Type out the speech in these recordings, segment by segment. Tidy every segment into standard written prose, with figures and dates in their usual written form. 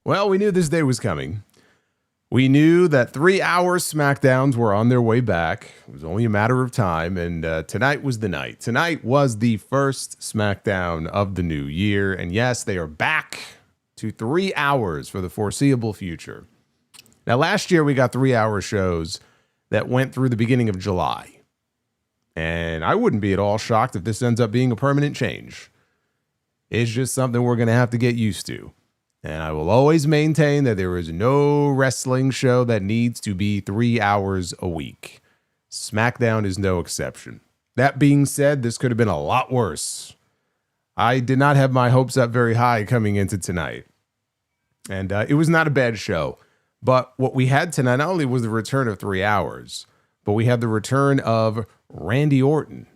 Well, we knew this day was coming. We knew that 3-hour SmackDowns were on their way back. It was only a matter of time, and tonight was the night. Tonight was the first SmackDown of the new year, and yes, they are back to 3 hours for the foreseeable future. Now, last year we got 3-hour shows that went through the beginning of July, and I wouldn't be at all shocked if this ends up being a permanent change. It's just something we're going to have to get used to. And I will always maintain that there is no wrestling show that needs to be 3 hours a week. SmackDown is no exception. That being said, this could have been a lot worse. I did not have my hopes up very high coming into tonight. And it was not a bad show. But what we had tonight not only was the return of 3 hours, but we had the return of Randy Orton.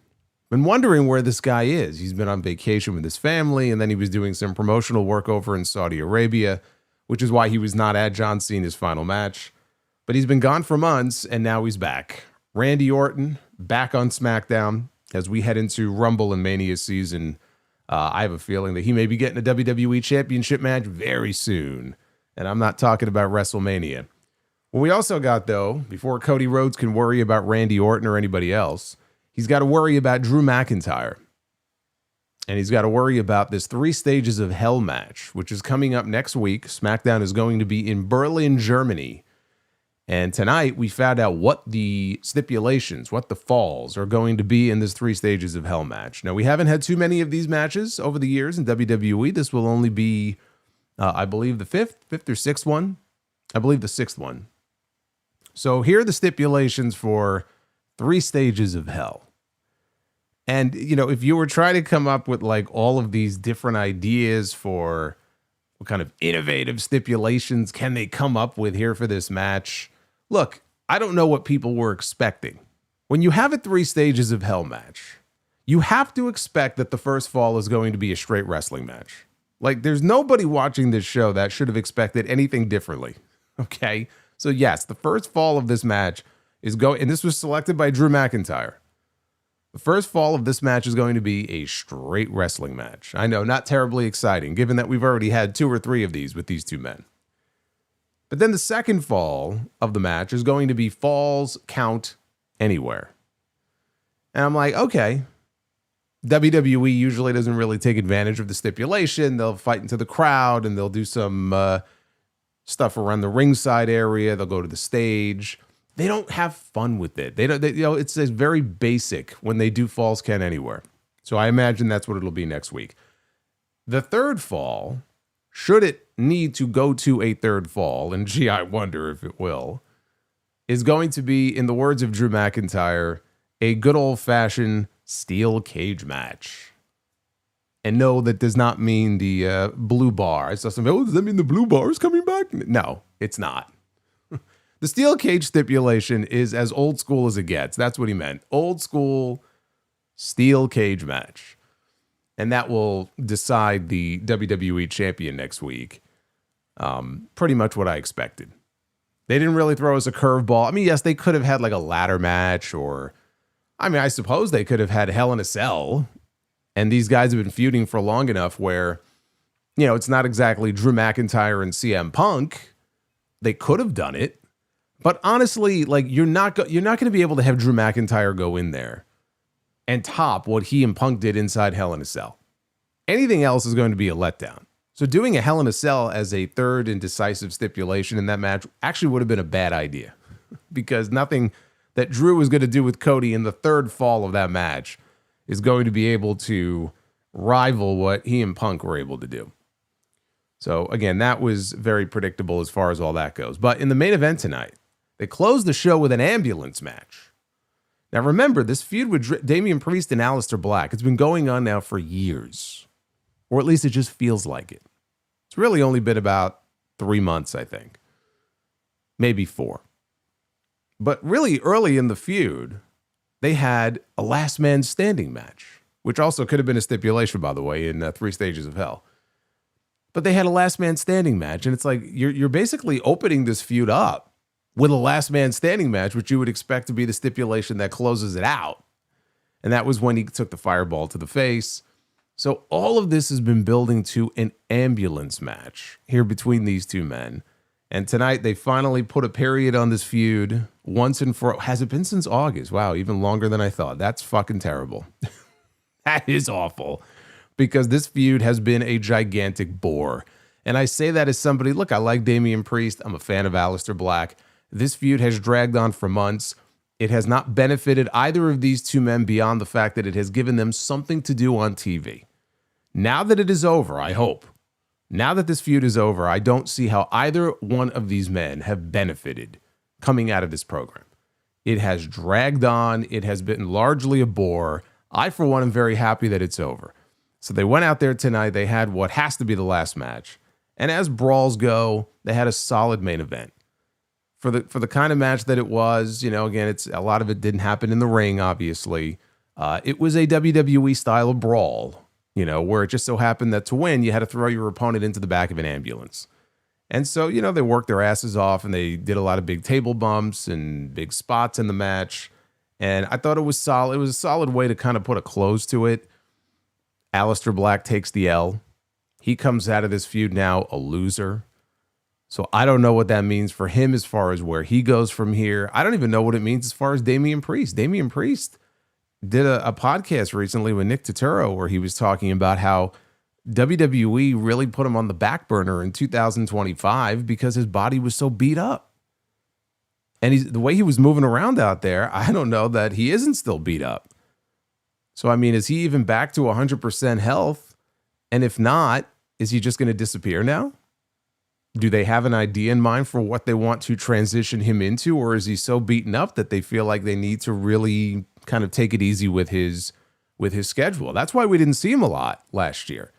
Been wondering where this guy is. He's been on vacation with his family, and then he was doing some promotional work over in Saudi Arabia, which is why he was not at John Cena's final match. But he's been gone for months, and now he's back. Randy Orton back on SmackDown as we head into Rumble and Mania season. I have a feeling that he may be getting a WWE Championship match very soon, and I'm not talking about WrestleMania. What we also got, though, before Cody Rhodes can worry about Randy Orton or anybody else, he's got to worry about Drew McIntyre. And he's got to worry about this 3 Stages of Hell match, which is coming up next week. SmackDown is going to be in Berlin, Germany. And tonight we found out what the stipulations, what the falls are going to be in this 3 Stages of Hell match. Now, we haven't had too many of these matches over the years in WWE. This will only be, I believe, the fifth or 6th one. I believe the 6th one. So here are the stipulations for 3 Stages of Hell. And, you know, if you were trying to come up with like all of these different ideas for what kind of innovative stipulations can they come up with here for this match, look, I don't know what people were expecting. When you have a 3 Stages of Hell match, you have to expect that the first fall is going to be a straight wrestling match. Like, there's nobody watching this show that should have expected anything differently. Okay? So yes, the first fall of this match is going, and this was selected by Drew McIntyre. The first fall of this match is going to be a straight wrestling match. I know, not terribly exciting, given that we've already had 2 or 3 of these with these 2 men. But then the second fall of the match is going to be falls count anywhere. And I'm like, okay. WWE usually doesn't really take advantage of the stipulation. They'll fight into the crowd and they'll do some stuff around the ringside area. They'll go to the stage. They don't have fun with it. They don't. You know, it's very basic when they do falls count anywhere. So I imagine that's what it'll be next week. The third fall should it need to go to a third fall, and gee, I wonder if it will, is going to be, in the words of Drew McIntyre, a good old-fashioned steel cage match. And no, that does not mean the blue bar. I saw some, oh, does that mean the blue bar is coming back? No, it's not. The steel cage stipulation is as old school as it gets. That's what he meant. Old school steel cage match. And that will decide the WWE champion next week. Pretty much what I expected. They didn't really throw us a curveball. I mean, yes, they could have had like a ladder match, or, I mean, I suppose they could have had Hell in a Cell. And these guys have been feuding for long enough where, you know, it's not exactly Drew McIntyre and CM Punk. They could have done it. But honestly, like, you're not going to be able to have Drew McIntyre go in there and top what he and Punk did inside Hell in a Cell. Anything else is going to be a letdown. So doing a Hell in a Cell as a third and decisive stipulation in that match actually would have been a bad idea, because nothing that Drew was going to do with Cody in the third fall of that match is going to be able to rival what he and Punk were able to do. So again, that was very predictable as far as all that goes. But in the main event tonight, they closed the show with an ambulance match. Now remember, this feud with Damian Priest and Aleister Black, it's been going on now for years. Or at least it just feels like it. It's really only been about 3 months, I think. Maybe 4. But really early in the feud, they had a last man standing match, which also could have been a stipulation, by the way, in 3 Stages of Hell. But they had a last man standing match, and it's like you're basically opening this feud up with a last man standing match, which you would expect to be the stipulation that closes it out. And that was when he took the fireball to the face. So all of this has been building to an ambulance match here between these two men. And tonight they finally put a period on this feud once and for all. Has it been since August? Wow, even longer than I thought. That's fucking terrible. That is awful, because this feud has been a gigantic bore. And I say that as somebody, look, I like Damian Priest. I'm a fan of Aleister Black. This feud has dragged on for months. It has not benefited either of these two men beyond the fact that it has given them something to do on TV. Now that it is over, I hope. Now that this feud is over, I don't see how either one of these men have benefited coming out of this program. It has dragged on. It has been largely a bore. I, for one, am very happy that it's over. So they went out there tonight. They had what has to be the last match. And as brawls go, they had a solid main event. For the kind of match that it was, you know, again, it's a lot of it didn't happen in the ring, obviously. It was a WWE style of brawl, you know, where it just so happened that to win, you had to throw your opponent into the back of an ambulance. And so, you know, they worked their asses off, and they did a lot of big table bumps and big spots in the match. And I thought it was solid. It was a solid way to kind of put a close to it. Aleister Black takes the L. He comes out of this feud now a loser. So I don't know what that means for him as far as where he goes from here. I don't even know what it means as far as Damian Priest. Damian Priest did a podcast recently with Nick Turturro where he was talking about how WWE really put him on the back burner in 2025 because his body was so beat up. And the way he was moving around out there, I don't know that he isn't still beat up. So, I mean, is he even back to 100% health? And if not, is he just going to disappear now? Do they have an idea in mind for what they want to transition him into? Or is he so beaten up that they feel like they need to really kind of take it easy with his schedule? That's why we didn't see him a lot last year.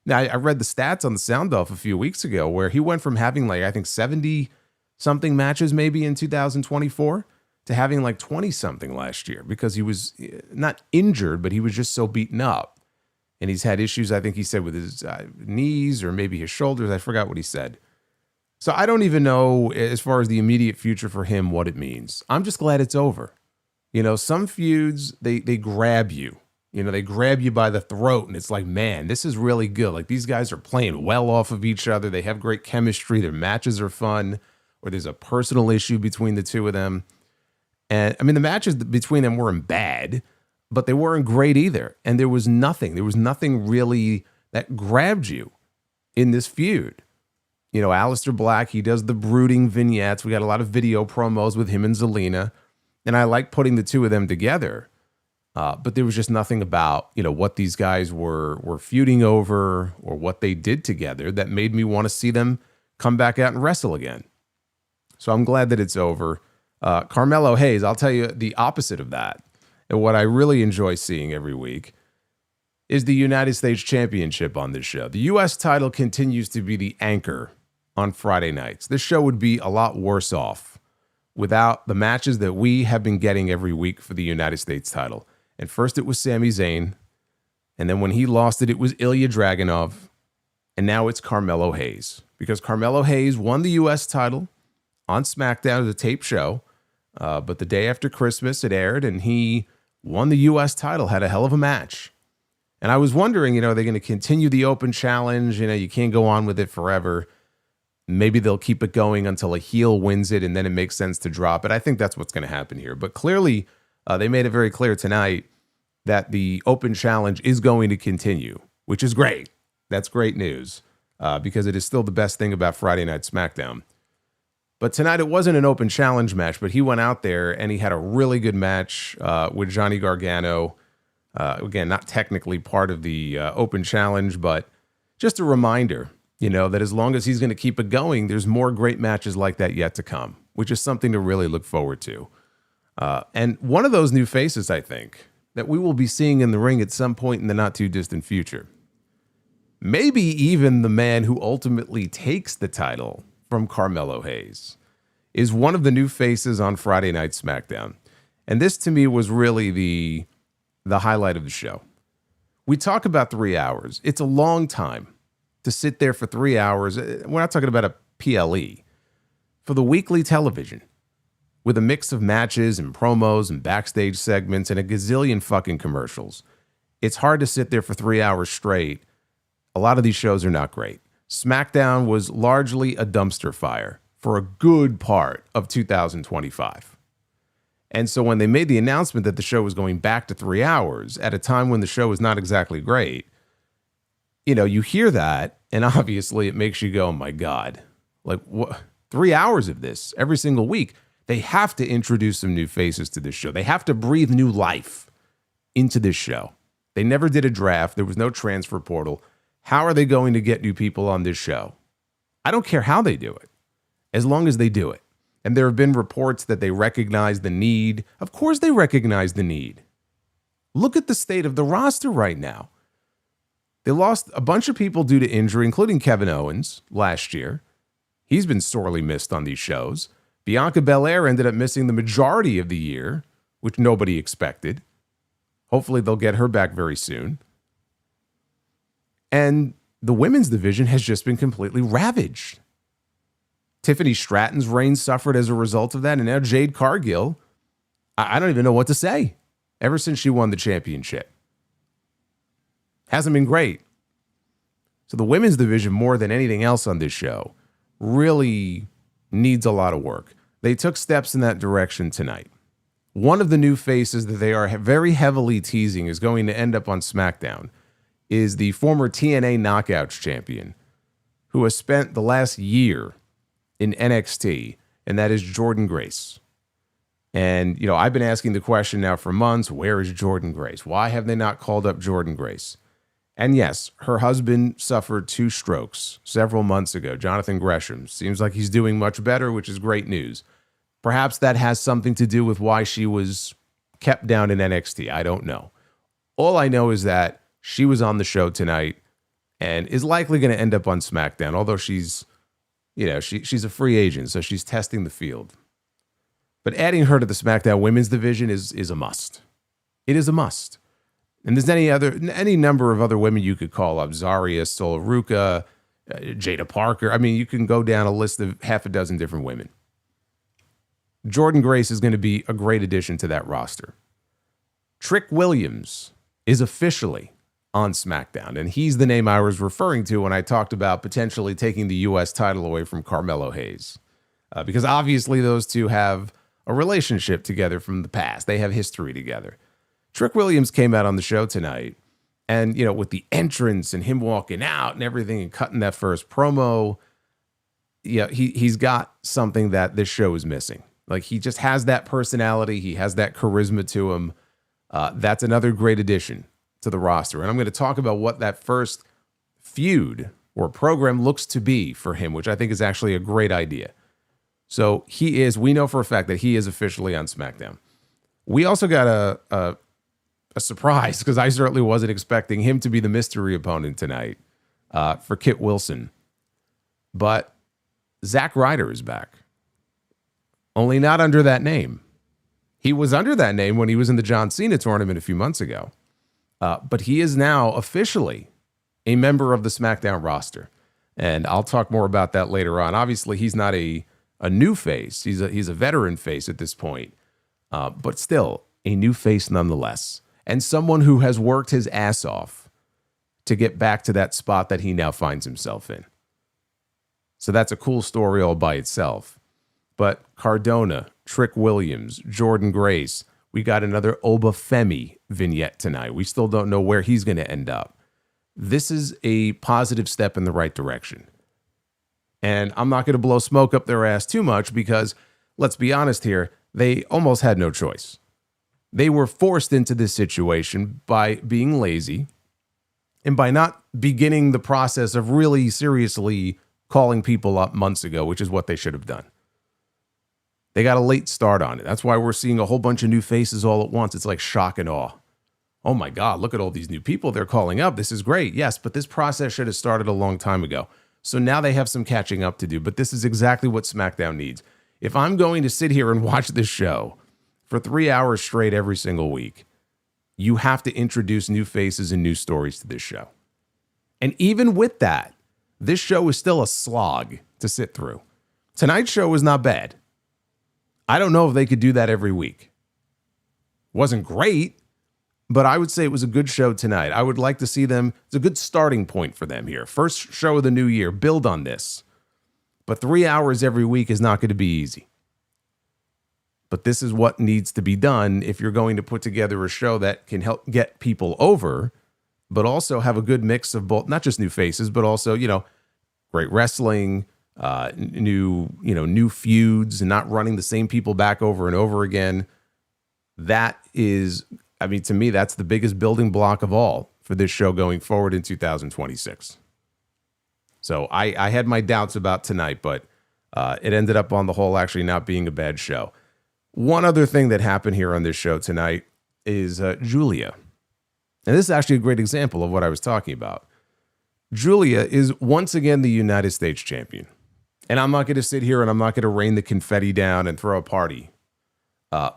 Now, I read the stats on the Sound Off a few weeks ago where he went from having like, I think 70-something matches maybe in 2024 to having like 20-something last year because he was not injured, but he was just so beaten up. And he's had issues, I think he said, with his knees or maybe his shoulders. I forgot what he said. So I don't even know, as far as the immediate future for him, what it means. I'm just glad it's over. You know, some feuds, they grab you. You know, they grab you by the throat, and it's like, man, this is really good. Like, these guys are playing well off of each other. They have great chemistry. Their matches are fun. Or there's a personal issue between the two of them. And, I mean, the matches between them weren't bad, but they weren't great either. And there was nothing really that grabbed you in this feud. You know, Aleister Black, he does the brooding vignettes. We got a lot of video promos with him and Zelina. And I like putting the two of them together. But there was just nothing about, what these guys were feuding over or what they did together that made me want to see them come back out and wrestle again. So I'm glad that it's over. Carmelo Hayes, I'll tell you the opposite of that. And what I really enjoy seeing every week is the United States Championship on this show. The U.S. title continues to be the anchor on Friday nights. This show would be a lot worse off without the matches that we have been getting every week for the United States title. And first it was Sami Zayn, and then when he lost it, it was Ilya Dragunov, and now it's Carmelo Hayes. Because Carmelo Hayes won the U.S. title on SmackDown as a tape show, but the day after Christmas it aired, and he won the U.S. title, had a hell of a match. And I was wondering, are they going to continue the open challenge? You can't go on with it forever. Maybe they'll keep it going until a heel wins it, and then it makes sense to drop it. I think that's what's going to happen here. But clearly, they made it very clear tonight that the open challenge is going to continue, which is great. That's great news because it is still the best thing about Friday Night SmackDown. But tonight it wasn't an open challenge match, but he went out there and he had a really good match with Johnny Gargano. Again, not technically part of the open challenge, but just a reminder, that as long as he's going to keep it going, there's more great matches like that yet to come, which is something to really look forward to. And one of those new faces, I think, that we will be seeing in the ring at some point in the not too distant future. Maybe even the man who ultimately takes the title from Carmelo Hayes is one of the new faces on Friday Night SmackDown. And this to me was really the highlight of the show. We talk about 3 hours. It's a long time to sit there for 3 hours. We're not talking about a PLE. For the weekly television, with a mix of matches and promos and backstage segments and a gazillion fucking commercials. It's hard to sit there for 3 hours straight. A lot of these shows are not great. SmackDown was largely a dumpster fire for a good part of 2025. And so when they made the announcement that the show was going back to 3 hours at a time when the show is not exactly great, you hear that, and obviously it makes you go, oh my God, like what? 3 hours of this every single week. They have to introduce some new faces to this show. They have to breathe new life into this show. They never did a draft. There was no transfer portal. How are they going to get new people on this show? I don't care how they do it, as long as they do it. And there have been reports that they recognize the need. Of course they recognize the need. Look at the state of the roster right now. They lost a bunch of people due to injury, including Kevin Owens last year. He's been sorely missed on these shows. Bianca Belair ended up missing the majority of the year, which nobody expected. Hopefully they'll get her back very soon. And the women's division has just been completely ravaged. Tiffany Stratton's reign suffered as a result of that, and now Jade Cargill, I don't even know what to say, ever since she won the championship. Hasn't been great. So the women's division, more than anything else on this show, really needs a lot of work. They took steps in that direction tonight. One of the new faces that they are very heavily teasing is going to end up on SmackDown is the former TNA Knockouts champion who has spent the last year in NXT, and that is Jordynne Grace. And, I've been asking the question now for months, where is Jordynne Grace? Why have they not called up Jordynne Grace? And yes, her husband suffered 2 strokes several months ago, Jonathan Gresham. Seems like he's doing much better, which is great news. Perhaps that has something to do with why she was kept down in NXT. I don't know. All I know is that she was on the show tonight and is likely going to end up on SmackDown, although she's a free agent, so she's testing the field. But adding her to the SmackDown women's division is a must. It is a must. And there's any number of other women you could call up. Zarya, Sola Ruka, Jada Parker. I mean, you can go down a list of half a dozen different women. Jordynne Grace is going to be a great addition to that roster. Trick Williams is officially on SmackDown, and he's the name I was referring to when I talked about potentially taking the U.S. title away from Carmelo Hayes. Because obviously those two have a relationship together from the past. They have history together. Trick Williams came out on the show tonight, and, with the entrance and him walking out and everything and cutting that first promo, he's got something that this show is missing. Like, he just has that personality. He has that charisma to him. That's another great addition to the roster. And I'm going to talk about what that first feud or program looks to be for him, which I think is actually a great idea. So we know for a fact that he is officially on SmackDown. We also got a surprise, because I certainly wasn't expecting him to be the mystery opponent tonight for Kit Wilson. But Zack Ryder is back. Only not under that name. He was under that name when he was in the John Cena tournament a few months ago. But he is now officially a member of the SmackDown roster. And I'll talk more about that later on. Obviously, he's not a new face. He's a veteran face at this point. But still, a new face nonetheless. And someone who has worked his ass off to get back to that spot that he now finds himself in. So that's a cool story all by itself. But Cardona, Trick Williams, Jordan Grace, we got another Obafemi vignette tonight. We still don't know where he's going to end up. This is a positive step in the right direction. And I'm not going to blow smoke up their ass too much because, let's be honest here, they almost had no choice. They were forced into this situation by being lazy and by not beginning the process of really seriously calling people up months ago, which is what they should have done. They got a late start on it. That's why we're seeing a whole bunch of new faces all at once. It's like shock and awe. Oh my God, look at all these new people they're calling up. This is great. Yes, but this process should have started a long time ago. So now they have some catching up to do, but this is exactly what SmackDown needs. If I'm going to sit here and watch this show for 3 hours straight every single week, you have to introduce new faces and new stories to this show. And even with that, this show is still a slog to sit through. Tonight's show was not bad. I don't know if they could do that every week. Wasn't great, but I would say it was a good show tonight. I would like to see them. It's a good starting point for them here. First show of the new year. Build on this. But 3 hours every week is not going to be easy. But this is what needs to be done if you're going to put together a show that can help get people over, but also have a good mix of both, not just new faces, but also, great wrestling, new feuds, and not running the same people back over and over again. That is, to me, that's the biggest building block of all for this show going forward in 2026. So I had my doubts about tonight, but it ended up on the whole actually not being a bad show. One other thing that happened here on this show tonight is Giulia. And this is actually a great example of what I was talking about. Giulia is once again the United States champion. And I'm not going to sit here and I'm not going to rain the confetti down and throw a party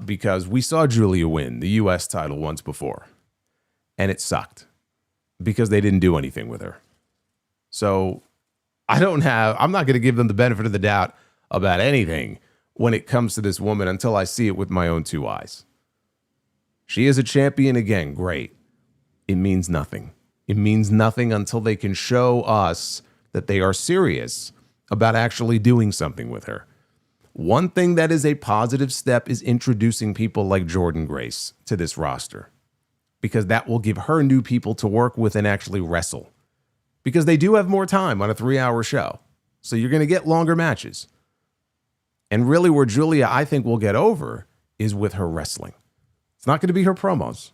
because we saw Giulia win the U.S. title once before. And it sucked because they didn't do anything with her. So I'm not going to give them the benefit of the doubt about anything when it comes to this woman until I see it with my own two eyes. She is a champion again. Great. It means nothing. It means nothing until they can show us that they are serious about actually doing something with her. One thing that is a positive step is introducing people like Jordan Grace to this roster, because that will give her new people to work with and actually wrestle, because they do have more time on a 3-hour show. So you're going to get longer matches. And really where Giulia, I think, will get over is with her wrestling. It's not going to be her promos.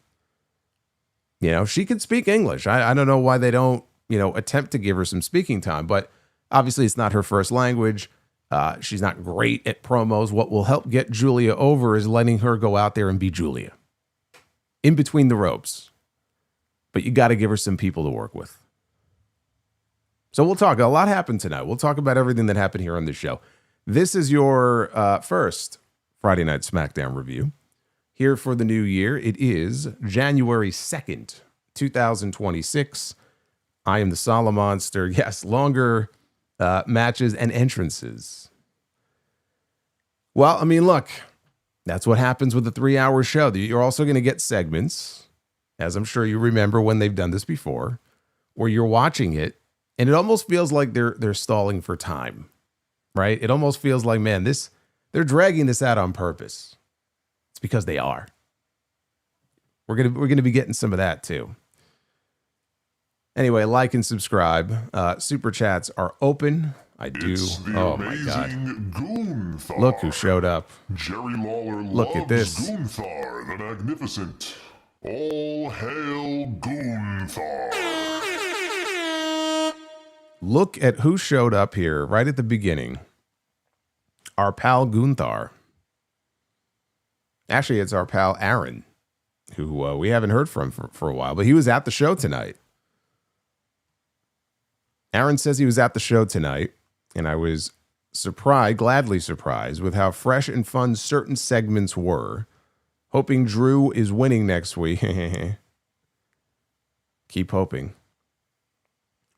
She can speak English. I don't know why they don't, attempt to give her some speaking time, but obviously it's not her first language. She's not great at promos. What will help get Giulia over is letting her go out there and be Giulia in between the ropes. But you got to give her some people to work with. So we'll talk. A lot happened tonight. We'll talk about everything that happened here on this show. This is your first Friday Night SmackDown review. Here for the new year, it is January 2nd, 2026. I am the Solomonster. Yes, longer matches and entrances. Well, look, that's what happens with a 3-hour show. You're also going to get segments, as I'm sure you remember when they've done this before, where you're watching it, and it almost feels like they're stalling for time, right? It almost feels like, man, they're dragging this out on purpose. It's because they are. We're gonna be getting some of that too. Anyway, like and subscribe. Super chats are open. Oh my God! Goonthar. Look who showed up. Jerry Lawler Look at this. Goonthar the Magnificent. All hail Gunther. Look at who showed up here right at the beginning. Our pal Gunther. Actually, it's our pal Aaron, who we haven't heard from for a while, but he was at the show tonight. Aaron says he was at the show tonight, and I was gladly surprised with how fresh and fun certain segments were. Hoping Drew is winning next week. Keep hoping.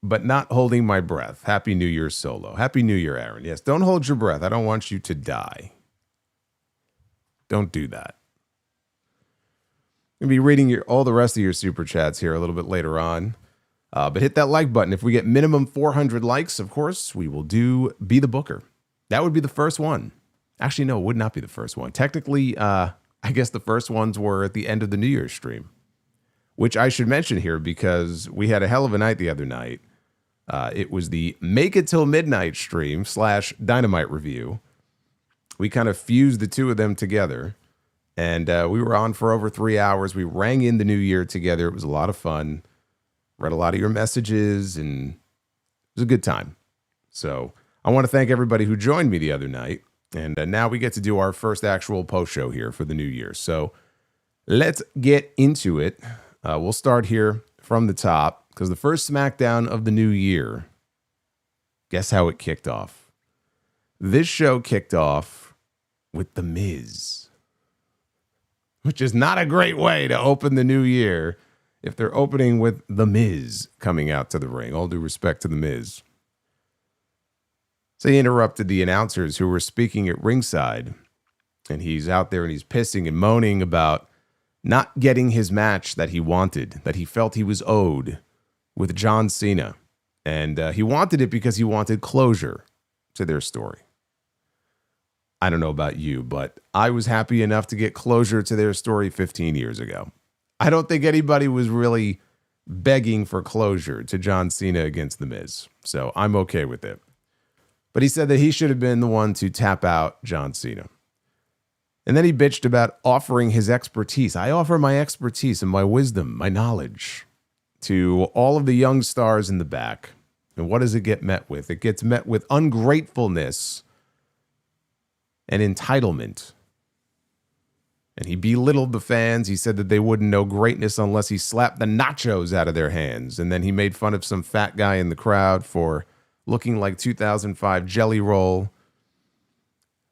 But not holding my breath. Happy New Year, Solo. Happy New Year, Aaron. Yes, don't hold your breath. I don't want you to die. Don't do that. I'm going to be reading all the rest of your super chats here a little bit later on. But hit that like button. If we get minimum 400 likes, of course, we will Be the Booker. That would be the first one. Actually, no, it would not be the first one. Technically, I guess the first ones were at the end of the New Year's stream, which I should mention here because we had a hell of a night the other night. It was the Make It Till Midnight stream / Dynamite review. We kind of fused the two of them together, and we were on for over 3 hours. We rang in the new year together. It was a lot of fun. Read a lot of your messages, and it was a good time. So I want to thank everybody who joined me the other night. And now we get to do our first actual post show here for the new year. So let's get into it. We'll start here from the top because the first SmackDown of the new year, guess how it kicked off? This show kicked off with The Miz, which is not a great way to open the new year if they're opening with The Miz coming out to the ring. All due respect to The Miz. So he interrupted the announcers who were speaking at ringside, and he's out there and he's pissing and moaning about not getting his match that he wanted, that he felt he was owed with John Cena. And he wanted it because he wanted closure to their story. I don't know about you, but I was happy enough to get closure to their story 15 years ago. I don't think anybody was really begging for closure to John Cena against The Miz, so I'm okay with it. But he said that he should have been the one to tap out John Cena. And then he bitched about offering his expertise. I offer my expertise and my wisdom, my knowledge to all of the young stars in the back. And what does it get met with? It gets met with ungratefulness and entitlement. And he belittled the fans. He said that they wouldn't know greatness unless he slapped the nachos out of their hands. And then he made fun of some fat guy in the crowd for looking like 2005 Jelly Roll.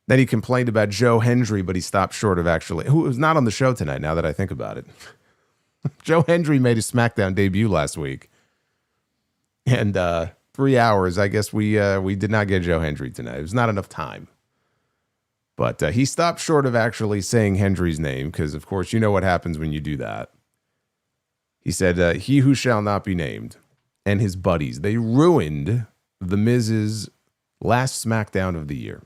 Then he complained about Joe Hendry, but he stopped short of actually, who was not on the show tonight, now that I think about it. Joe Hendry made his SmackDown debut last week. And 3 hours, I guess we did not get Joe Hendry tonight. It was not enough time. But he stopped short of actually saying Hendry's name, because, of course, you know what happens when you do that. He said, he who shall not be named, and his buddies, they ruined The Miz's last SmackDown of the year.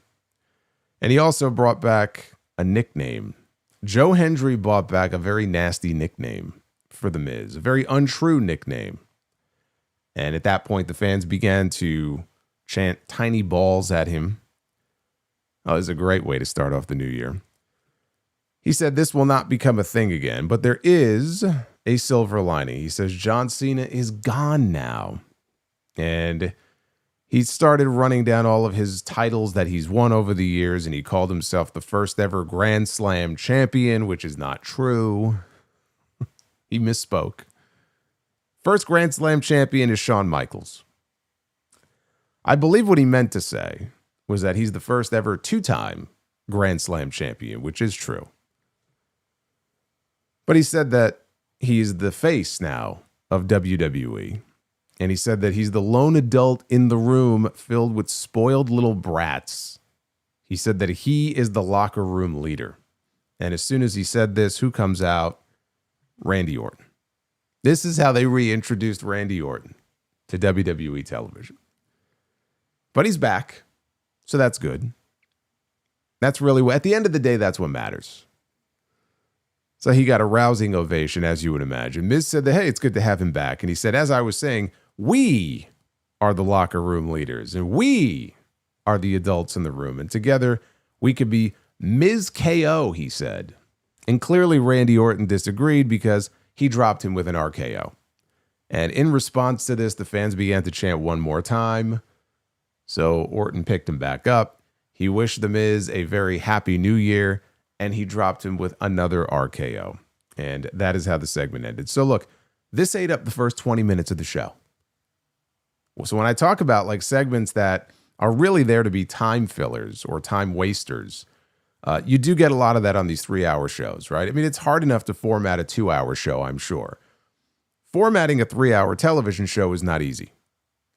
And he also brought back a nickname. Joe Hendry brought back a very nasty nickname for The Miz, a very untrue nickname. And at that point, the fans began to chant tiny balls at him. Oh, it was a great way to start off the new year. He said this will not become a thing again, but there is a silver lining. He says John Cena is gone now. And he started running down all of his titles that he's won over the years, and he called himself the first ever Grand Slam champion, which is not true. He misspoke. First Grand Slam champion is Shawn Michaels. I believe what he meant to say was that he's the first ever two-time Grand Slam champion, which is true. But he said that he's the face now of WWE. And he said that he's the lone adult in the room filled with spoiled little brats. He said that he is the locker room leader. And as soon as he said this, who comes out? Randy Orton. This is how they reintroduced Randy Orton to WWE television. But he's back, so that's good. That's really what, at the end of the day, that's what matters. So he got a rousing ovation, as you would imagine. Miz said that, hey, it's good to have him back. And he said, as I was saying, we are the locker room leaders, and we are the adults in the room. And together, we could be Miz KO, he said. And clearly Randy Orton disagreed because he dropped him with an RKO. And in response to this, the fans began to chant one more time. So Orton picked him back up. He wished The Miz a very happy new year, and he dropped him with another RKO. And that is how the segment ended. So look, this ate up the first 20 minutes of the show. So when I talk about like segments that are really there to be time fillers or time wasters, you do get a lot of that on these 3-hour shows, right? I mean, it's hard enough to format a 2-hour show, I'm sure. Formatting a 3-hour television show is not easy.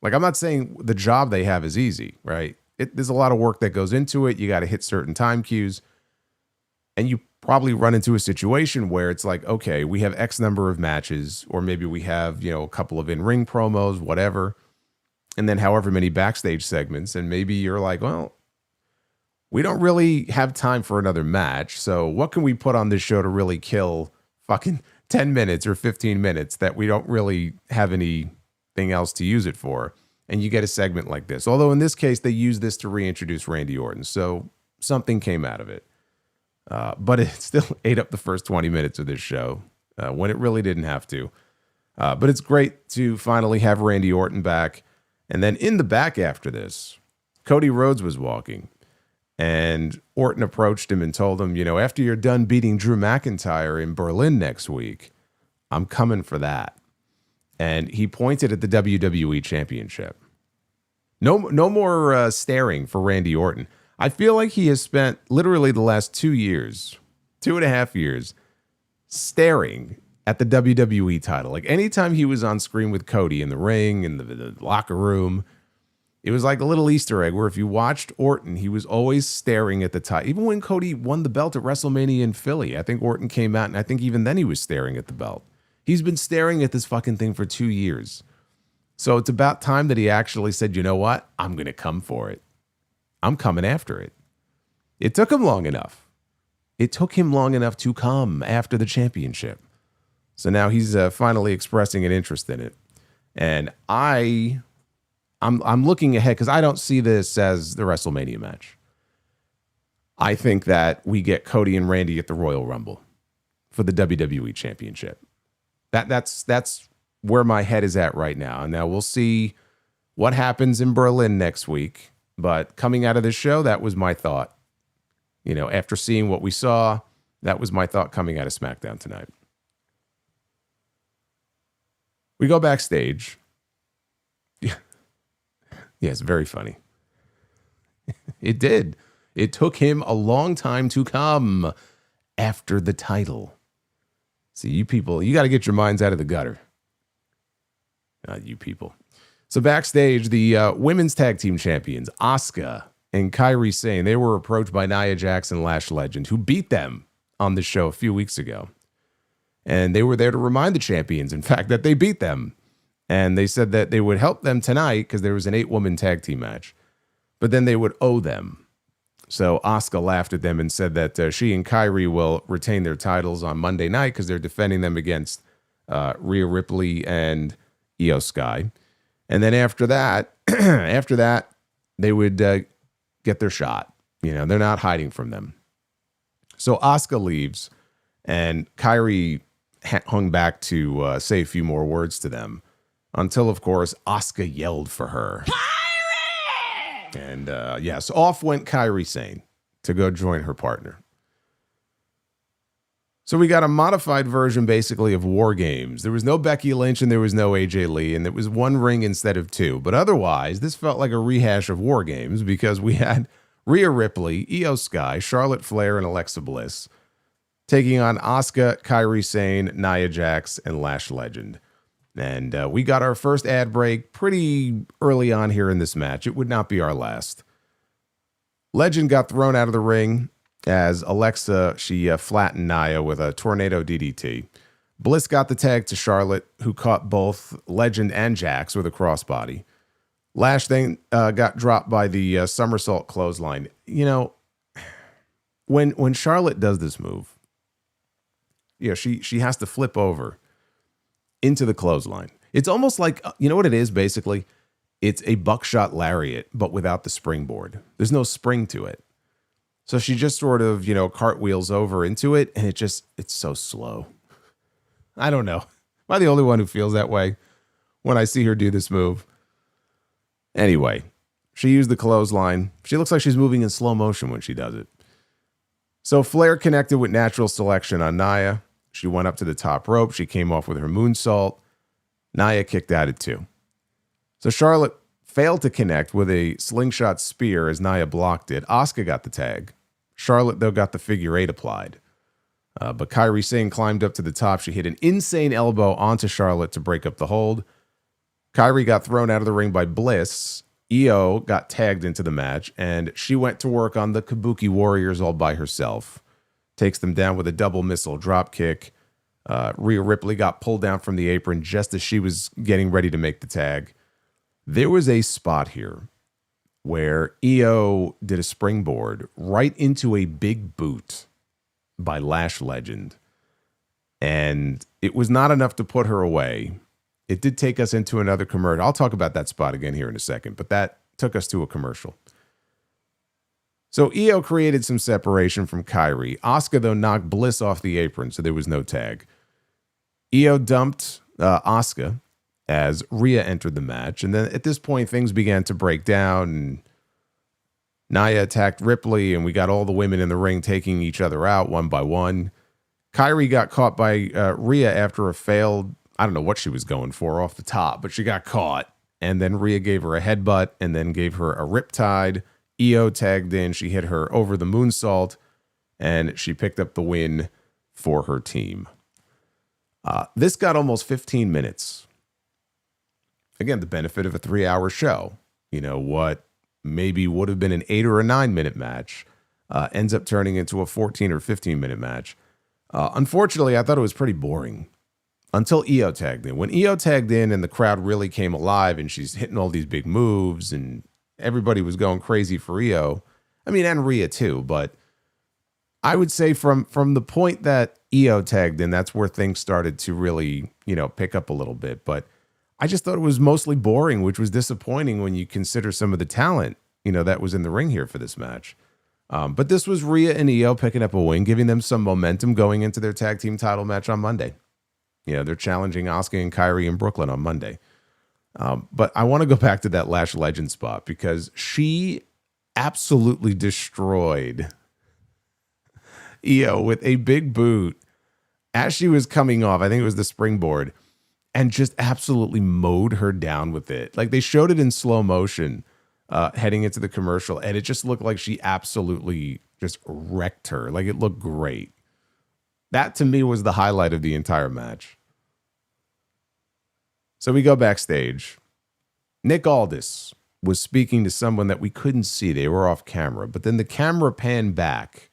Like, I'm not saying the job they have is easy, right? There's a lot of work that goes into it. You got to hit certain time cues. And you probably run into a situation where it's like, okay, we have X number of matches, or maybe we have, a couple of in-ring promos, whatever, and then however many backstage segments. And maybe you're like, well, we don't really have time for another match. So what can we put on this show to really kill fucking 10 minutes or 15 minutes that we don't really have anything else to use it for? And you get a segment like this. Although in this case, they used this to reintroduce Randy Orton. So something came out of it. But it still ate up the first 20 minutes of this show when it really didn't have to. But it's great to finally have Randy Orton back. And then in the back after this, Cody Rhodes was walking. And Orton approached him and told him, after you're done beating Drew McIntyre in Berlin next week, I'm coming for that. And he pointed at the WWE Championship. No more staring for Randy Orton. I feel like he has spent literally the last 2.5 years, staring at the WWE title. Like anytime he was on screen with Cody in the ring, in the locker room, it was like a little Easter egg where if you watched Orton, he was always staring at the title. Even when Cody won the belt at WrestleMania in Philly, I think Orton came out, and I think even then he was staring at the belt. He's been staring at this fucking thing for 2 years. So it's about time that he actually said, you know what? I'm going to come for it. I'm coming after it. It took him long enough. It took him long enough to come after the championship. So now he's finally expressing an interest in it. And I'm looking ahead because I don't see this as the WrestleMania match. I think that we get Cody and Randy at the Royal Rumble for the WWE Championship. That's where my head is at right now. And now we'll see what happens in Berlin next week. But coming out of this show, that was my thought. After seeing what we saw, that was my thought coming out of SmackDown tonight. We go backstage. Yeah, it's very funny. It did. It took him a long time to come after the title. See, you people, you got to get your minds out of the gutter. You people. So backstage, the women's tag team champions, Asuka and Kairi Sane, they were approached by Nia Jax and Lash Legend, who beat them on the show a few weeks ago. And they were there to remind the champions, in fact, that they beat them. And they said that they would help them tonight because there was an 8-woman tag team match. But then they would owe them. So Asuka laughed at them and said that she and Kairi will retain their titles on Monday night because they're defending them against Rhea Ripley and Io Sky. And then after that, they would get their shot. They're not hiding from them. So Asuka leaves, and Kairi hung back to say a few more words to them until, of course, Asuka yelled for her. Kairi! And yes, off went Kairi Sane to go join her partner. So we got a modified version, basically, of War Games. There was no Becky Lynch and there was no AJ Lee, and it was one ring instead of two. But otherwise, this felt like a rehash of War Games because we had Rhea Ripley, Io Sky, Charlotte Flair, and Alexa Bliss taking on Asuka, Kairi Sane, Nia Jax, and Lash Legend. And we got our first ad break pretty early on here in this match. It would not be our last. Legend got thrown out of the ring as Alexa, she flattened Nia with a tornado DDT. Bliss got the tag to Charlotte, who caught both Legend and Jax with a crossbody. Lash then got dropped by the somersault clothesline. When Charlotte does this move, she has to flip over into the clothesline. It's almost like, what it is, basically? It's a buckshot lariat, but without the springboard. There's no spring to it. So she just sort of, cartwheels over into it, and it's so slow. I don't know. Am I the only one who feels that way when I see her do this move? Anyway, she used the clothesline. She looks like she's moving in slow motion when she does it. So Flair connected with natural selection on Nia. She went up to the top rope. She came off with her moonsault. Nia kicked at it too. So Charlotte failed to connect with a slingshot spear as Nia blocked it. Asuka got the tag. Charlotte, though, got the figure 8 applied. But Kairi Sane climbed up to the top. She hit an insane elbow onto Charlotte to break up the hold. Kairi got thrown out of the ring by Bliss. Io got tagged into the match, and she went to work on the Kabuki Warriors all by herself. Takes them down with a double missile drop kick. Rhea Ripley got pulled down from the apron just as she was getting ready to make the tag. There was a spot here where Io did a springboard right into a big boot by Lash legend. And it was not enough to put her away. It did take us into another commercial. I'll talk about that spot again here in a second, but that took us to a commercial. So Io created some separation from Kairi. Asuka, though, knocked Bliss off the apron, so there was no tag. Io dumped Asuka as Rhea entered the match. And then at this point, things began to break down. And Nia attacked Ripley, and we got all the women in the ring taking each other out one by one. Kairi got caught by Rhea after a failed, I don't know what she was going for off the top, but she got caught. And then Rhea gave her a headbutt and then gave her a riptide. Io tagged in. She hit her over the moonsault, and she picked up the win for her team. This got almost 15 minutes. Again, the benefit of a 3-hour show. What maybe would have been an 8 or a 9-minute match ends up turning into a 14 or 15-minute match. Unfortunately, I thought it was pretty boring until Io tagged in. When Io tagged in and the crowd really came alive and she's hitting all these big moves and everybody was going crazy for Io. I mean, and Rhea too, but I would say from the point that Io tagged in, that's where things started to really, pick up a little bit. But I just thought it was mostly boring, which was disappointing when you consider some of the talent, that was in the ring here for this match. But this was Rhea and Io picking up a win, giving them some momentum going into their tag team title match on Monday. They're challenging Asuka and Kairi in Brooklyn on Monday. But I want to go back to that Lash Legend spot because she absolutely destroyed Io with a big boot as she was coming off. I think it was the springboard, and just absolutely mowed her down with it. Like they showed it in slow motion heading into the commercial, and it just looked like she absolutely just wrecked her. Like it looked great. That to me was the highlight of the entire match. So we go backstage. Nick Aldis was speaking to someone that we couldn't see. They were off camera, but then the camera panned back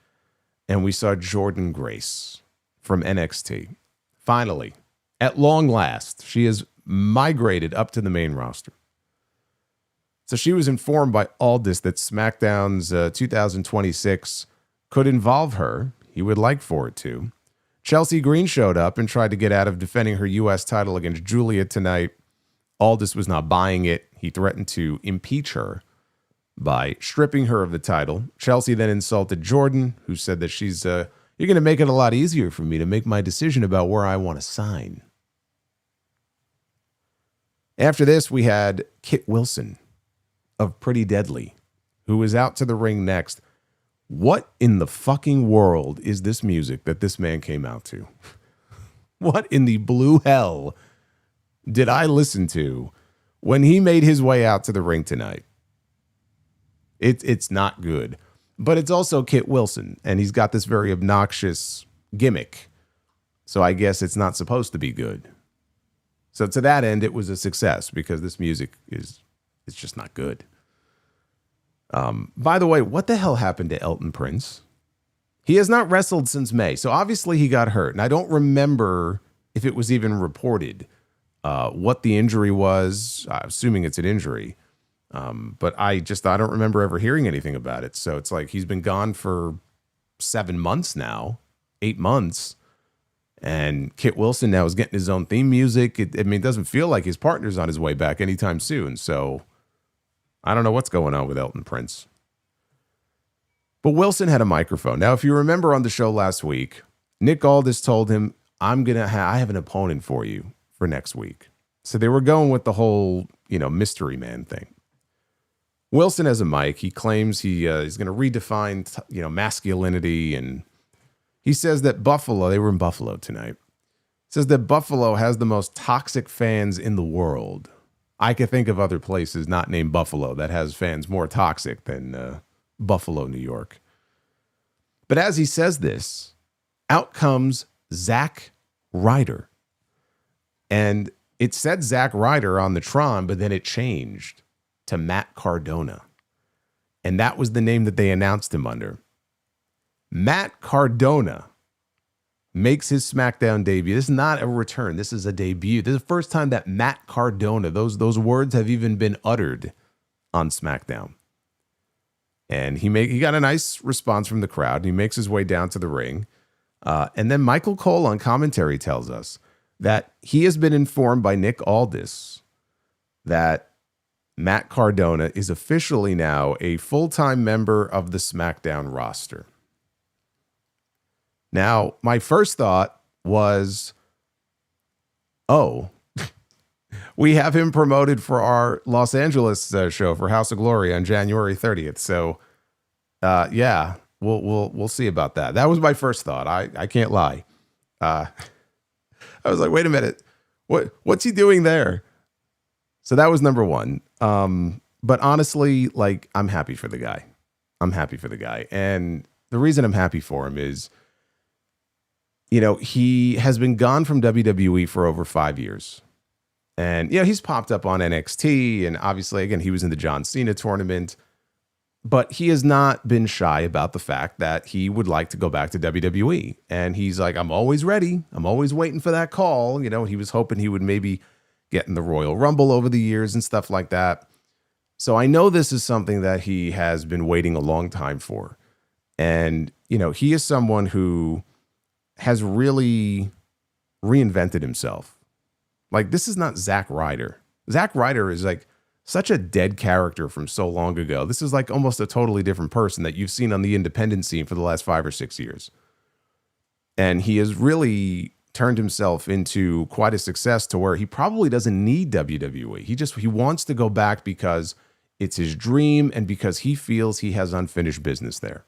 and we saw Jordynne Grace from NXT. Finally, at long last, she has migrated up to the main roster. So she was informed by Aldis that SmackDown's 2026 could involve her. He would like for it to. Chelsea Green showed up and tried to get out of defending her U.S. title against Giulia tonight. Aldis was not buying it. He threatened to impeach her by stripping her of the title. Chelsea then insulted Jordynne, who said that you're going to make it a lot easier for me to make my decision about where I want to sign. After this, we had Kit Wilson of Pretty Deadly, who was out to the ring next. What in the fucking world is this music that this man came out to? What in the blue hell did I listen to when he made his way out to the ring tonight? It's not good. But it's also Kit Wilson, and he's got this very obnoxious gimmick. So I guess it's not supposed to be good. So to that end, it was a success because this music is just not good. By the way, what the hell happened to Elton Prince? He has not wrestled since May, so obviously he got hurt. And I don't remember if it was even reported what the injury was, assuming it's an injury. But I don't remember ever hearing anything about it. So it's like he's been gone for 7 months now, 8 months. And Kit Wilson now is getting his own theme music. It doesn't feel like his partner's on his way back anytime soon. So I don't know what's going on with Elton Prince. But Wilson had a microphone. Now, if you remember on the show last week, Nick Aldis told him, I have an opponent for you for next week. So they were going with the whole, mystery man thing. Wilson has a mic. He claims he's going to redefine, masculinity. And he says that Buffalo, they were in Buffalo tonight, says that Buffalo has the most toxic fans in the world. I can think of other places not named Buffalo that has fans more toxic than Buffalo, New York. But as he says this, out comes Zack Ryder. And it said Zack Ryder on the Tron, but then it changed to Matt Cardona. And that was the name that they announced him under. Matt Cardona makes his SmackDown debut. This is not a return. This is a debut. This is the first time that Matt Cardona, those words have even been uttered on SmackDown. And he got a nice response from the crowd. He makes his way down to the ring. And then Michael Cole on commentary tells us that he has been informed by Nick Aldis that Matt Cardona is officially now a full-time member of the SmackDown roster. Now, my first thought was, we have him promoted for our Los Angeles show for House of Glory on January 30th. So, we'll see about that. That was my first thought. I can't lie. I was like, wait a minute, what's he doing there? So that was number one. But honestly, I'm happy for the guy. And the reason I'm happy for him is, he has been gone from WWE for over 5 years. And, he's popped up on NXT. And obviously, again, he was in the John Cena tournament. But he has not been shy about the fact that he would like to go back to WWE. And he's like, I'm always ready. I'm always waiting for that call. He was hoping he would maybe get in the Royal Rumble over the years and stuff like that. So I know this is something that he has been waiting a long time for. And, he is someone who has really reinvented himself. This is not Zack Ryder. Zack Ryder is such a dead character from so long ago. This is almost a totally different person that you've seen on the independent scene for the last 5 or 6 years. And he has really turned himself into quite a success to where he probably doesn't need WWE. He wants to go back because it's his dream and because he feels he has unfinished business there.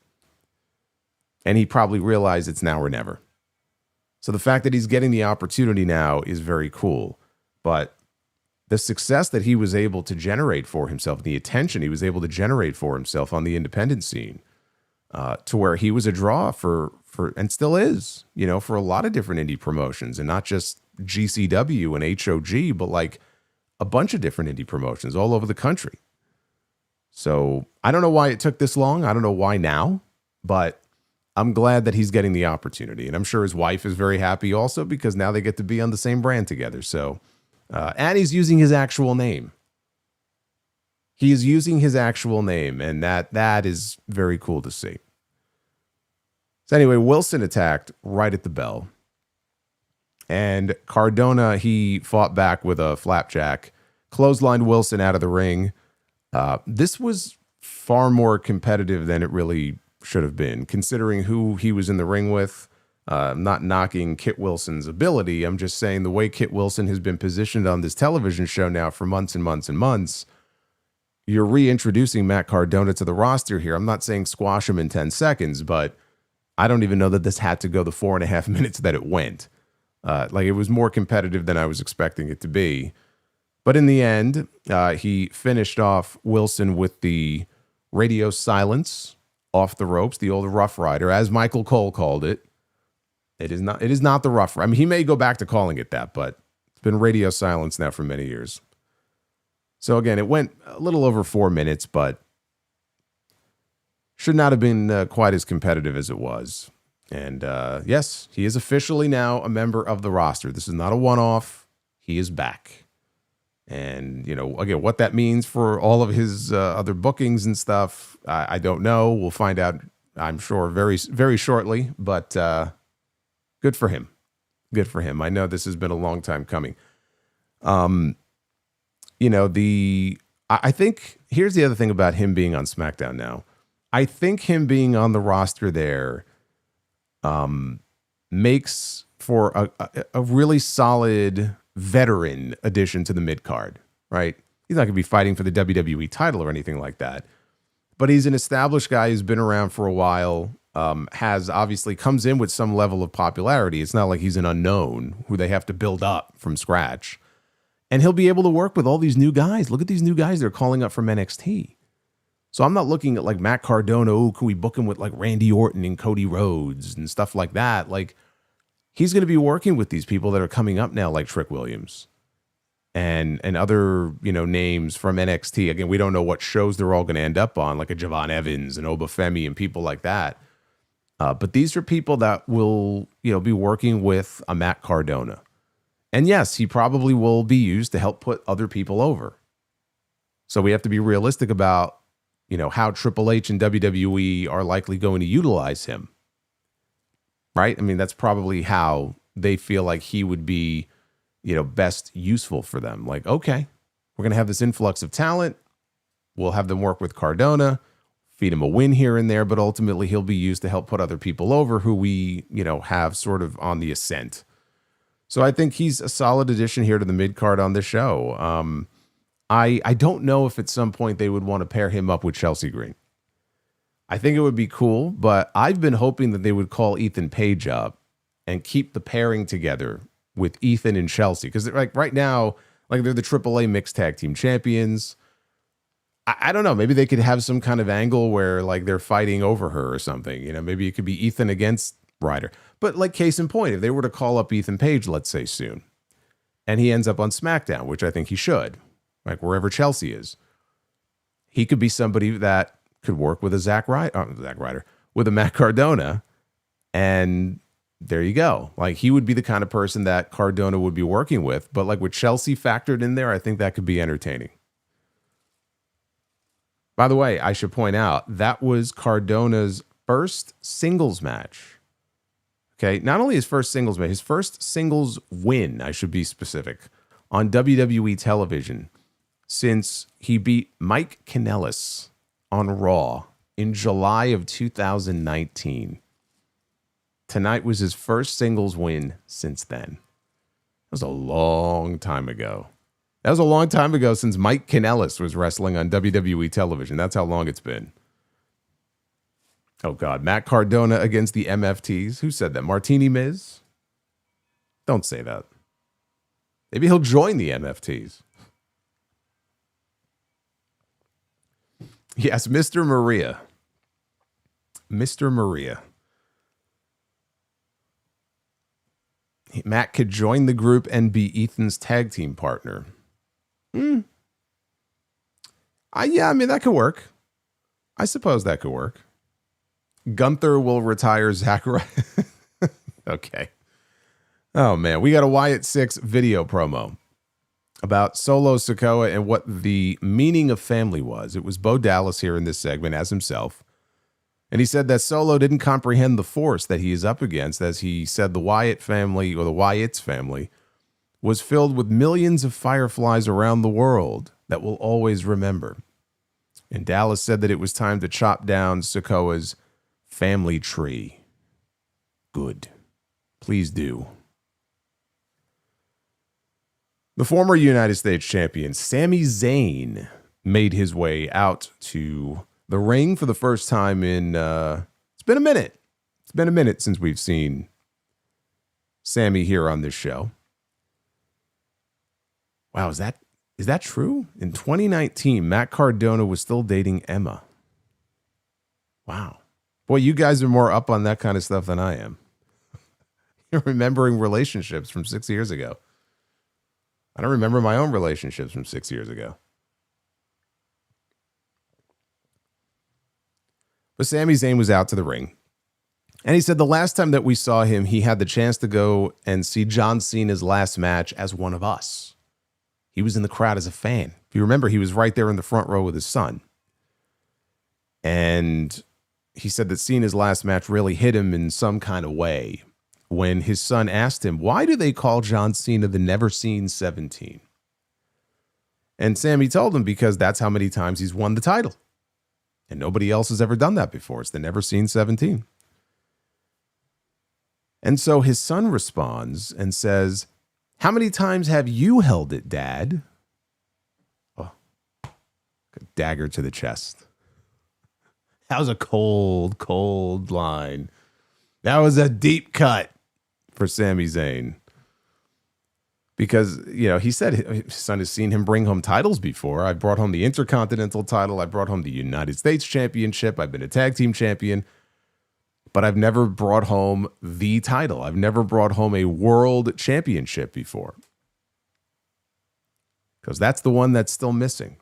And he probably realized it's now or never. So the fact that he's getting the opportunity now is very cool. But the success that he was able to generate for himself, the attention he was able to generate for himself on the independent scene, to where he was a draw for and still is, for a lot of different indie promotions, and not just GCW and HOG, but a bunch of different indie promotions all over the country. So I don't know why it took this long. I don't know why now, but I'm glad that he's getting the opportunity. And I'm sure his wife is very happy also because now they get to be on the same brand together. So, and he's using his actual name. He is using his actual name, and that is very cool to see. So anyway, Wilson attacked right at the bell. And Cardona, he fought back with a flapjack, clotheslined Wilson out of the ring. This was far more competitive than it really should have been, considering who he was in the ring with. I'm not knocking Kit Wilson's ability. I'm just saying the way Kit Wilson has been positioned on this television show now for months and months and months, you're reintroducing Matt Cardona to the roster here. I'm not saying squash him in 10 seconds, but I don't even know that this had to go the 4.5 minutes that it went. It was more competitive than I was expecting it to be. But in the end, he finished off Wilson with the radio silence off the ropes, the old Rough Rider, as Michael Cole called it. It is not the Rough Rider. I mean, he may go back to calling it that, but it's been radio silence now for many years. So again, it went a little over 4 minutes, but should not have been quite as competitive as it was. And yes, he is officially now a member of the roster. This is not a one-off. He is back. And, again, what that means for all of his other bookings and stuff, I don't know. We'll find out, I'm sure, very, very shortly. But good for him. Good for him. I know this has been a long time coming. I think here's the other thing about him being on SmackDown now. I think him being on the roster there makes for a really solid veteran addition to the mid card, right? He's not going to be fighting for the WWE title or anything like that, but he's an established guy who's been around for a while, has obviously comes in with some level of popularity. It's not like he's an unknown who they have to build up from scratch. And he'll be able to work with all these new guys. Look at these new guys they're calling up from NXT. So I'm not looking at like Matt Cardona. Oh, can we book him with like Randy Orton and Cody Rhodes and stuff like that? Like, he's going to be working with these people that are coming up now, like Trick Williams and other, names from NXT. Again, we don't know what shows they're all going to end up on, like a Javon Evans and Obafemi and people like that. But these are people that will, be working with a Matt Cardona. And yes, he probably will be used to help put other people over. So we have to be realistic about, how Triple H and WWE are likely going to utilize him. Right? I mean, that's probably how they feel like he would be, best useful for them. Like, okay, we're going to have this influx of talent. We'll have them work with Cardona, feed him a win here and there, but ultimately he'll be used to help put other people over who we, have sort of on the ascent. So I think he's a solid addition here to the mid card on this show. I don't know if at some point they would want to pair him up with Chelsea Green. I think it would be cool, but I've been hoping that they would call Ethan Page up and keep the pairing together with Ethan and Chelsea. Because like right now, like they're the AAA mixed tag team champions. I don't know. Maybe they could have some kind of angle where like they're fighting over her or something. Maybe it could be Ethan against Ryder. But like case in point, if they were to call up Ethan Page, let's say soon, and he ends up on SmackDown, which I think he should, like wherever Chelsea is, he could be somebody that could work with a Zack Ryder, with a Matt Cardona, and there you go. Like he would be the kind of person that Cardona would be working with, but like with Chelsea factored in there, I think that could be entertaining. By the way, I should point out that was Cardona's first singles match. Okay, not only his first singles match, his first singles win, I should be specific, on WWE television since he beat Mike Kanellis on Raw in July of 2019. Tonight was his first singles win since then. That was a long time ago. That was a long time ago since Mike Kanellis was wrestling on WWE television. That's how long it's been. Oh, God. Matt Cardona against the MFTs. Who said that? Martini Miz? Don't say that. Maybe he'll join the MFTs. Yes, Mr. Maria. Mr. Maria. Matt could join the group and be Ethan's tag team partner. Yeah, I mean, that could work. I suppose that could work. Gunther will retire Zack Ryder. Okay. Oh, man. We got a Wyatt 6 video promo about Solo Sikoa and what the meaning of family was. It was Bo Dallas here in this segment as himself. And he said that Solo didn't comprehend the force that he is up against. As he said, the Wyatt family, or the Wyatt's family, was filled with millions of fireflies around the world that will always remember. And Dallas said that it was time to chop down Sikoa's family tree. Good. Please do. The former United States champion, Sami Zayn, made his way out to the ring for the first time in, it's been a minute. It's been a minute since we've seen Sami here on this show. Wow, is that true? In 2019, Matt Cardona was still dating Emma. Wow. Boy, you guys are more up on that kind of stuff than I am. You're remembering relationships from 6 years ago. I don't remember my own relationships from 6 years ago. But Sami Zayn was out to the ring. And he said the last time that we saw him, he had the chance to go and see John Cena's last match as one of us. He was in the crowd as a fan. If you remember, he was right there in the front row with his son. And he said that Cena's last match really hit him in some kind of way when his son asked him, why do they call John Cena the Never Seen 17? And Sami told him because that's how many times he's won the title. And nobody else has ever done that before. It's the never seen 17. And so his son responds and says, "How many times have you held it, Dad?" Oh, a dagger to the chest. That was a cold, cold line. That was a deep cut for Sami Zayn. Because, he said his son has seen him bring home titles before. I brought home the Intercontinental title. I brought home the United States Championship. I've been a tag team champion. But I've never brought home the title. I've never brought home a world championship before. Because that's the one that's still missing.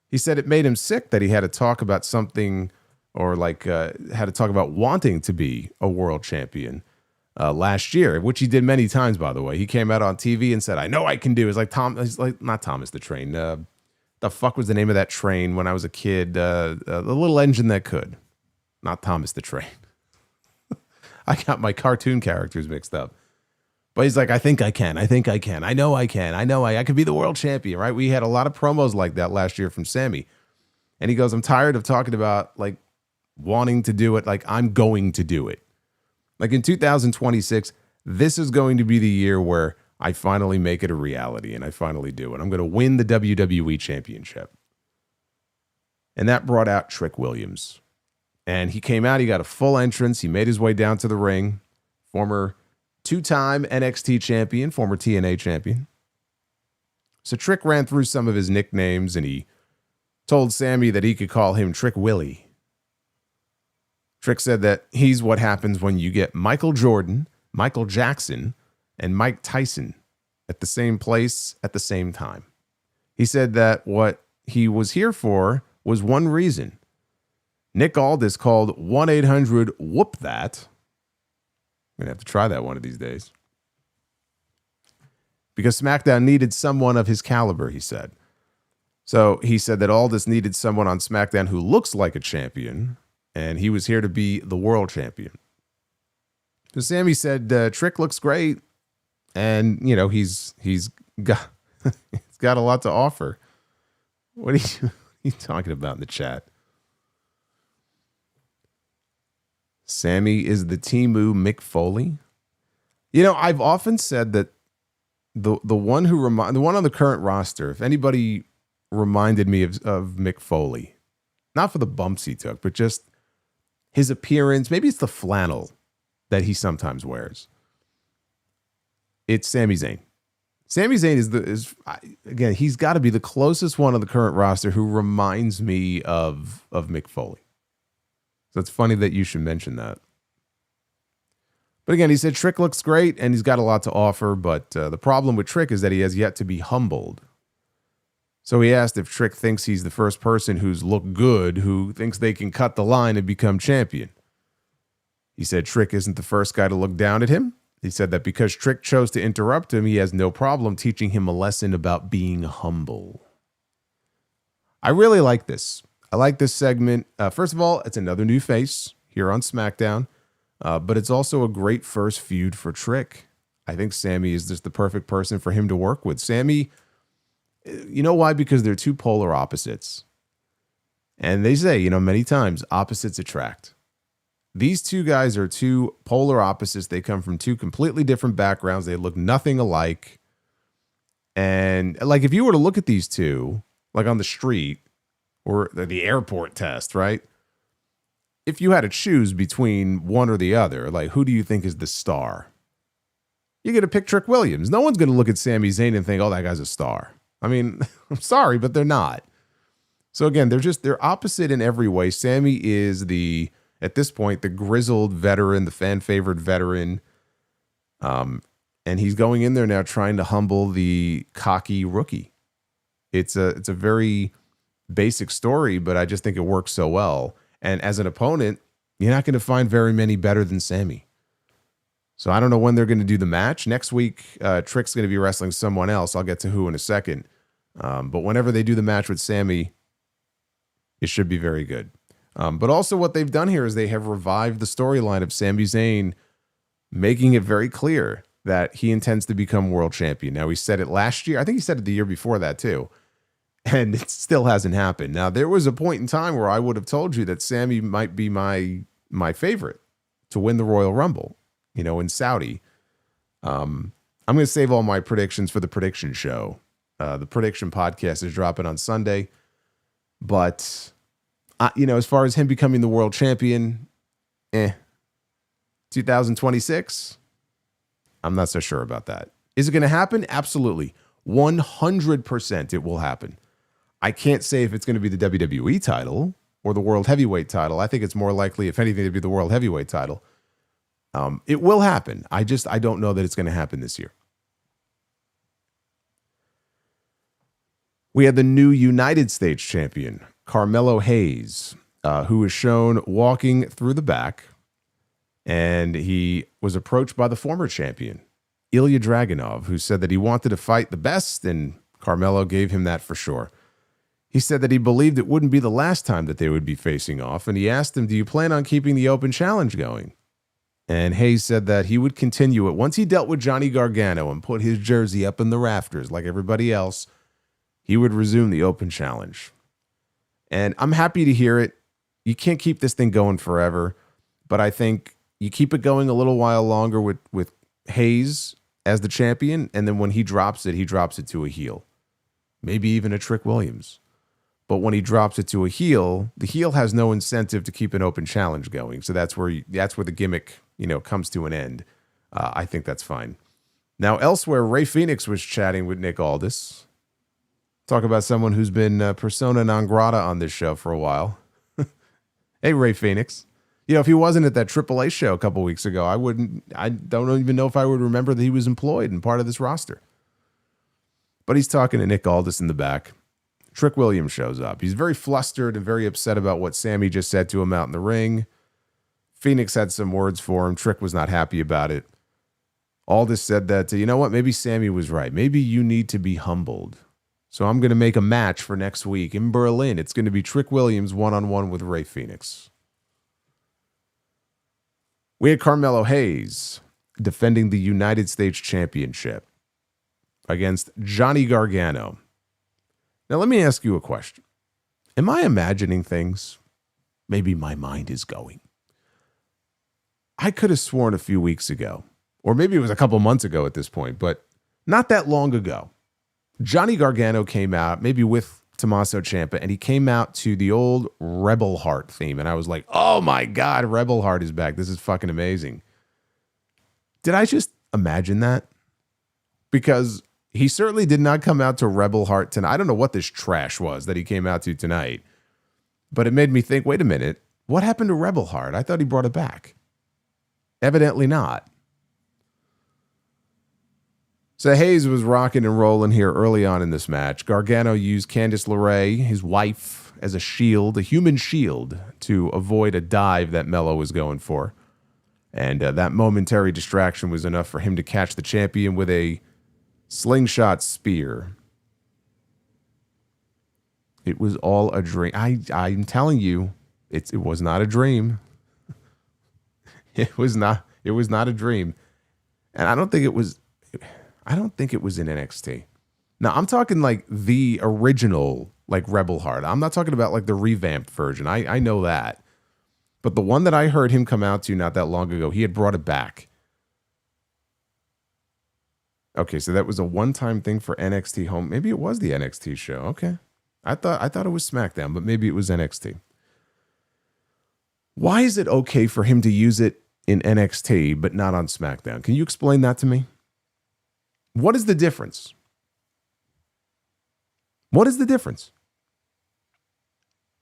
He said it made him sick that he had to talk about something, or had to talk about wanting to be a world champion last year, which he did many times, by the way. He came out on TV and said, "I know I can do." It's like not Thomas the Train. The fuck was the name of that train when I was a kid? The little engine that could. Not Thomas the Train. I got my cartoon characters mixed up. But he's like, I think I can. I think I can. I know I can. I know I could be the world champion, right? We had a lot of promos like that last year from Sami. And he goes, I'm tired of talking about wanting to do it. I'm going to do it. In 2026, this is going to be the year where I finally make it a reality and I finally do it. I'm going to win the WWE Championship. And that brought out Trick Williams. And he came out, he got a full entrance. He made his way down to the ring. Former two-time NXT champion, former TNA champion. So Trick ran through some of his nicknames and he told Sami that he could call him Trick Willie. Trick said that he's what happens when you get Michael Jordan, Michael Jackson, and Mike Tyson at the same place at the same time. He said that what he was here for was one reason. Nick Aldis called 1-800-WHOOP-THAT. I'm going to have to try that one of these days. Because SmackDown needed someone of his caliber, he said. So he said that Aldis needed someone on SmackDown who looks like a champion, and he was here to be the world champion. So Sami said, Trick looks great, and, he's got he's got a lot to offer. What are you talking about in the chat? Sami is the Temu Mick Foley. I've often said that the one on the current roster, if anybody reminded me of Mick Foley, not for the bumps he took, but just his appearance, maybe it's the flannel that he sometimes wears. It's Sami Zayn. Sami Zayn again, he's got to be the closest one on the current roster who reminds me of Mick Foley. So it's funny that you should mention that. But again, he said Trick looks great and he's got a lot to offer, but the problem with Trick is that he has yet to be humbled. So he asked if Trick thinks he's the first person who's looked good, who thinks they can cut the line and become champion. He said Trick isn't the first guy to look down at him. He said that because Trick chose to interrupt him, he has no problem teaching him a lesson about being humble. I really like this. I like this segment. First of all, it's another new face here on SmackDown, but it's also a great first feud for Trick. I think Sami is just the perfect person for him to work with. Sami, you know why? Because they're two polar opposites. And they say, many times, opposites attract. These two guys are two polar opposites. They come from two completely different backgrounds. They look nothing alike. And if you were to look at these two, on the street, or the airport test, right? If you had to choose between one or the other, who do you think is the star? You're going to pick Trick Williams. No one's going to look at Sami Zayn and think, oh, that guy's a star. I mean, I'm sorry, but they're not. So again, they're opposite in every way. Sami is at this point, the grizzled veteran, the fan-favorite veteran. And he's going in there now trying to humble the cocky rookie. It's a very basic story, but I just think it works so well. And as an opponent, you're not going to find very many better than Sami. So I don't know when they're going to do the match. Next week, Trick's going to be wrestling someone else. I'll get to who in a second. But whenever they do the match with Sami, it should be very good. But also what they've done here is they have revived the storyline of Sami Zayn, making it very clear that he intends to become world champion. Now, he said it last year. I think he said it the year before that too. And it still hasn't happened. Now, there was a point in time where I would have told you that Sammy might be my favorite to win the Royal Rumble, in Saudi. I'm going to save all my predictions for the prediction show. The prediction podcast is dropping on Sunday. But, as far as him becoming the world champion, 2026, I'm not so sure about that. Is it going to happen? Absolutely. 100% it will happen. I can't say if it's going to be the WWE title or the World Heavyweight title. I think it's more likely, if anything, to be the World Heavyweight title. It will happen. I don't know that it's going to happen this year. We had the new United States champion, Carmelo Hayes, who was shown walking through the back, and he was approached by the former champion, Ilya Dragunov, who said that he wanted to fight the best, and Carmelo gave him that for sure. He said that he believed it wouldn't be the last time that they would be facing off, and he asked him, do you plan on keeping the open challenge going? And Hayes said that he would continue it. Once he dealt with Johnny Gargano and put his jersey up in the rafters like everybody else, he would resume the open challenge. And I'm happy to hear it. You can't keep this thing going forever, but I think you keep it going a little while longer with Hayes as the champion, and then when he drops it to a heel. Maybe even a Trick Williams. But when he drops it to a heel, the heel has no incentive to keep an open challenge going. So that's where the gimmick, comes to an end. I think that's fine. Now, elsewhere, Rey Fenix was chatting with Nick Aldis. Talk about someone who's been persona non grata on this show for a while. Hey, Rey Fenix. If he wasn't at that AAA show a couple weeks ago, I don't even know if I would remember that he was employed and part of this roster. But he's talking to Nick Aldis in the back. Trick Williams shows up. He's very flustered and very upset about what Sammy just said to him out in the ring. Phoenix had some words for him. Trick was not happy about it. Aldis said that, you know what, maybe Sammy was right. Maybe you need to be humbled. So I'm going to make a match for next week in Berlin. It's going to be Trick Williams one-on-one with Rey Fenix. We had Carmelo Hayes defending the United States Championship against Johnny Gargano. Now, let me ask you a question. Am I imagining things? Maybe my mind is going. I could have sworn a few weeks ago, or maybe it was a couple months ago at this point, but not that long ago, Johnny Gargano came out, maybe with Tommaso Ciampa, and he came out to the old Rebel Heart theme, and I was like, oh my God, Rebel Heart is back. This is fucking amazing. Did I just imagine that? Because he certainly did not come out to Rebel Heart tonight. I don't know what this trash was that he came out to tonight, but it made me think, wait a minute, what happened to Rebel Heart? I thought he brought it back. Evidently not. So Hayes was rocking and rolling here early on in this match. Gargano used Candice LeRae, his wife, as a shield, a human shield, to avoid a dive that Melo was going for. And that momentary distraction was enough for him to catch the champion with a slingshot spear. It was all a dream. I'm telling you, it was not a dream. It was not a dream. And I don't think it was in NXT. Now, I'm talking like the original, like Rebel Heart. I'm not talking about like the revamped version. I know that. But the one that I heard him come out to not that long ago, he had brought it back. Okay, so that was a one-time thing for NXT home. Maybe it was the NXT show. Okay. I thought it was SmackDown, but maybe it was NXT. Why is it okay for him to use it in NXT, but not on SmackDown? Can you explain that to me? What is the difference? What is the difference?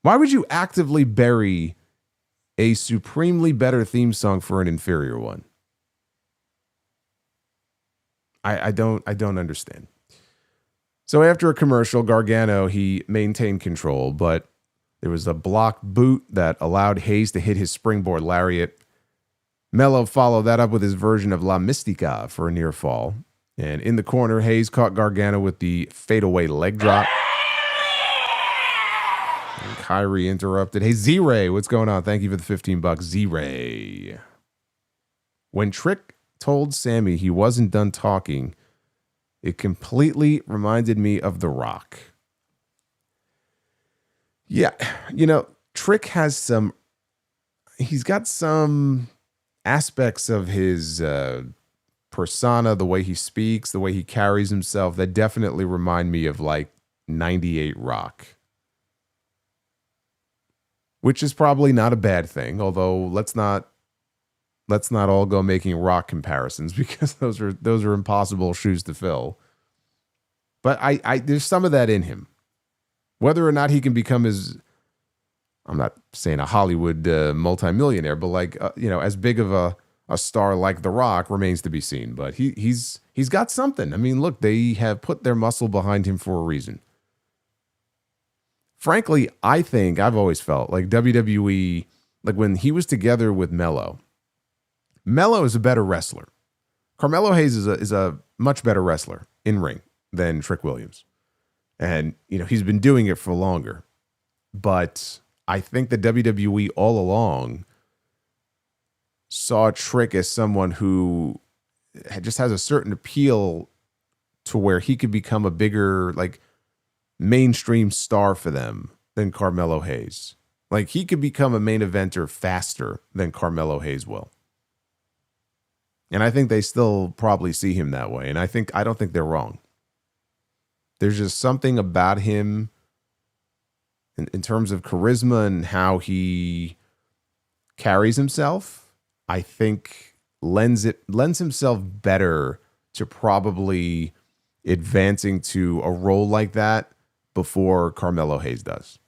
Why would you actively bury a supremely better theme song for an inferior one? I don't understand. So after a commercial, Gargano, he maintained control, but there was a blocked boot that allowed Hayes to hit his springboard lariat. Melo followed that up with his version of La Mystica for a near fall. And in the corner, Hayes caught Gargano with the fadeaway leg drop. And Kyrie interrupted. Hey, Z-Ray, what's going on? Thank you for the $15, Z-Ray. When Trick told Sammy he wasn't done talking, it completely reminded me of The Rock. Yeah, Trick has he's got some aspects of his persona, the way he speaks, the way he carries himself, that definitely remind me of like 98 Rock. Which is probably not a bad thing, although let's not all go making Rock comparisons because those are impossible shoes to fill. But I there's some of that in him. Whether or not he can become I'm not saying a Hollywood multimillionaire, but like as big of a star like The Rock remains to be seen. But he's got something. I mean, look, they have put their muscle behind him for a reason. Frankly, I think I've always felt like WWE, like when he was together with Melo is a better wrestler. Carmelo Hayes is a much better wrestler in ring than Trick Williams. And, he's been doing it for longer. But I think the WWE all along saw Trick as someone who just has a certain appeal to where he could become a bigger, like, mainstream star for them than Carmelo Hayes. Like, he could become a main eventer faster than Carmelo Hayes will. And I think they still probably see him that way. And I don't think they're wrong. There's just something about him in terms of charisma and how he carries himself, I think lends himself better to probably advancing to a role like that before Carmelo Hayes does.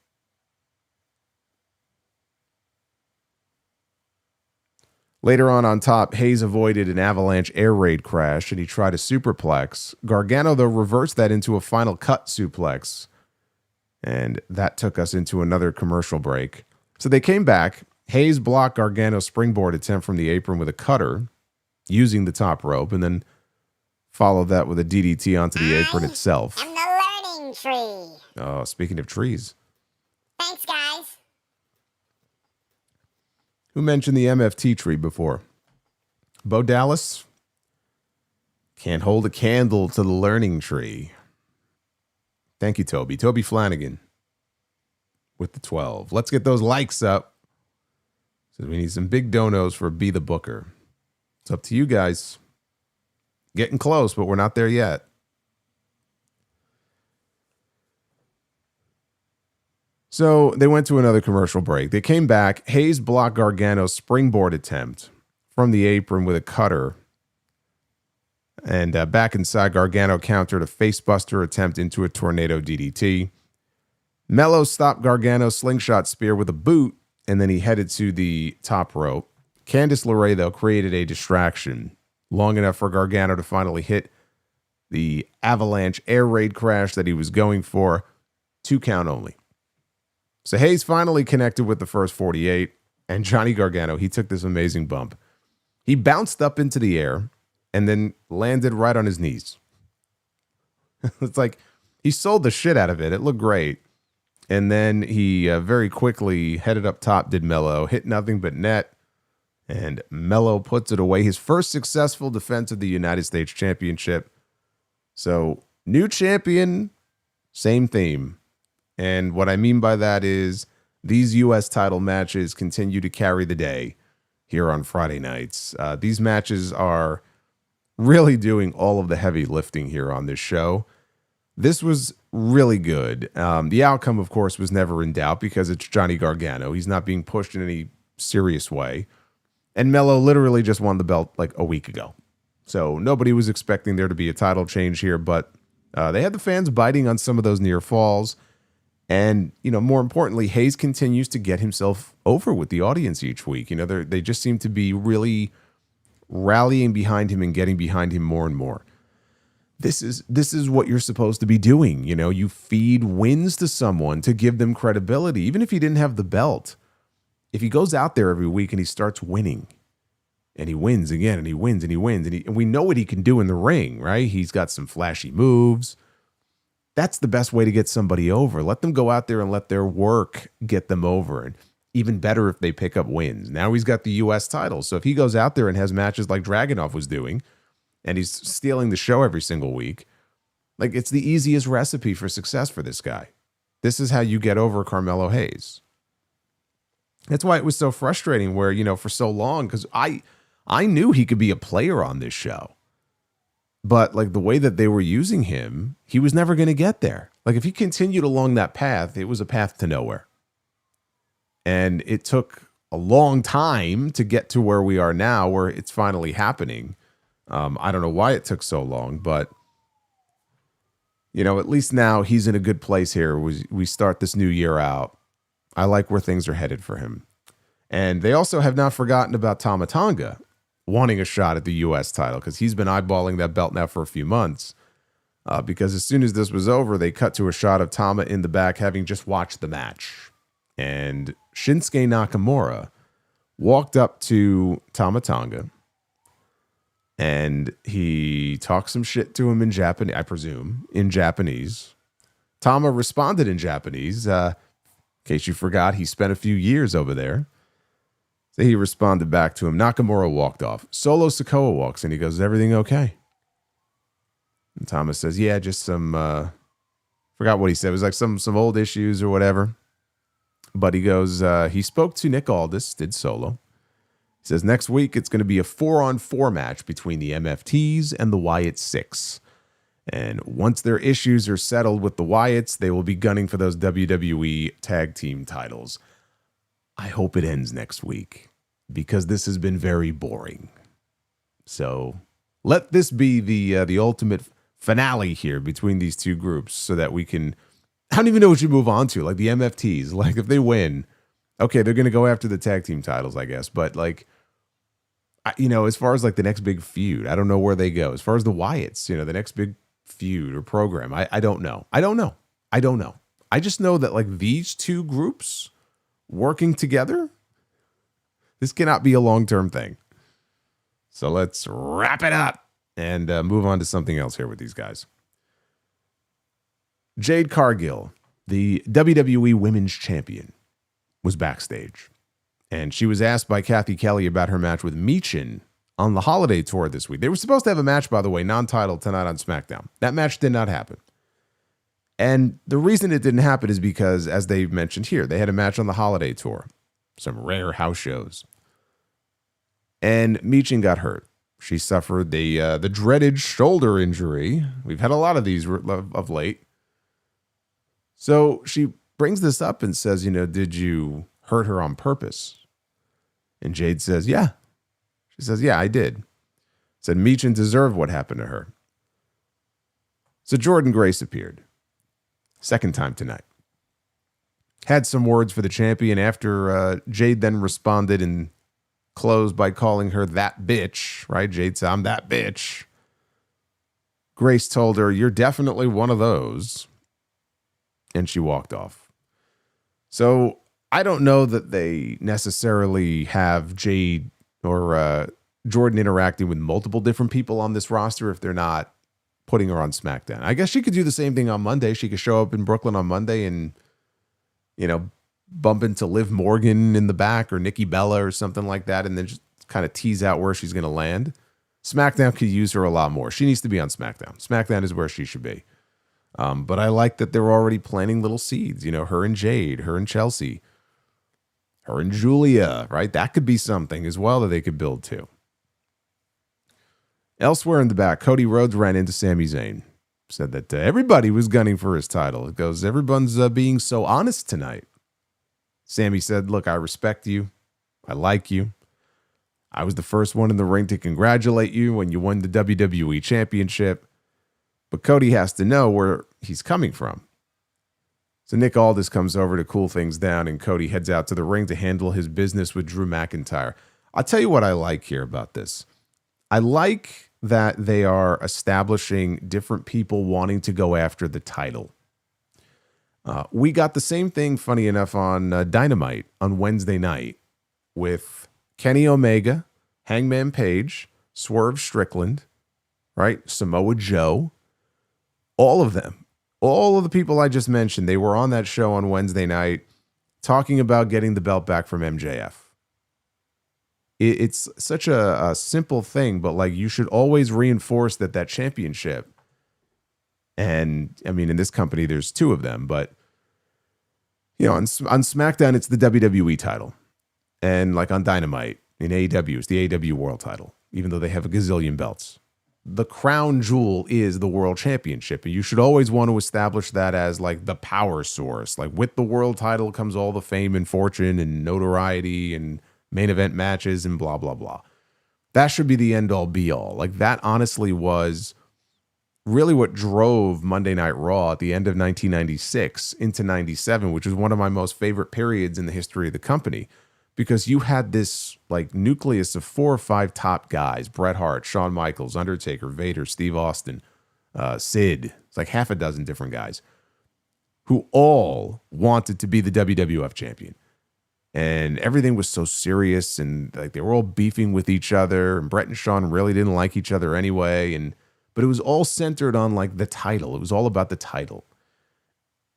Later on top, Hayes avoided an avalanche air raid crash and he tried a superplex. Gargano, though, reversed that into a final cut suplex. And that took us into another commercial break. So they came back. Hayes blocked Gargano's springboard attempt from the apron with a cutter using the top rope and then followed that with a DDT onto the apron itself. I'm the learning tree. Oh, speaking of trees. Thanks, guys. Who mentioned the MFT tree before? Bo Dallas? Can't hold a candle to the learning tree. Thank you, Toby. Toby Flanagan with the 12. Let's get those likes up. So we need some big donos for Be the Booker. It's up to you guys. Getting close, but we're not there yet. So they went to another commercial break. They came back. Hayes blocked Gargano's springboard attempt from the apron with a cutter. And back inside, Gargano countered a facebuster attempt into a tornado DDT. Melo stopped Gargano's slingshot spear with a boot, and then he headed to the top rope. Candice LeRae, though, created a distraction long enough for Gargano to finally hit the avalanche air raid crash that he was going for. 2 count only. So Hayes finally connected with the first 48, and Johnny Gargano, he took this amazing bump. He bounced up into the air and then landed right on his knees. It's like he sold the shit out of it. It looked great. And then he very quickly headed up top, did Melo, hit nothing but net, and Melo puts it away. His first successful defense of the United States Championship. So new champion, same theme. And what I mean by that is these U.S. title matches continue to carry the day here on Friday nights. These matches are really doing all of the heavy lifting here on this show. This was really good. The outcome, of course, was never in doubt because it's Johnny Gargano. He's not being pushed in any serious way. And Melo literally just won the belt like a week ago. So nobody was expecting there to be a title change here, but they had the fans biting on some of those near falls. And, more importantly, Hayes continues to get himself over with the audience each week. They just seem to be really rallying behind him and getting behind him more and more. This is what you're supposed to be doing. You feed wins to someone to give them credibility, even if he didn't have the belt. If he goes out there every week and he starts winning, and he wins again, and he wins, and he wins, and we know what he can do in the ring, right? He's got some flashy moves. That's the best way to get somebody over. Let them go out there and let their work get them over. And even better if they pick up wins. Now he's got the U.S. title. So if he goes out there and has matches like Dragunov was doing, and he's stealing the show every single week, like it's the easiest recipe for success for this guy. This is how you get over Carmelo Hayes. That's why it was so frustrating where, for so long, because I knew he could be a player on this show. But like the way that they were using him, he was never going to get there. Like if he continued along that path, it was a path to nowhere. And it took a long time to get to where we are now, where it's finally happening. I don't know why it took so long, but at least now he's in a good place here. We start this new year out. I like where things are headed for him. And they also have not forgotten about Tama Tonga wanting a shot at the U.S. title because he's been eyeballing that belt now for a few months. Because as soon as this was over, they cut to a shot of Tama in the back having just watched the match. And Shinsuke Nakamura walked up to Tama Tonga and he talked some shit to him in Japanese, I presume, in Japanese. Tama responded in Japanese. In case you forgot, he spent a few years over there. So he responded back to him. Nakamura walked off. Solo Sikoa walks in. He goes, "Is everything okay?" And Thomas says, "Yeah, just some, forgot what he said. It was like some old issues or whatever." But he goes, he spoke to Nick Aldis, did Solo. He says, next week it's going to be a 4-on-4 match between the MFTs and the Wyatt Six. And once their issues are settled with the Wyatts, they will be gunning for those WWE tag team titles. I hope it ends next week because this has been very boring. So let this be the ultimate finale here between these two groups so that we can, I don't even know what you move on to, like the MFTs. Like if they win, okay, they're going to go after the tag team titles, I guess. But like, as far as like the next big feud, I don't know where they go. As far as the Wyatts, the next big feud or program, I don't know. I don't know. I just know that like these two groups working together, this cannot be a long-term thing. So let's wrap it up and move on to something else here with these guys. Jade Cargill, the WWE Women's Champion, was backstage. And she was asked by Kathy Kelly about her match with Michin on the holiday tour this week. They were supposed to have a match, by the way, non-title tonight on SmackDown. That match did not happen. And the reason it didn't happen is because, as they mentioned here, they had a match on the holiday tour. Some rare house shows. And Michin got hurt. She suffered the dreaded shoulder injury. We've had a lot of these of late. So she brings this up and says, did you hurt her on purpose? And Jade says, yeah. She says, yeah, I did. Said Michin deserved what happened to her. So Jordynne Grace appeared. Second time tonight. Had some words for the champion after Jade then responded and closed by calling her that bitch, right? Jade said, I'm that bitch. Grace told her, you're definitely one of those. And she walked off. So I don't know that they necessarily have Jade or Jordynne interacting with multiple different people on this roster if they're not putting her on SmackDown. I guess she could do the same thing on Monday. She could show up in Brooklyn on Monday and, bump into Liv Morgan in the back or Nikki Bella or something like that and then just kind of tease out where she's going to land. SmackDown could use her a lot more. She needs to be on SmackDown. SmackDown is where she should be. But I like that they're already planting little seeds, her and Jade, her and Chelsea, her and Giulia, right? That could be something as well that they could build to. Elsewhere in the back, Cody Rhodes ran into Sami Zayn. Said that everybody was gunning for his title. It goes, everyone's being so honest tonight. Sami said, look, I respect you. I like you. I was the first one in the ring to congratulate you when you won the WWE Championship. But Cody has to know where he's coming from. So Nick Aldis comes over to cool things down, and Cody heads out to the ring to handle his business with Drew McIntyre. I'll tell you what I like here about this. I like that they are establishing different people wanting to go after the title. We got the same thing, funny enough, on Dynamite on Wednesday night with Kenny Omega, Hangman Page, Swerve Strickland, right? Samoa Joe. All of them, all of the people I just mentioned, they were on that show on Wednesday night talking about getting the belt back from MJF. It's such a simple thing, but like you should always reinforce that championship. And I mean, in this company, there's two of them, but on SmackDown, it's the WWE title. And like on Dynamite, in AEW, it's the AEW World title, even though they have a gazillion belts. The crown jewel is the World Championship. And you should always want to establish that as like the power source. Like with the world title comes all the fame and fortune and notoriety and main event matches and blah, blah, blah. That should be the end all be all. Like that honestly was really what drove Monday Night Raw at the end of 1996 into 97, which was one of my most favorite periods in the history of the company, because you had this like nucleus of 4 or 5 top guys: Bret Hart, Shawn Michaels, Undertaker, Vader, Steve Austin, Sid. It's like half a dozen different guys who all wanted to be the WWF champion. And everything was so serious, and like they were all beefing with each other, and Bret and Shawn really didn't like each other anyway. But it was all centered on like the title. It was all about the title.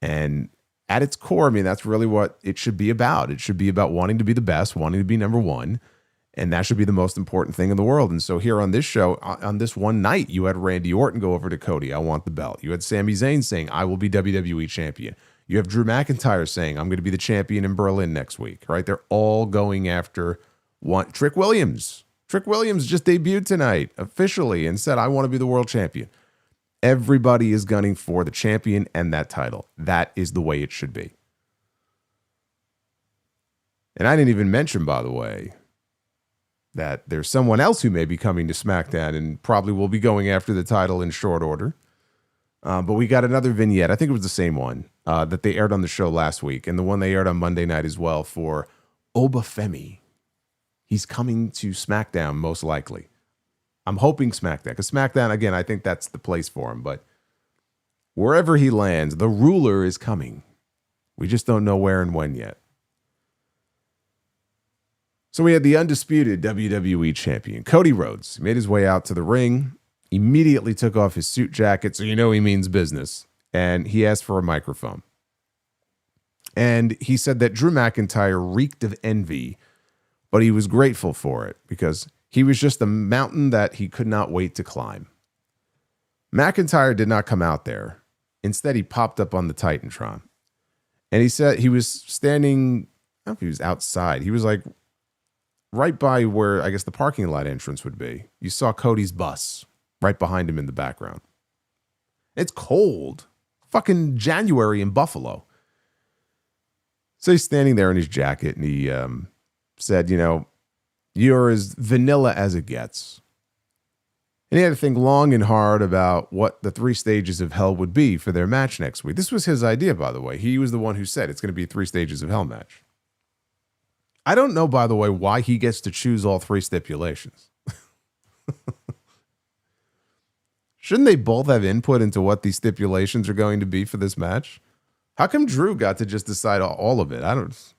And at its core, I mean, that's really what it should be about. It should be about wanting to be the best, wanting to be number one. And that should be the most important thing in the world. And so here on this show, on this one night, you had Randy Orton go over to Cody, "I want the belt." You had Sami Zayn saying, "I will be WWE champion." You have Drew McIntyre saying, "I'm going to be the champion in Berlin next week," right? They're all going after one. Trick Williams. Trick Williams just debuted tonight officially and said, "I want to be the world champion." Everybody is gunning for the champion and that title. That is the way it should be. And I didn't even mention, by the way, that there's someone else who may be coming to SmackDown and probably will be going after the title in short order. But we got another vignette. I think it was the same one that they aired on the show last week, and the one they aired on Monday night as well for Obafemi. He's coming to SmackDown most likely. I'm hoping SmackDown, because SmackDown, again, I think that's the place for him. But wherever he lands, the ruler is coming. We just don't know where and when yet. So we had the undisputed WWE champion, Cody Rhodes. He made his way out to the ring, immediately took off his suit jacket, so you know he means business, and he asked for a microphone. And he said that Drew McIntyre reeked of envy, but he was grateful for it because he was just a mountain that he could not wait to climb. McIntyre did not come out there. Instead, he popped up on the Titantron. And he said he was standing, I don't know if he was outside. He was like right by where I guess the parking lot entrance would be. You saw Cody's bus right behind him in the background. It's cold. Fucking January in Buffalo. So he's standing there in his jacket and he said, you know, "You're as vanilla as it gets." And he had to think long and hard about what the 3 stages of hell would be for their match next week. This was his idea, by the way. He was the one who said it's going to be a 3 stages of hell match. I don't know, by the way, why he gets to choose all 3 stipulations. Shouldn't they both have input into what these stipulations are going to be for this match? How come Drew got to just decide all of it? Is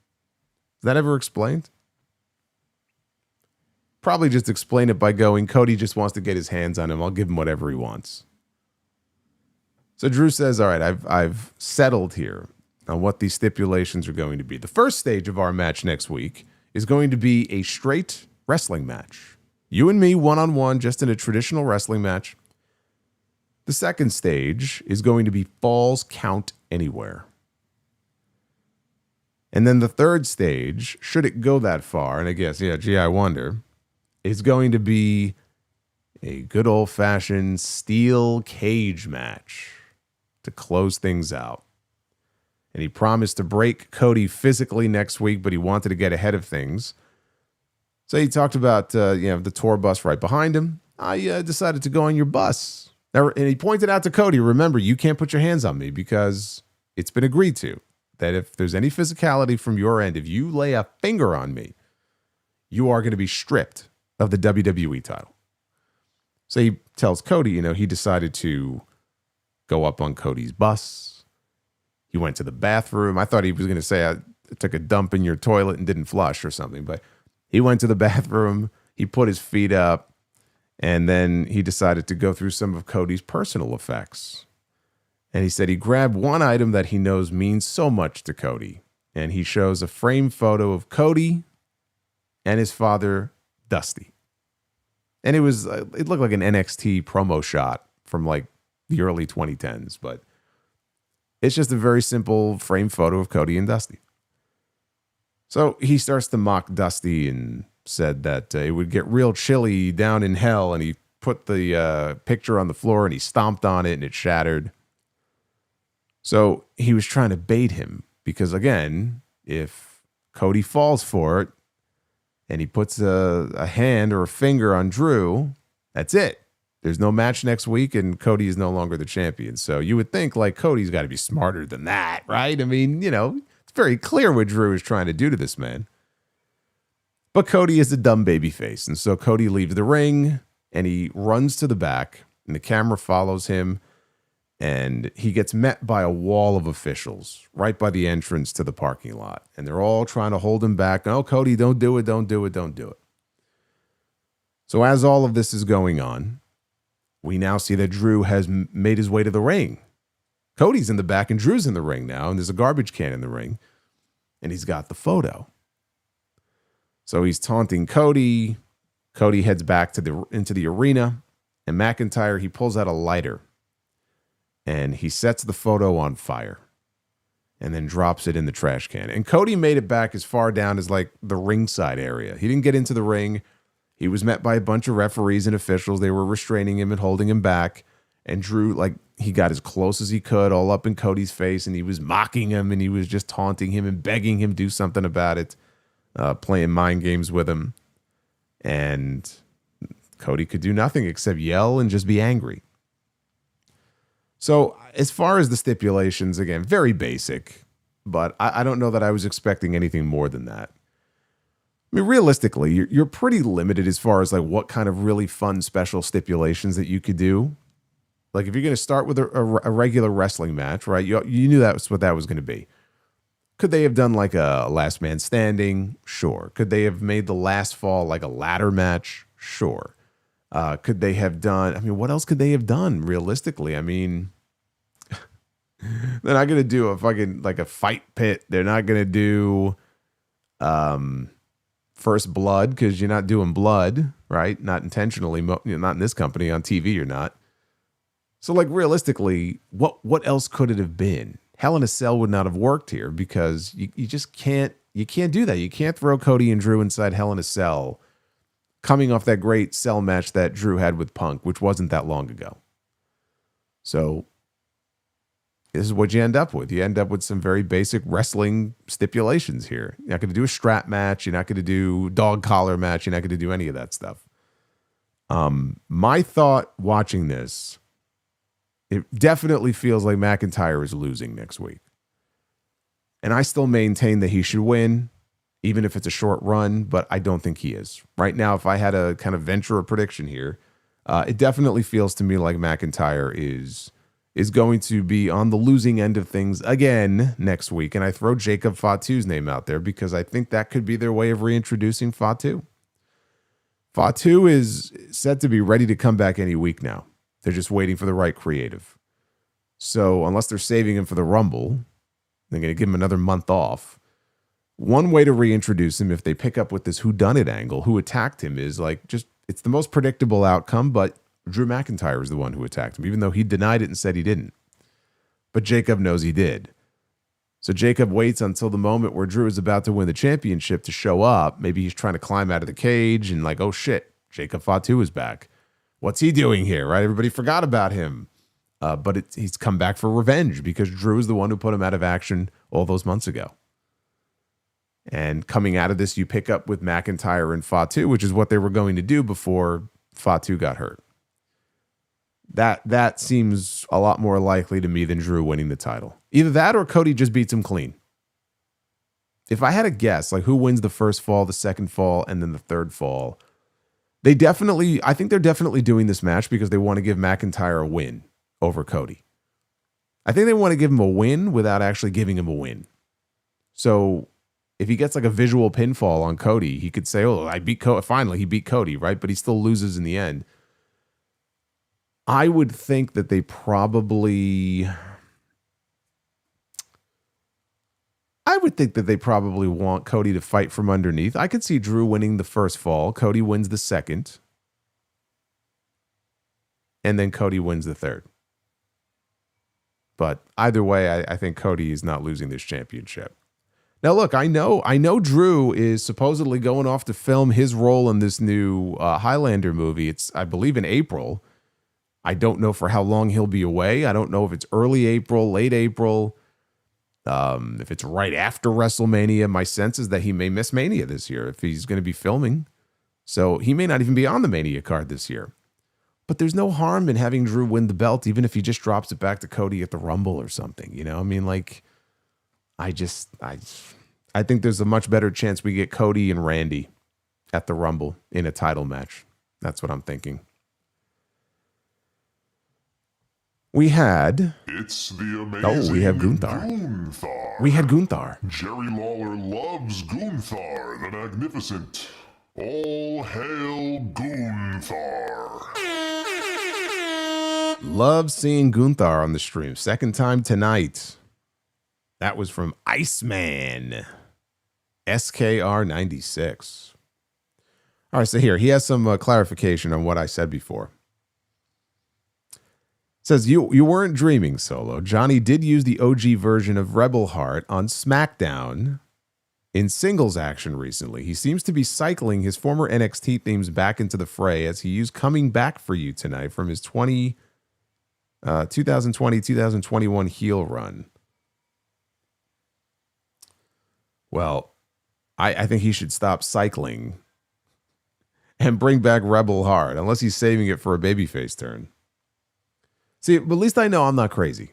that ever explained? Probably just explain it by going, Cody just wants to get his hands on him. I'll give him whatever he wants. So Drew says, all right, I've settled here on what these stipulations are going to be. The first stage of our match next week is going to be a straight wrestling match. You and me, one-on-one, just in a traditional wrestling match. The second stage is going to be Falls Count Anywhere. And then the third stage, should it go that far, and I guess, I wonder, is going to be a good old-fashioned steel cage match to close things out. And he promised to break Cody physically next week, but he wanted to get ahead of things. So he talked about the tour bus right behind him. I decided to go on your bus. And he pointed out to Cody, remember, you can't put your hands on me because it's been agreed to that if there's any physicality from your end, if you lay a finger on me, you are going to be stripped of the WWE title. So he tells Cody, he decided to go up on Cody's bus. He went to the bathroom. I thought he was going to say, I took a dump in your toilet and didn't flush or something, but he went to the bathroom. He put his feet up. And then he decided to go through some of Cody's personal effects. And he said he grabbed one item that he knows means so much to Cody. And he shows a framed photo of Cody and his father, Dusty. And it looked like an NXT promo shot from like the early 2010s. But It's just a very simple frame photo of Cody and Dusty. So he starts to mock Dusty and said that it would get real chilly down in hell, and he put the picture on the floor and he stomped on it and it shattered. So he was trying to bait him because, again, if Cody falls for it and he puts a hand or a finger on Drew, that's it. There's no match next week and Cody is no longer the champion. So you would think like Cody's got to be smarter than that, right? I mean, it's very clear what Drew is trying to do to this man. But Cody is a dumb baby face. And so Cody leaves the ring and he runs to the back and the camera follows him and he gets met by a wall of officials right by the entrance to the parking lot. And they're all trying to hold him back. Oh, Cody, don't do it. Don't do it. Don't do it. So as all of this is going on, we now see that Drew has made his way to the ring. Cody's in the back and Drew's in the ring now. And there's a garbage can in the ring. And he's got the photo. So he's taunting Cody. Cody heads back into the arena. And McIntyre, he pulls out a lighter. And he sets the photo on fire. And then drops it in the trash can. And Cody made it back as far down as like the ringside area. He didn't get into the ring. He was met by a bunch of referees and officials. They were restraining him and holding him back. And Drew, he got as close as he could, all up in Cody's face. And he was mocking him. And he was just taunting him and begging him to do something about it. Playing mind games with him. And Cody could do nothing except yell and just be angry. So as far as the stipulations, again, very basic. But I don't know that I was expecting anything more than that. I mean, realistically, you're pretty limited as far as like what kind of really fun special stipulations that you could do. Like if you're going to start with a regular wrestling match, right? You knew that's what that was going to be. Could they have done like a last man standing? Sure. Could they have made the last fall like a ladder match? Sure. Could they have done, what else could they have done realistically? They're not going to do a fucking like a fight pit. They're not going to do first blood because you're not doing blood, right? Not intentionally, not in this company. On TV, you're not. So like realistically, what else could it have been? Hell in a Cell would not have worked here because you just can't do that. You can't throw Cody and Drew inside Hell in a Cell coming off that great Cell match that Drew had with Punk, which wasn't that long ago. So this is what you end up with. You end up with some very basic wrestling stipulations here. You're not going to do a strap match. You're not going to do dog collar match. You're not going to do any of that stuff. My thought watching this, it definitely feels like McIntyre is losing next week. And I still maintain that he should win, even if it's a short run, but I don't think he is. Right now, if I had a kind of venture a prediction here, it definitely feels to me like McIntyre is going to be on the losing end of things again next week. And I throw Jacob Fatu's name out there because I think that could be their way of reintroducing Fatu. Fatu is said to be ready to come back any week now. They're just waiting for the right creative. So unless they're saving him for the Rumble, they're going to give him another month off. One way to reintroduce him, if they pick up with this whodunit angle, who attacked him, is like just, it's the most predictable outcome, but Drew McIntyre is the one who attacked him, even though he denied it and said he didn't. But Jacob knows he did. So Jacob waits until the moment where Drew is about to win the championship to show up. Maybe he's trying to climb out of the cage and like, oh shit, Jacob Fatu is back. What's he doing here, right? Everybody forgot about him. But he's come back for revenge because Drew is the one who put him out of action all those months ago. And coming out of this, you pick up with McIntyre and Fatu, which is what they were going to do before Fatu got hurt. That seems a lot more likely to me than Drew winning the title. Either that or Cody just beats him clean. If I had a guess, like who wins the first fall, the second fall, and then the third fall, I think they're definitely doing this match because they want to give McIntyre a win over Cody. I think they want to give him a win without actually giving him a win. So if he gets like a visual pinfall on Cody, he could say, oh, I beat Cody. Finally, he beat Cody, right? But he still loses in the end. I would think that they probably want Cody to fight from underneath. I could see Drew winning the first fall. Cody wins the second. And then Cody wins the third. But either way, I think Cody is not losing this championship. Now, look, I know Drew is supposedly going off to film his role in this new Highlander movie. It's, I believe, in April. I don't know for how long he'll be away. I don't know if it's early April, late April, if it's right after WrestleMania. My sense is that he may miss Mania this year if he's going to be filming. So he may not even be on the Mania card this year. But there's no harm in having Drew win the belt, even if he just drops it back to Cody at the Rumble or something. You know, I mean, like, I think there's a much better chance we get Cody and Randy at the Rumble in a title match. That's what I'm thinking. We had... It's the amazing we have Gunther. We had Gunther. Jerry Lawler loves Gunther the Magnificent. All hail Gunther. Love seeing Gunther on the stream. Second time tonight. That was from Iceman. SKR96. All right, so here, he has some clarification on what I said before. It says, you weren't dreaming, Solo. Johnny did use the OG version of Rebel Heart on SmackDown in singles action recently. He seems to be cycling his former NXT themes back into the fray as he used Coming Back For You tonight from his 2020-2021 heel run. Well, I think he should stop cycling and bring back Rebel Heart, unless he's saving it for a babyface turn. See, but at least I know I'm not crazy.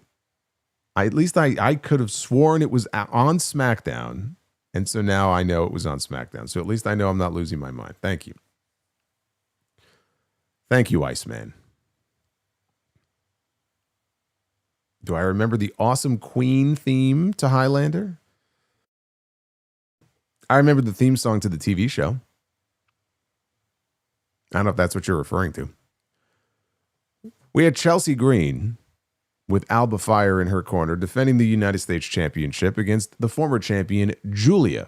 At least I could have sworn it was on SmackDown, and so now I know it was on SmackDown. So at least I know I'm not losing my mind. Thank you. Thank you, Iceman. Do I remember the awesome Queen theme to Highlander? I remember the theme song to the TV show. I don't know if that's what you're referring to. We had Chelsea Green with Alba Fire in her corner defending the United States Championship against the former champion Giulia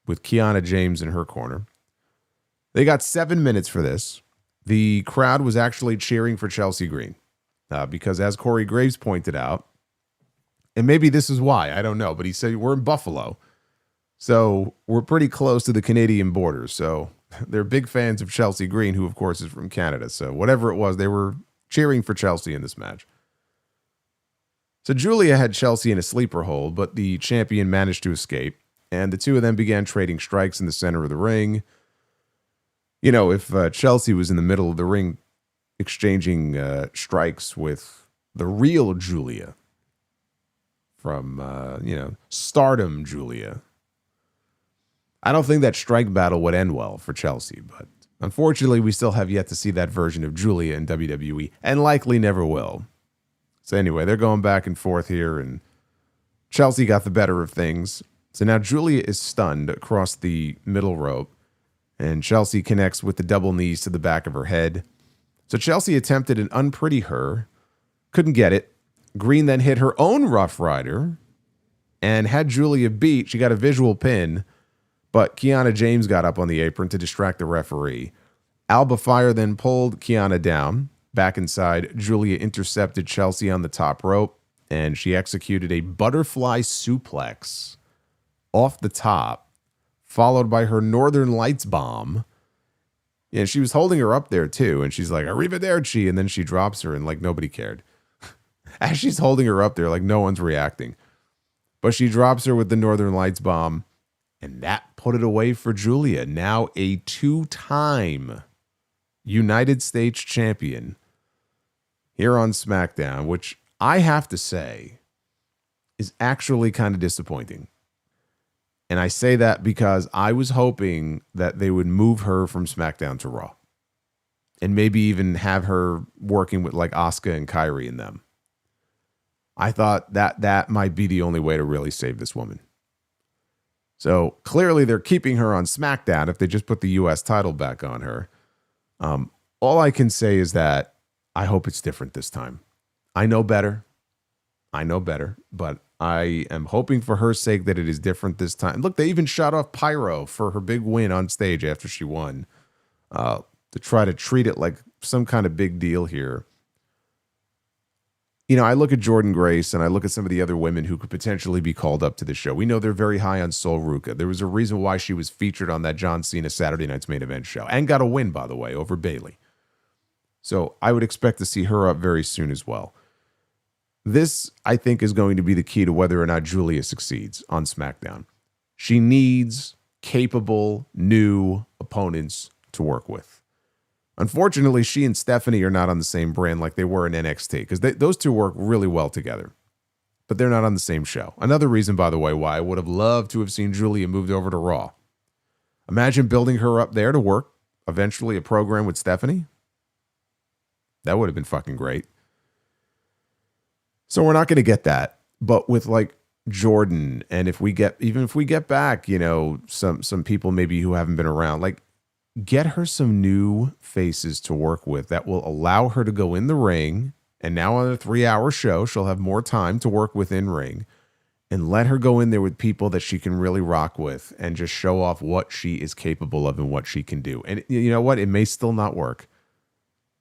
with Kiana James in her corner. They got 7 minutes for this. The crowd was actually cheering for Chelsea Green because, as Corey Graves pointed out, and maybe this is why, I don't know, but he said we're in Buffalo. So we're pretty close to the Canadian border. So they're big fans of Chelsea Green, who, of course, is from Canada. So whatever it was, they were cheering for Chelsea in this match. So Giulia had Chelsea in a sleeper hold, but the champion managed to escape. And the two of them began trading strikes in the center of the ring. You know, if Chelsea was in the middle of the ring exchanging strikes with the real Giulia from, Stardom Giulia, I don't think that strike battle would end well for Chelsea, but unfortunately, we still have yet to see that version of Giulia in WWE, and likely never will. So anyway, they're going back and forth here, and Chelsea got the better of things. So now Giulia is stunned across the middle rope, and Chelsea connects with the double knees to the back of her head. So Chelsea attempted an unpretty her, couldn't get it. Green then hit her own Rough Rider, and had Giulia beat. She got a visual pin, but Kiana James got up on the apron to distract the referee. Alba Fire then pulled Kiana down. Back inside, Giulia intercepted Chelsea on the top rope, and she executed a butterfly suplex off the top, followed by her Northern Lights bomb. Yeah, she was holding her up there too, and she's like, Arrivederci, and then she drops her, and like nobody cared. As she's holding her up there, like no one's reacting. But she drops her with the Northern Lights bomb, and that put it away for Giulia, now a 2-time United States champion here on SmackDown, which I have to say is actually kind of disappointing. And I say that because I was hoping that they would move her from SmackDown to Raw and maybe even have her working with like Asuka and Kairi in them. I thought that might be the only way to really save this woman. So clearly they're keeping her on SmackDown if they just put the U.S. title back on her. All I can say is that I hope it's different this time. I know better, but I am hoping for her sake that it is different this time. Look, they even shot off Pyro for her big win on stage after she won to try to treat it like some kind of big deal here. I look at Jordan Grace and I look at some of the other women who could potentially be called up to the show. We know they're very high on Sol Ruca. There was a reason why she was featured on that John Cena Saturday Night's Main Event show and got a win, by the way, over Bayley. So I would expect to see her up very soon as well. This, I think, is going to be the key to whether or not Giulia succeeds on SmackDown. She needs capable, new opponents to work with. Unfortunately, she and Stephanie are not on the same brand like they were in NXT because those two work really well together. But they're not on the same show. Another reason, by the way, why I would have loved to have seen Giulia moved over to Raw. Imagine building her up there to work eventually a program with Stephanie. That would have been fucking great. So we're not going to get that. But with like Jordan, and if we get back, some people maybe who haven't been around, like get her some new faces to work with that will allow her to go in the ring. And now on a 3-hour show, she'll have more time to work within ring, and let her go in there with people that she can really rock with and just show off what she is capable of and what she can do. And you know what? It may still not work.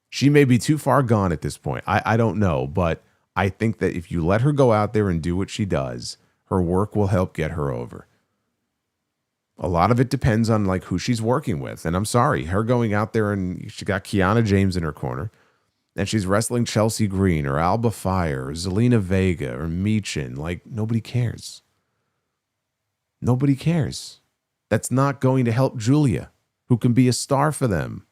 She may be too far gone at this point. I don't know, but I think that if you let her go out there and do what she does, her work will help get her over. A lot of it depends on like who she's working with. And I'm sorry, her going out there and she got Kiana James in her corner and she's wrestling Chelsea Green or Alba Fire or Zelina Vega or Michin. Like nobody cares. Nobody cares. That's not going to help Giulia, who can be a star for them.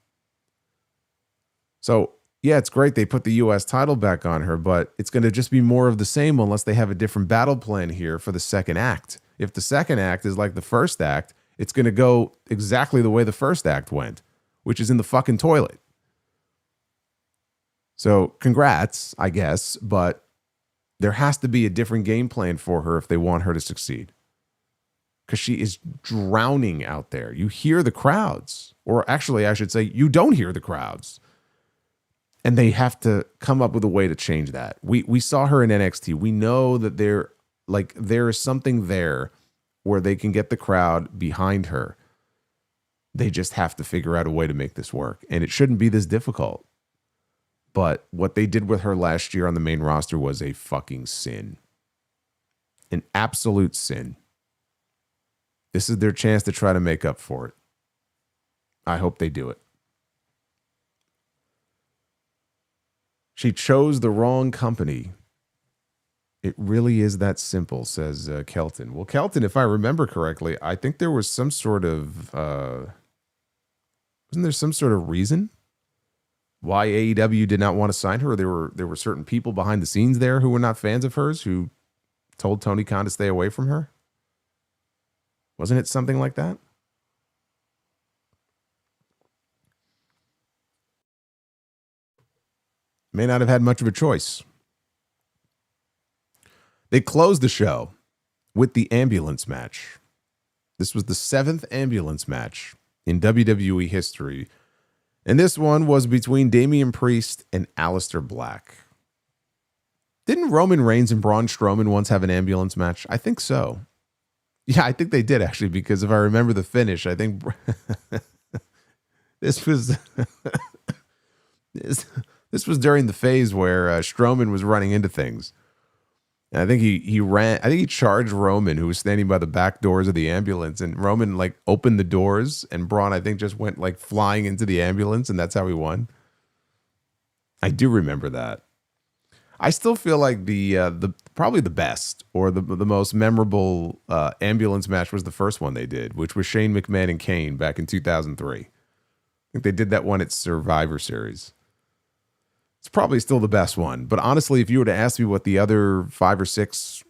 So yeah, it's great they put the U.S. title back on her, but it's going to just be more of the same unless they have a different battle plan here for the second act. If the second act is like the first act, it's going to go exactly the way the first act went, which is in the fucking toilet. So congrats, I guess, but there has to be a different game plan for her if they want her to succeed. Because she is drowning out there. You hear the crowds. Or actually, I should say, you don't hear the crowds. And they have to come up with a way to change that. We saw her in NXT. We know that there is something there where they can get the crowd behind her. They just have to figure out a way to make this work. And it shouldn't be this difficult. But what they did with her last year on the main roster was a fucking sin. An absolute sin. This is their chance to try to make up for it. I hope they do it. She chose the wrong company. It really is that simple, says Kelton. Well, Kelton, if I remember correctly, I think there was some sort of... wasn't there some sort of reason why AEW did not want to sign her? There were certain people behind the scenes there who were not fans of hers who told Tony Khan to stay away from her? Wasn't it something like that? May not have had much of a choice. They closed the show with the ambulance match. This was the 7th ambulance match in WWE history. And this one was between Damian Priest and Aleister Black. Didn't Roman Reigns and Braun Strowman once have an ambulance match? I think so. Yeah, I think they did actually, because if I remember the finish, I think this was this was during the phase where Strowman was running into things. And I think he charged Roman, who was standing by the back doors of the ambulance, and Roman like opened the doors, and Braun, I think, just went like flying into the ambulance, and that's how he won. I do remember that. I still feel like the probably the best or the most memorable ambulance match was the first one they did, which was Shane McMahon and Kane back in 2003. I think they did that one at Survivor Series. It's probably still the best one. But honestly, if you were to ask me what the other 5 or 6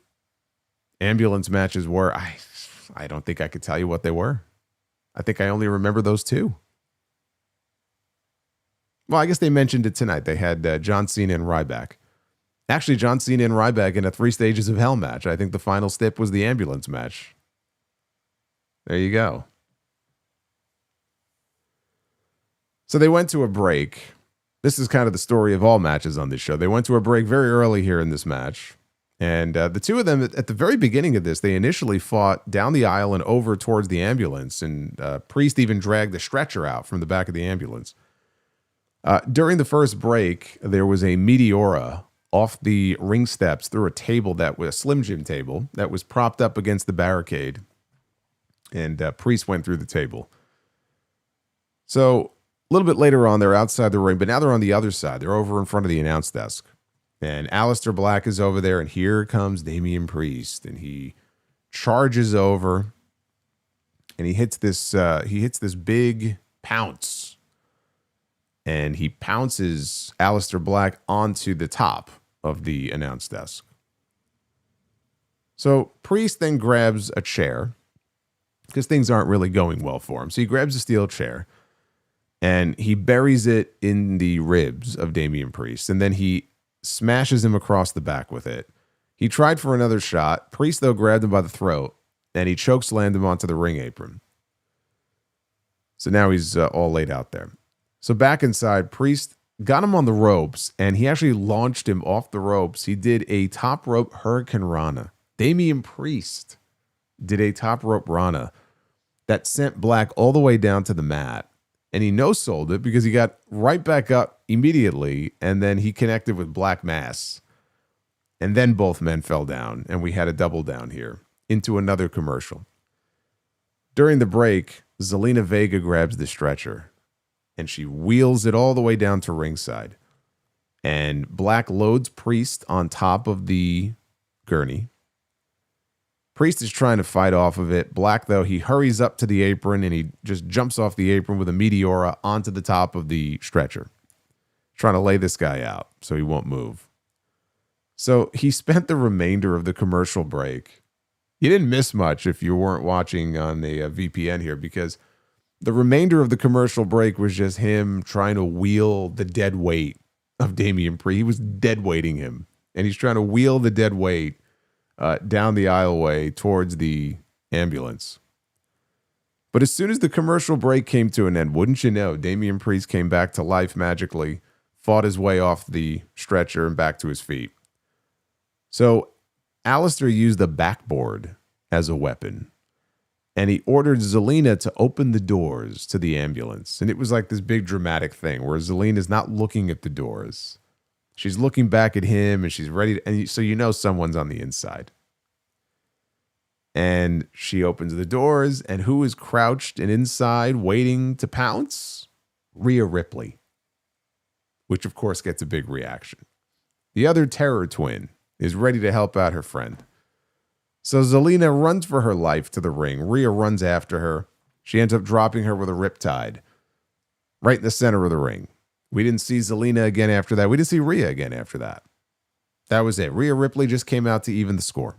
ambulance matches were, I don't think I could tell you what they were. I think I only remember those 2. Well, I guess they mentioned it tonight. They had John Cena and Ryback. Actually, John Cena and Ryback in a 3 Stages of Hell match. I think the final step was the ambulance match. There you go. So they went to a break. This is kind of the story of all matches on this show. They went to a break very early here in this match. And the two of them, at the very beginning of this, they initially fought down the aisle and over towards the ambulance. And Priest even dragged the stretcher out from the back of the ambulance. During the first break, there was a Meteora off the ring steps through a table that was a Slim Jim table that was propped up against the barricade. And Priest went through the table. So a little bit later on, they're outside the ring, but now they're on the other side. They're over in front of the announce desk. And Aleister Black is over there, and here comes Damian Priest. And he charges over, and he hits this big pounce. And he pounces Aleister Black onto the top of the announce desk. So Priest then grabs a chair, because things aren't really going well for him. So he grabs a steel chair, and he buries it in the ribs of Damian Priest, and then he smashes him across the back with it. He tried for another shot. Priest, though, grabbed him by the throat, and he chokeslammed him onto the ring apron. So now he's all laid out there. So back inside, Priest got him on the ropes, and he actually launched him off the ropes. He did a top rope Hurricane Rana. Damian Priest did a top rope Rana that sent Black all the way down to the mat. And he no-sold it because he got right back up immediately, and then he connected with Black Mass. And then both men fell down, and we had a double down here into another commercial. During the break, Zelina Vega grabs the stretcher, and she wheels it all the way down to ringside. And Black loads Priest on top of the gurney. Priest is trying to fight off of it. Black, though, he hurries up to the apron, and he just jumps off the apron with a Meteora onto the top of the stretcher, trying to lay this guy out so he won't move. So he spent the remainder of the commercial break. You didn't miss much if you weren't watching on a VPN here, because the remainder of the commercial break was just him trying to wheel the dead weight of Damian Priest. He was dead weighting him, and he's trying to wheel the dead weight down the aisleway towards the ambulance. But as soon as the commercial break came to an end, wouldn't you know, Damian Priest came back to life magically, fought his way off the stretcher and back to his feet. So Aleister used the backboard as a weapon, and he ordered Zelina to open the doors to the ambulance. And it was like this big dramatic thing where Zelina's not looking at the doors. She's looking back at him, and she's ready to, and so you know someone's on the inside. And she opens the doors, and who is crouched and inside waiting to pounce? Rhea Ripley, which of course gets a big reaction. The other terror twin is ready to help out her friend. So Zelina runs for her life to the ring. Rhea runs after her. She ends up dropping her with a riptide right in the center of the ring. We didn't see Zelina again after that. We didn't see Rhea again after that. That was it. Rhea Ripley just came out to even the score.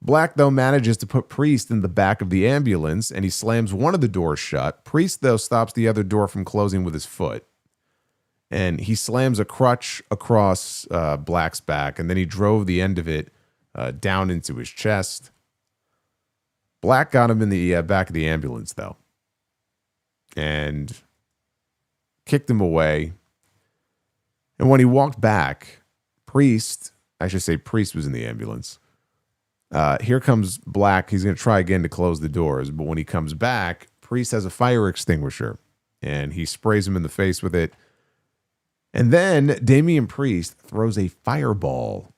Black, though, manages to put Priest in the back of the ambulance, and he slams one of the doors shut. Priest, though, stops the other door from closing with his foot. And he slams a crutch across Black's back, and then he drove the end of it down into his chest. Black got him in the back of the ambulance, though, and kicked him away. And when he walked back, Priest was in the ambulance. Here comes Black. He's going to try again to close the doors. But when he comes back, Priest has a fire extinguisher, and he sprays him in the face with it. And then Damian Priest throws a fireball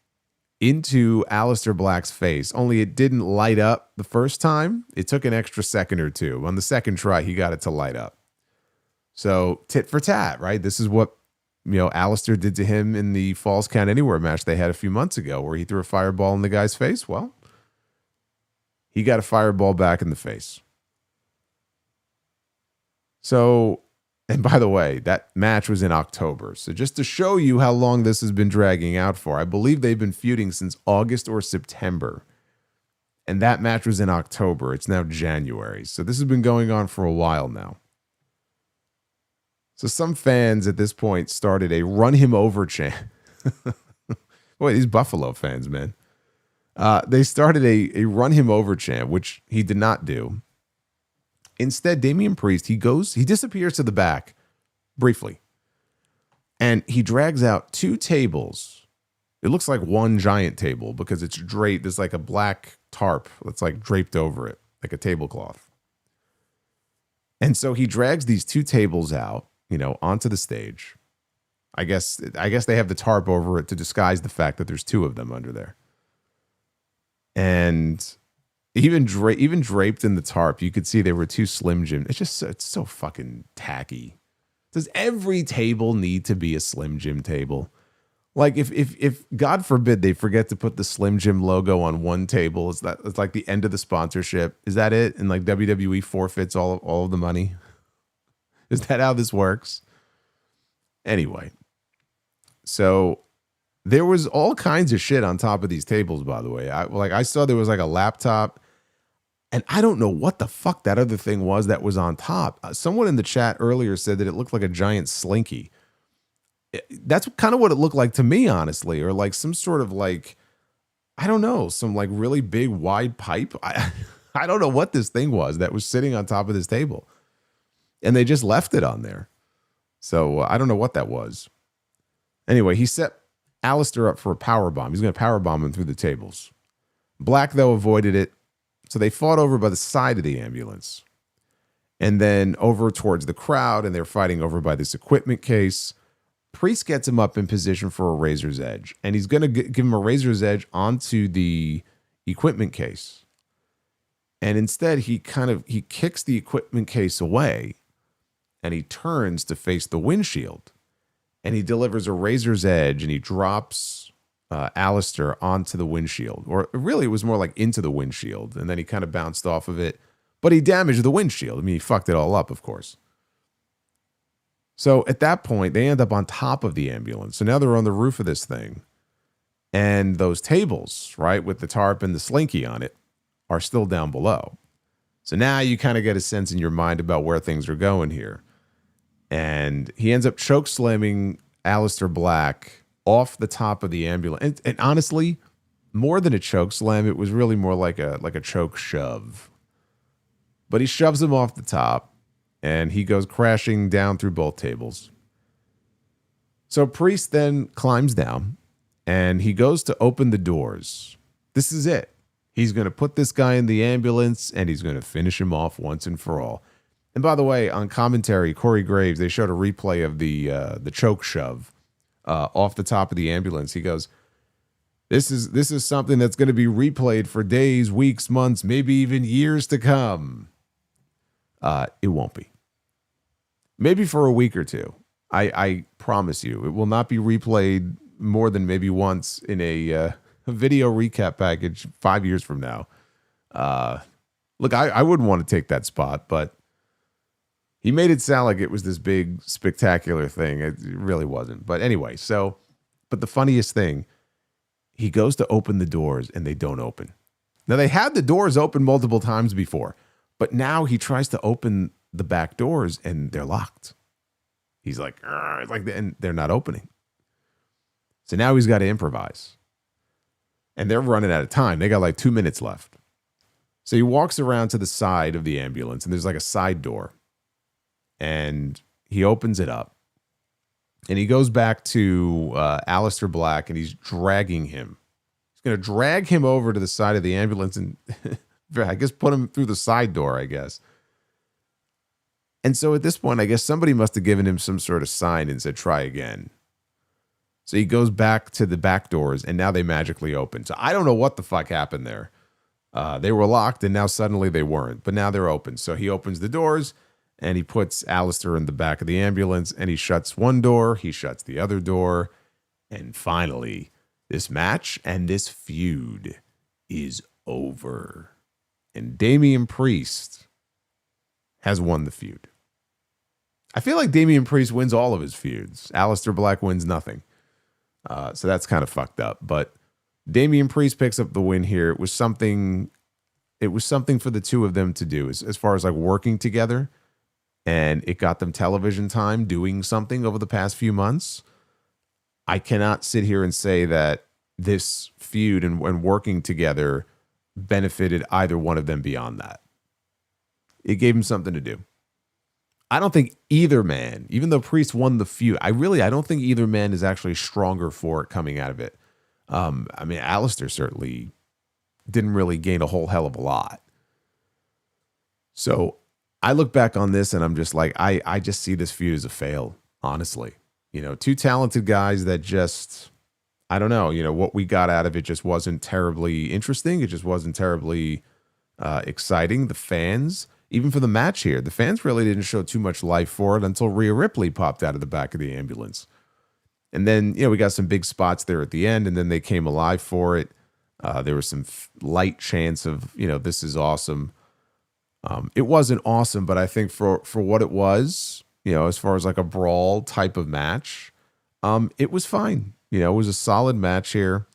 into Aleister Black's face, only it didn't light up the first time. It took an extra second or two. On the second try, he got it to light up. So tit for tat, right? This is what, Aleister did to him in the Falls Count Anywhere match they had a few months ago, where he threw a fireball in the guy's face. Well, he got a fireball back in the face. So, and by the way, that match was in October. So just to show you how long this has been dragging out for, I believe they've been feuding since August or September. And that match was in October. It's now January. So this has been going on for a while now. So some fans at this point started a run him over chant. Boy, these Buffalo fans, man. They started a run him over chant, which he did not do. Instead, Damian Priest, he disappears to the back briefly. And he drags out two tables. It looks like one giant table because it's draped. There's like a black tarp that's like draped over it, like a tablecloth. And so he drags these two tables out, onto the stage. I guess they have the tarp over it to disguise the fact that there's two of them under there. And even draped in the tarp, you could see they were two Slim Jim. It's so fucking tacky. Does every table need to be a Slim Jim table? Like if God forbid they forget to put the Slim Jim logo on one table, it's like the end of the sponsorship. Is that it? And like WWE forfeits all of the money? Is that how this works? Anyway, so there was all kinds of shit on top of these tables, by the way. I saw there was like a laptop, and I don't know what the fuck that other thing was that was on top. Someone in the chat earlier said that it looked like a giant slinky. That's kind of what it looked like to me, honestly, or like some sort of like, I don't know, some like really big wide pipe. I don't know what this thing was that was sitting on top of this table, and they just left it on there. So I don't know what that was. Anyway, he set Aleister up for a power bomb. He's going to power bomb him through the tables. Black, though, avoided it. So they fought over by the side of the ambulance and then over towards the crowd, and they're fighting over by this equipment case. Priest gets him up in position for a razor's edge, and he's going to give him a razor's edge onto the equipment case. And instead, he kicks the equipment case away, and he turns to face the windshield, and he delivers a razor's edge, and he drops Aleister onto the windshield. Or really, it was more like into the windshield, and then he kind of bounced off of it, but he damaged the windshield. I mean, he fucked it all up, of course. So at that point, they end up on top of the ambulance. So now they're on the roof of this thing. And those tables, right, with the tarp and the slinky on it, are still down below. So now you kind of get a sense in your mind about where things are going here. And he ends up choke slamming Aleister Black off the top of the ambulance. And honestly, more than a choke slam, it was really more like a choke shove. But he shoves him off the top. And he goes crashing down through both tables. So Priest then climbs down, and he goes to open the doors. This is it. He's going to put this guy in the ambulance, and he's going to finish him off once and for all. And by the way, on commentary, Corey Graves, they showed a replay of the choke shove off the top of the ambulance. He goes, "This is something that's going to be replayed for days, weeks, months, maybe even years to come." It won't be. Maybe for a week or two. I promise you. It will not be replayed more than maybe once in a video recap package 5 years from now. Look, I wouldn't want to take that spot, but he made it sound like it was this big, spectacular thing. It really wasn't. But anyway, but the funniest thing, he goes to open the doors and they don't open. Now, they had the doors open multiple times before, but now he tries to open the back doors and they're locked. He's like, and they're not opening. So now he's got to improvise. And they're running out of time. They got like 2 minutes left. So he walks around to the side of the ambulance, and there's like a side door. And he opens it up. And he goes back to Aleister Black, and he's dragging him. He's going to drag him over to the side of the ambulance and I guess put him through the side door, I guess. And so at this point, I guess somebody must have given him some sort of sign and said, try again. So he goes back to the back doors, and now they magically open. So I don't know what the fuck happened there. They were locked, and now suddenly they weren't. But now they're open. So he opens the doors, and he puts Aleister in the back of the ambulance, and he shuts one door. He shuts the other door. And finally, this match and this feud is over. And Damian Priest has won the feud. I feel like Damian Priest wins all of his feuds. Aleister Black wins nothing. So that's kind of fucked up. But Damian Priest picks up the win here. It was something for the two of them to do as far as like working together. And it got them television time doing something over the past few months. I cannot sit here and say that this feud and working together benefited either one of them beyond that. It gave him something to do. I don't think either man, even though Priest won the feud, I don't think either man is actually stronger for it coming out of it. I mean, Aleister certainly didn't really gain a whole hell of a lot. So I look back on this and I'm just like, I just see this feud as a fail, honestly. Two talented guys that just, I don't know, what we got out of it just wasn't terribly interesting. It just wasn't terribly exciting. The fans, even for the match here, the fans really didn't show too much life for it until Rhea Ripley popped out of the back of the ambulance. And then, we got some big spots there at the end, and then they came alive for it. There was some light chance of, this is awesome. It wasn't awesome, but I think for what it was, as far as like a brawl type of match, it was fine. It was a solid match here.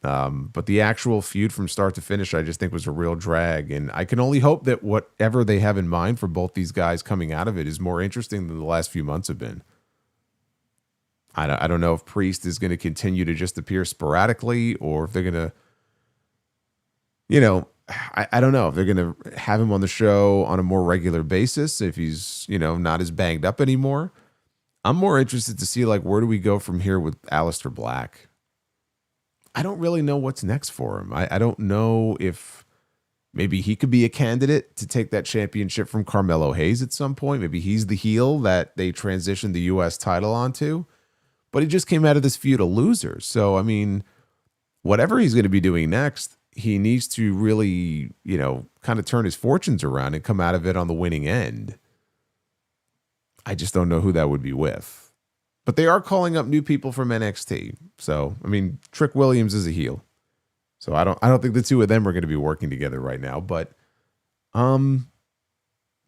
But the actual feud from start to finish, I just think was a real drag. And I can only hope that whatever they have in mind for both these guys coming out of it is more interesting than the last few months have been. I don't know if Priest is going to continue to just appear sporadically, or if they're going to, I don't know if they're going to have him on the show on a more regular basis, if he's, not as banged up anymore. I'm more interested to see, like, where do we go from here with Aleister Black? I don't really know what's next for him. I don't know if maybe he could be a candidate to take that championship from Carmelo Hayes at some point. Maybe he's the heel that they transitioned the U.S. title onto. But he just came out of this feud a loser. So, I mean, whatever he's going to be doing next, he needs to really, kind of turn his fortunes around and come out of it on the winning end. I just don't know who that would be with. But they are calling up new people from NXT. So, I mean, Trick Williams is a heel. So I don't think the two of them are going to be working together right now. But,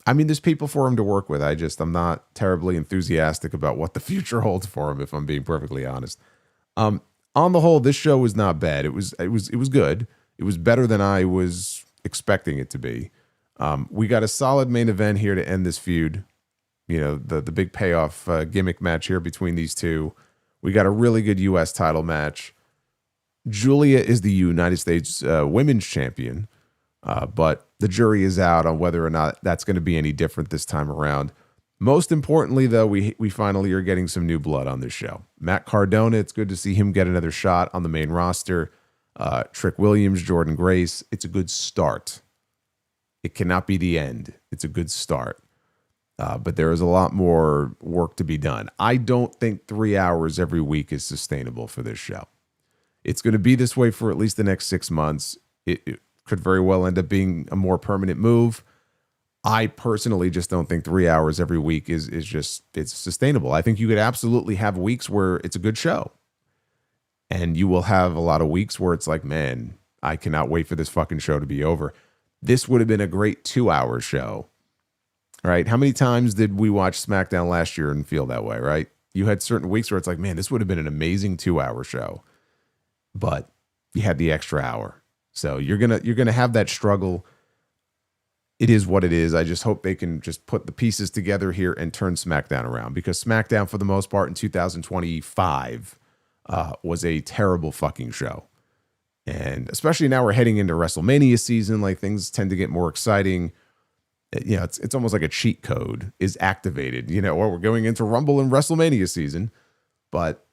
I mean, there's people for him to work with. I'm not terribly enthusiastic about what the future holds for him, if I'm being perfectly honest. On the whole, this show was not bad. It was good. It was better than I was expecting it to be. We got a solid main event here to end this feud. The big payoff gimmick match here between these two. We got a really good U.S. title match. Giulia is the United States Women's Champion. But the jury is out on whether or not that's going to be any different this time around. Most importantly, though, we finally are getting some new blood on this show. Matt Cardona, it's good to see him get another shot on the main roster. Trick Williams, Jordan Grace, it's a good start. It cannot be the end. It's a good start. But there is a lot more work to be done. I don't think 3 hours every week is sustainable for this show. It's going to be this way for at least the next 6 months. It could very well end up being a more permanent move. I personally just don't think 3 hours every week is it's sustainable. I think you could absolutely have weeks where it's a good show. And you will have a lot of weeks where it's like, man, I cannot wait for this fucking show to be over. This would have been a great 2-hour show. Right? How many times did we watch SmackDown last year and feel that way, right? You had certain weeks where it's like, man, this would have been an amazing 2-hour show. But you had the extra hour. So you're gonna have that struggle. It is what it is. I just hope they can just put the pieces together here and turn SmackDown around, because SmackDown, for the most part, in 2025 was a terrible fucking show. And especially now we're heading into WrestleMania season, like things tend to get more exciting. It's almost like a cheat code is activated, or we're going into Rumble and WrestleMania season, but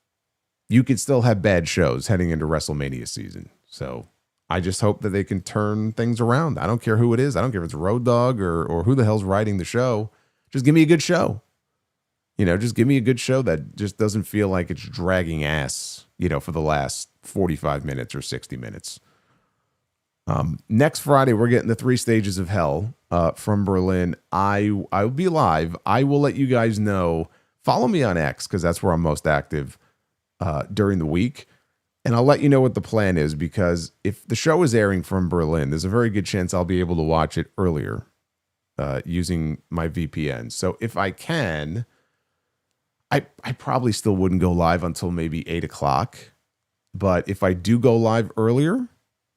you could still have bad shows heading into WrestleMania season. So I just hope that they can turn things around. I don't care who it is. I don't care if it's Road Dogg or who the hell's writing the show. Just give me a good show. Just give me a good show that just doesn't feel like it's dragging ass, for the last 45 minutes or 60 minutes. Next Friday, we're getting the 3 Stages of Hell from Berlin. I'll be live. I will let you guys know. Follow me on X, because that's where I'm most active during the week. And I'll let you know what the plan is, because if the show is airing from Berlin, there's a very good chance I'll be able to watch it earlier using my VPN. So if I can, I probably still wouldn't go live until maybe 8 o'clock. But if I do go live earlier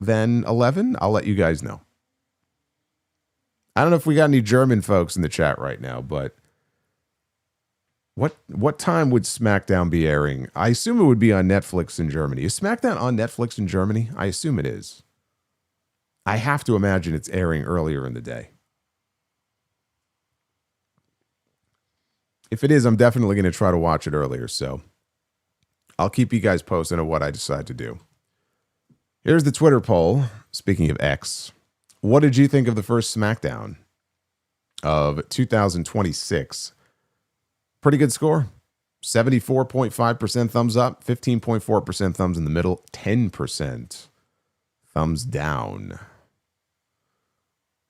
than 11, I'll let you guys know. I don't know if we got any German folks in the chat right now, but what time would SmackDown be airing? I assume it would be on Netflix in Germany. Is SmackDown on Netflix in Germany? I assume it is. I have to imagine it's airing earlier in the day. If it is, I'm definitely going to try to watch it earlier, so I'll keep you guys posted on what I decide to do. Here's the Twitter poll. Speaking of X, what did you think of the first SmackDown of 2026? Pretty good score. 74.5% thumbs up, 15.4% thumbs in the middle, 10% thumbs down.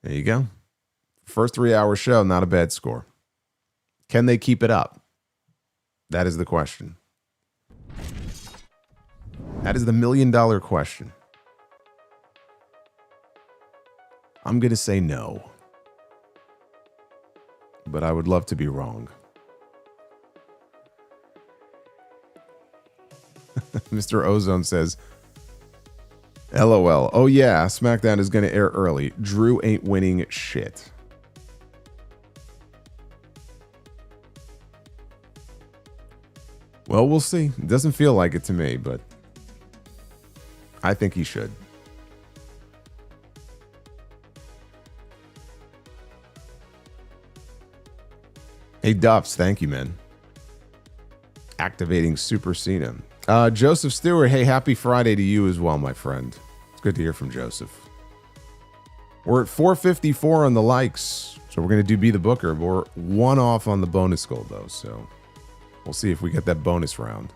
There you go. First 3-hour show, not a bad score. Can they keep it up? That is the question. That is the $1 million question. I'm going to say no. But I would love to be wrong. Mr. Ozone says, LOL. Oh yeah, SmackDown is going to air early. Drew ain't winning shit. Well, we'll see. It doesn't feel like it to me, but I think he should. Hey, Duffs, thank you, man. Activating Super Cena. Joseph Stewart, hey, happy Friday to you as well, my friend. It's good to hear from Joseph. We're at 454 on the likes, so we're going to do Be the Booker. We're one off on the bonus goal, though, so we'll see if we get that bonus round.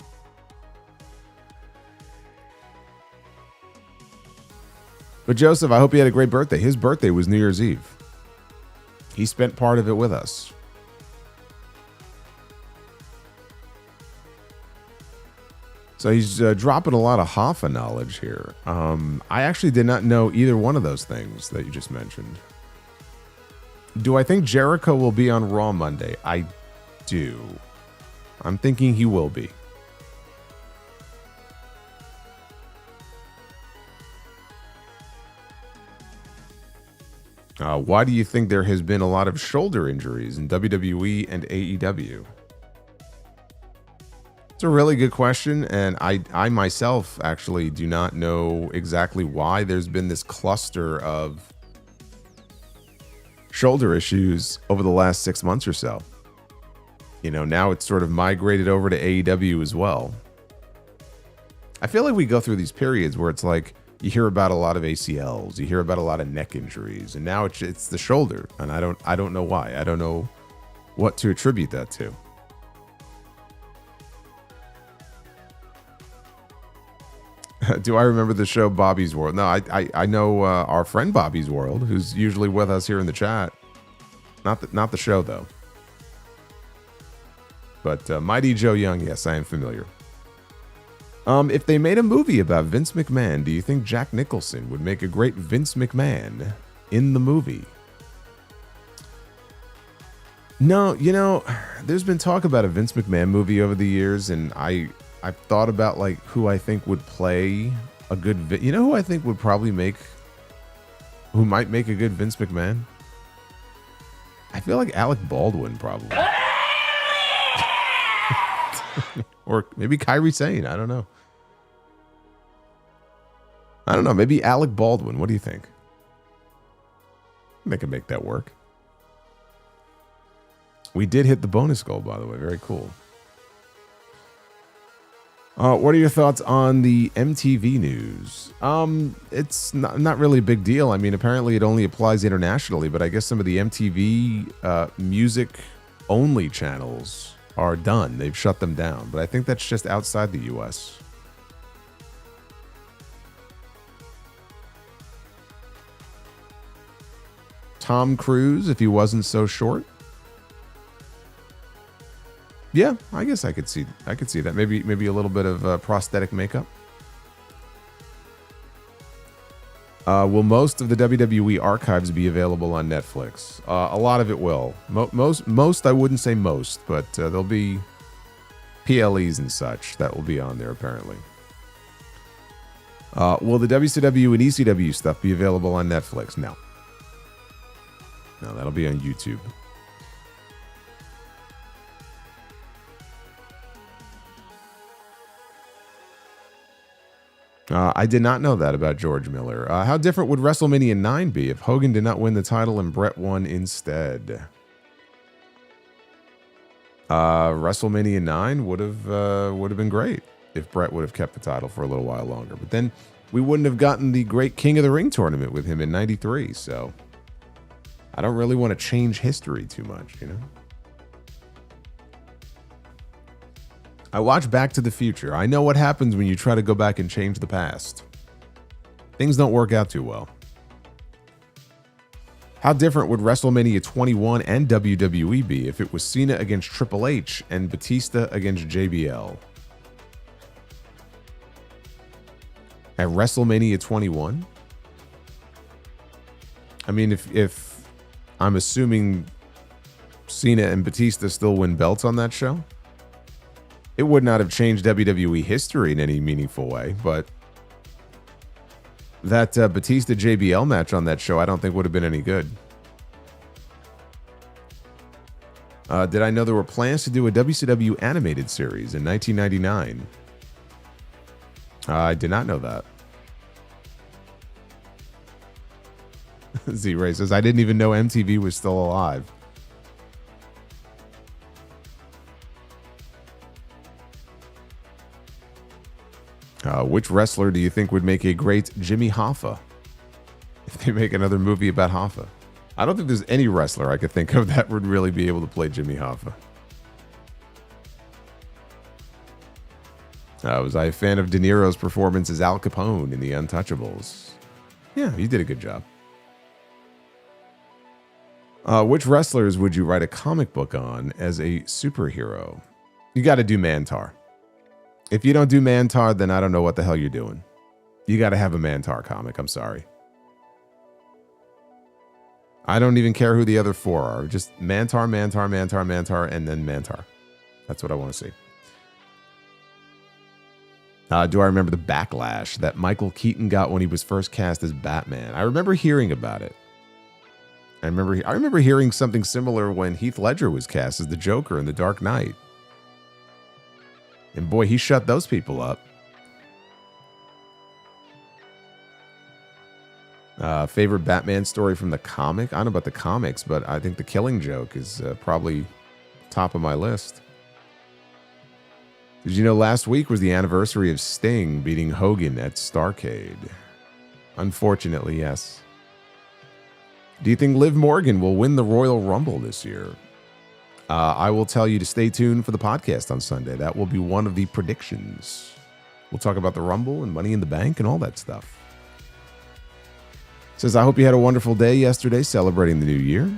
But Joseph, I hope you had a great birthday. His birthday was New Year's Eve. He spent part of it with us. So he's dropping a lot of Hoffa knowledge here. I actually did not know either one of those things that you just mentioned. Do I think Jericho will be on Raw Monday? I do. I'm thinking he will be. Why do you think there has been a lot of shoulder injuries in WWE and AEW? It's a really good question, and I myself actually do not know exactly why there's been this cluster of shoulder issues over the last 6 months or so. You know, now it's sort of migrated over to AEW as well. I feel like we go through these periods where it's like you hear about a lot of ACLs, you hear about a lot of neck injuries, and now it's the shoulder, and I don't know why. I don't know what to attribute that to. Do I remember the show Bobby's World? No, I know our friend Bobby's World, who's usually with us here in the chat. Not the show though. But Mighty Joe Young, yes, I am familiar. If they made a movie about Vince McMahon, do you think Jack Nicholson would make a great Vince McMahon in the movie? No, you know, there's been talk about a Vince McMahon movie over the years, and I've thought about like who I think would play a good, you know, who I think would probably who might make a good Vince McMahon. I feel like Alec Baldwin probably, or maybe Kairi Sane. I don't know. Maybe Alec Baldwin. What do you think? They can make that work. We did hit the bonus goal, by the way. Very cool. What are your thoughts on the MTV news? It's not really a big deal. I mean, apparently it only applies internationally, but I guess some of the MTV music-only channels are done. They've shut them down, but I think that's just outside the U.S. Tom Cruise, if he wasn't so short. Yeah, I guess I could see that. Maybe a little bit of prosthetic makeup. Will most of the WWE archives be available on Netflix? A lot of it will. Most I wouldn't say most, but there'll be PLEs and such that will be on there apparently. Will the WCW and ECW stuff be available on Netflix? No, that'll be on YouTube. I did not know that about George Miller. How different would WrestleMania 9 be if Hogan did not win the title and Brett won instead? WrestleMania 9 would have been great if Brett would have kept the title for a little while longer. But then we wouldn't have gotten the great King of the Ring tournament with him in '93. So I don't really want to change history too much, you know? I watch Back to the Future. I know what happens when you try to go back and change the past. Things don't work out too well. How different would WrestleMania 21 and WWE be if it was Cena against Triple H and Batista against JBL? At WrestleMania 21? I mean, if I'm assuming Cena and Batista still win belts on that show, it would not have changed WWE history in any meaningful way, but that Batista JBL match on that show I don't think would have been any good. Did I know there were plans to do a WCW animated series in 1999? I did not know that. Z-Ray says, I didn't even know MTV was still alive. Which wrestler do you think would make a great Jimmy Hoffa if they make another movie about Hoffa? I don't think there's any wrestler I could think of that would really be able to play Jimmy Hoffa. Was I a fan of De Niro's performance as Al Capone in The Untouchables? Yeah, he did a good job. Which wrestlers would you write a comic book on as a superhero? You got to do Mantar. If you don't do Mantar, then I don't know what the hell you're doing. You got to have a Mantar comic. I'm sorry. I don't even care who the other four are. Just Mantar, Mantar, Mantar, Mantar, and then Mantar. That's what I want to see. Do I remember the backlash that Michael Keaton got when he was first cast as Batman? I remember hearing about it. I remember hearing something similar when Heath Ledger was cast as the Joker in The Dark Knight. And boy, he shut those people up. Favorite Batman story from the comic? I don't know about the comics, but I think The Killing Joke is probably top of my list. Did you know last week was the anniversary of Sting beating Hogan at Starrcade? Unfortunately, yes. Do you think Liv Morgan will win the Royal Rumble this year? I will tell you to stay tuned for the podcast on Sunday. That will be one of the predictions. We'll talk about the Rumble and Money in the Bank and all that stuff. Says, I hope you had a wonderful day yesterday celebrating the new year.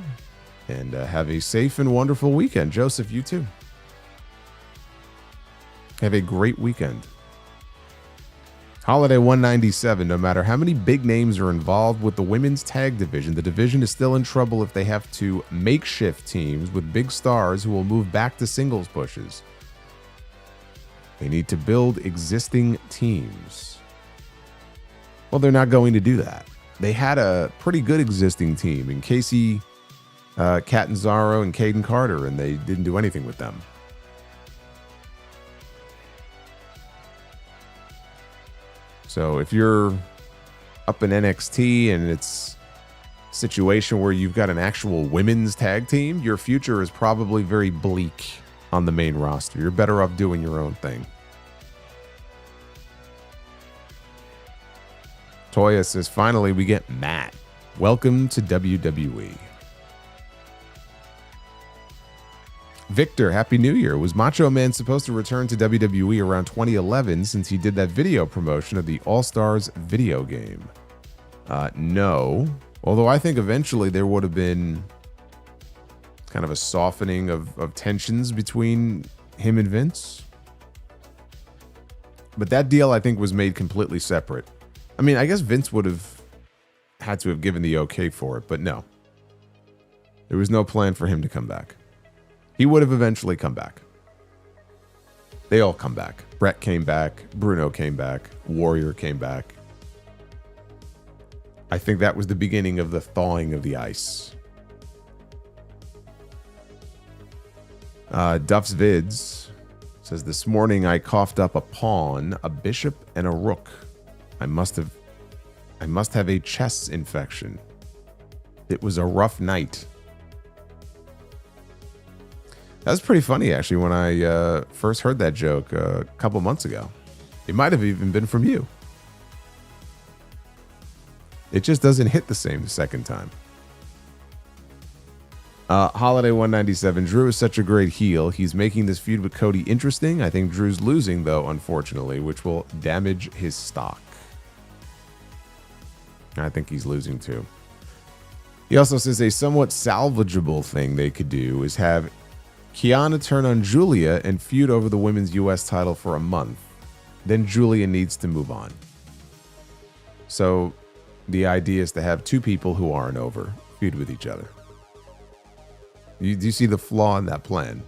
And have a safe and wonderful weekend. Joseph, you too. Have a great weekend. Holiday 197, no matter how many big names are involved with the women's tag division, the division is still in trouble if they have to makeshift teams with big stars who will move back to singles pushes. They need to build existing teams. Well, they're not going to do that. They had a pretty good existing team in Casey Catanzaro and Caden Carter, and they didn't do anything with them. So if you're up in NXT and it's a situation where you've got an actual women's tag team, your future is probably very bleak on the main roster. You're better off doing your own thing. Toya says, finally we get Matt. Welcome to WWE. Victor, Happy New Year. Was Macho Man supposed to return to WWE around 2011 since he did that video promotion of the All-Stars video game? No. Although I think eventually there would have been kind of a softening of tensions between him and Vince. But that deal, I think, was made completely separate. I mean, I guess Vince would have had to have given the okay for it, but no. There was no plan for him to come back. He would have eventually come back. They all come back. Brett came back. Bruno came back. Warrior came back. I think that was the beginning of the thawing of the ice. Duff's Vids says, this morning I coughed up a pawn, a bishop, and a rook. I must have a chest infection. It was a rough night. That was pretty funny, actually, when I first heard that joke a couple months ago. It might have even been from you. It just doesn't hit the same the second time. Holiday 197. Drew is such a great heel. He's making this feud with Cody interesting. I think Drew's losing, though, unfortunately, which will damage his stock. I think he's losing, too. He also says a somewhat salvageable thing they could do is have Kiana turn on Giulia and feud over the women's U.S. title for a month. Then Giulia needs to move on. So the idea is to have two people who aren't over feud with each other. Do you see the flaw in that plan?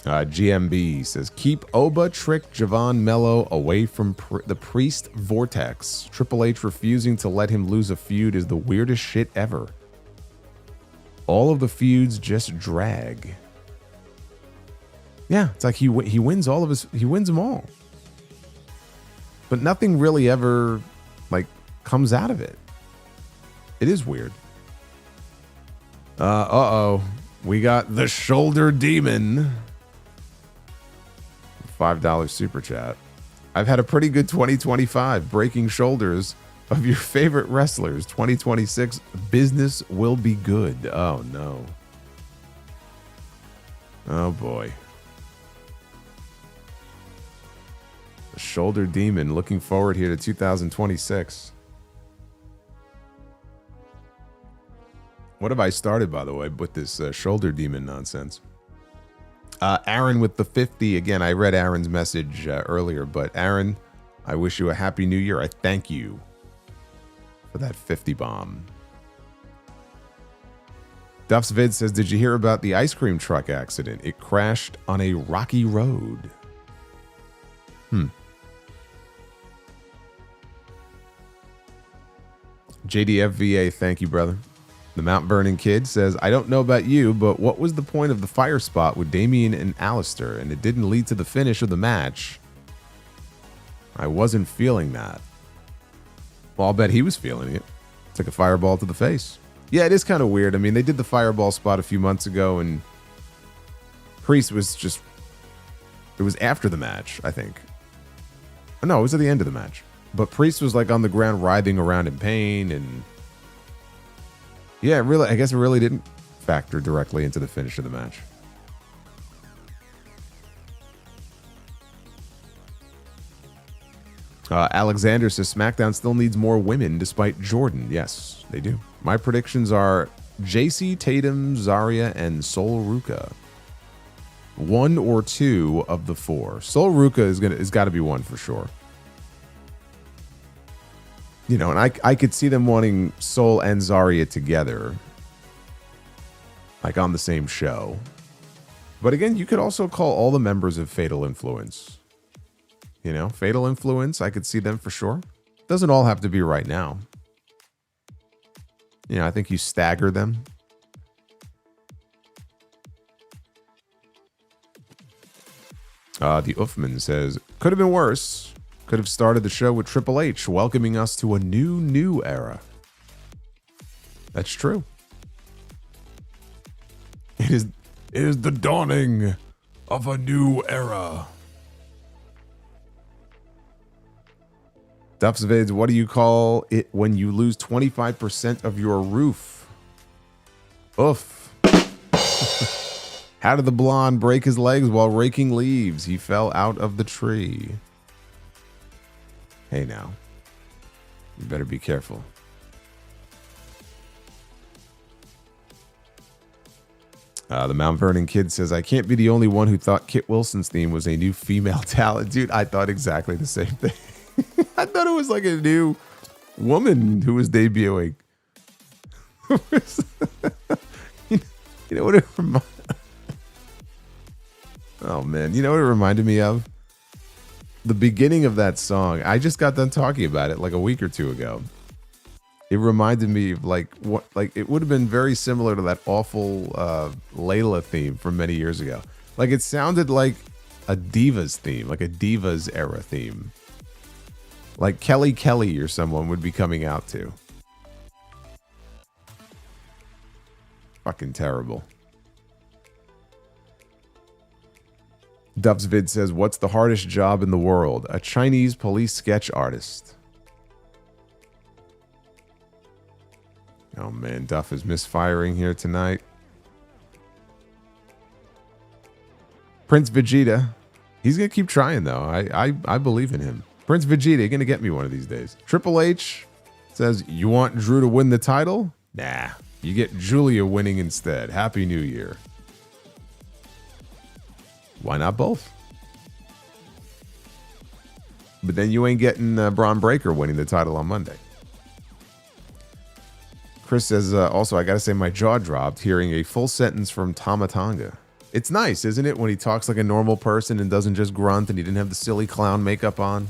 GMB says, keep Oba, Trick, Javon, Mello away from the Priest vortex. Triple H refusing to let him lose a feud is the weirdest shit ever. All of the feuds just drag. Yeah, it's like he wins all of his, he wins them all. But nothing really ever, like, comes out of it. It is weird. Uh-oh. We got the Shoulder Demon. $5 super chat. I've had a pretty good 2025 breaking shoulders of your favorite wrestlers. 2026 business will be good. Oh no. Oh boy. The Shoulder Demon, looking forward here to 2026. What have I started, by the way, with this Shoulder Demon nonsense? Aaron with the 50. Again, I read Aaron's message earlier, but Aaron, I wish you a happy new year. I thank you for that 50 bomb. Duff's Vid says, did you hear about the ice cream truck accident? It crashed on a rocky road. JDFVA, thank you, brother. The Mount Vernon Kid says, I don't know about you, but what was the point of the fire spot with Damian and Aleister, and it didn't lead to the finish of the match? I wasn't feeling that. Well, I'll bet he was feeling it. It's like a fireball to the face. Yeah, it is kind of weird. I mean, they did the fireball spot a few months ago, and Priest was just... It was after the match, I think. No, it was at the end of the match. But Priest was like on the ground writhing around in pain, and... Yeah, really, I guess it really didn't factor directly into the finish of the match. Alexander says SmackDown still needs more women despite Jordan. Yes, they do. My predictions are JC, Tatum, Zarya, and Sol Ruka. One or two of the four. Sol Ruka is got to be one for sure. You know, and I could see them wanting Sol and Zarya together, like on the same show. But again, you could also call all the members of Fatal Influence. You know, Fatal Influence, I could see them for sure. Doesn't all have to be right now. You know, I think you stagger them. The Uffman says, could have been worse. Could have started the show with Triple H welcoming us to a new era. That's true. It is the dawning of a new era. Duff's Vids, what do you call it when you lose 25% of your roof? Oof. How did the blonde break his legs while raking leaves? He fell out of the tree. Hey now, you better be careful. The Mount Vernon Kid says, I can't be the only one who thought Kit Wilson's theme was a new female talent. Dude, I thought exactly the same thing. I thought it was like a new woman who was debuting. You know what it reminded? Oh man, you know what it reminded me of? The beginning of that song. I just got done talking about it like a week or two ago. It reminded me of like it would have been very similar to that awful Layla theme from many years ago. Like it sounded like a Divas theme, like a Divas era theme. Like Kelly Kelly or someone would be coming out to. Fucking terrible. Dubs Vid says, what's the hardest job in the world? A Chinese police sketch artist. Oh, man. Duff is misfiring here tonight. Prince Vegeta. He's going to keep trying, though. I believe in him. Prince Vegeta, you're going to get me one of these days. Triple H says, you want Drew to win the title? Nah. You get Giulia winning instead. Happy New Year. Why not both? But then you ain't getting Braun Breaker winning the title on Monday. Chris says, also, I got to say my jaw dropped hearing a full sentence from Tama Tonga. It's nice, isn't it, when he talks like a normal person and doesn't just grunt, and he didn't have the silly clown makeup on.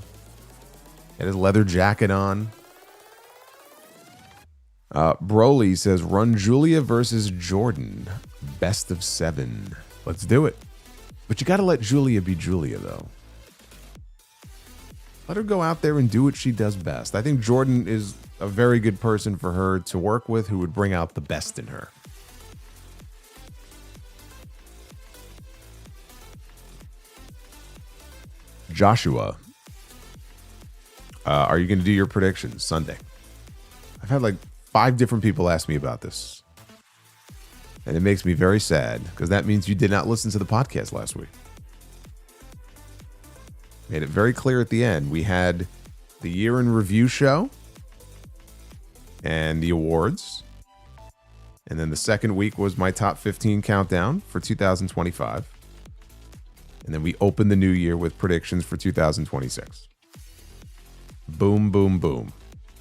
Had his leather jacket on. Broly says, run Giulia versus Jordan. Best of 7. Let's do it. But you got to let Giulia be Giulia, though. Let her go out there and do what she does best. I think Jordan is a very good person for her to work with who would bring out the best in her. Joshua, are you going to do your predictions Sunday? I've had like 5 different people ask me about this. And it makes me very sad because that means you did not listen to the podcast last week. Made it very clear at the end. We had the year in review show and the awards. And then the second week was my top 15 countdown for 2025. And then we opened the new year with predictions for 2026. Boom, boom, boom.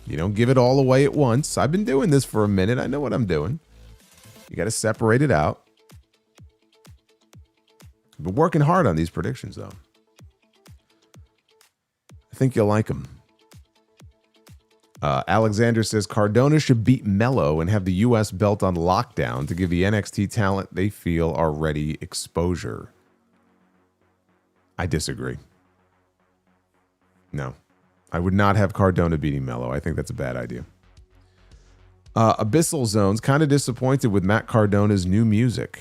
You don't give it all away at once. I've been doing this for a minute. I know what I'm doing. You got to separate it out. I've been working hard on these predictions, though. I think you'll like them. Alexander says Cardona should beat Melo and have the U.S. belt on lockdown to give the NXT talent they feel are ready exposure. I disagree. No. I would not have Cardona beating Melo. I think that's a bad idea. Abyssal Zones, kind of disappointed with Matt Cardona's new music.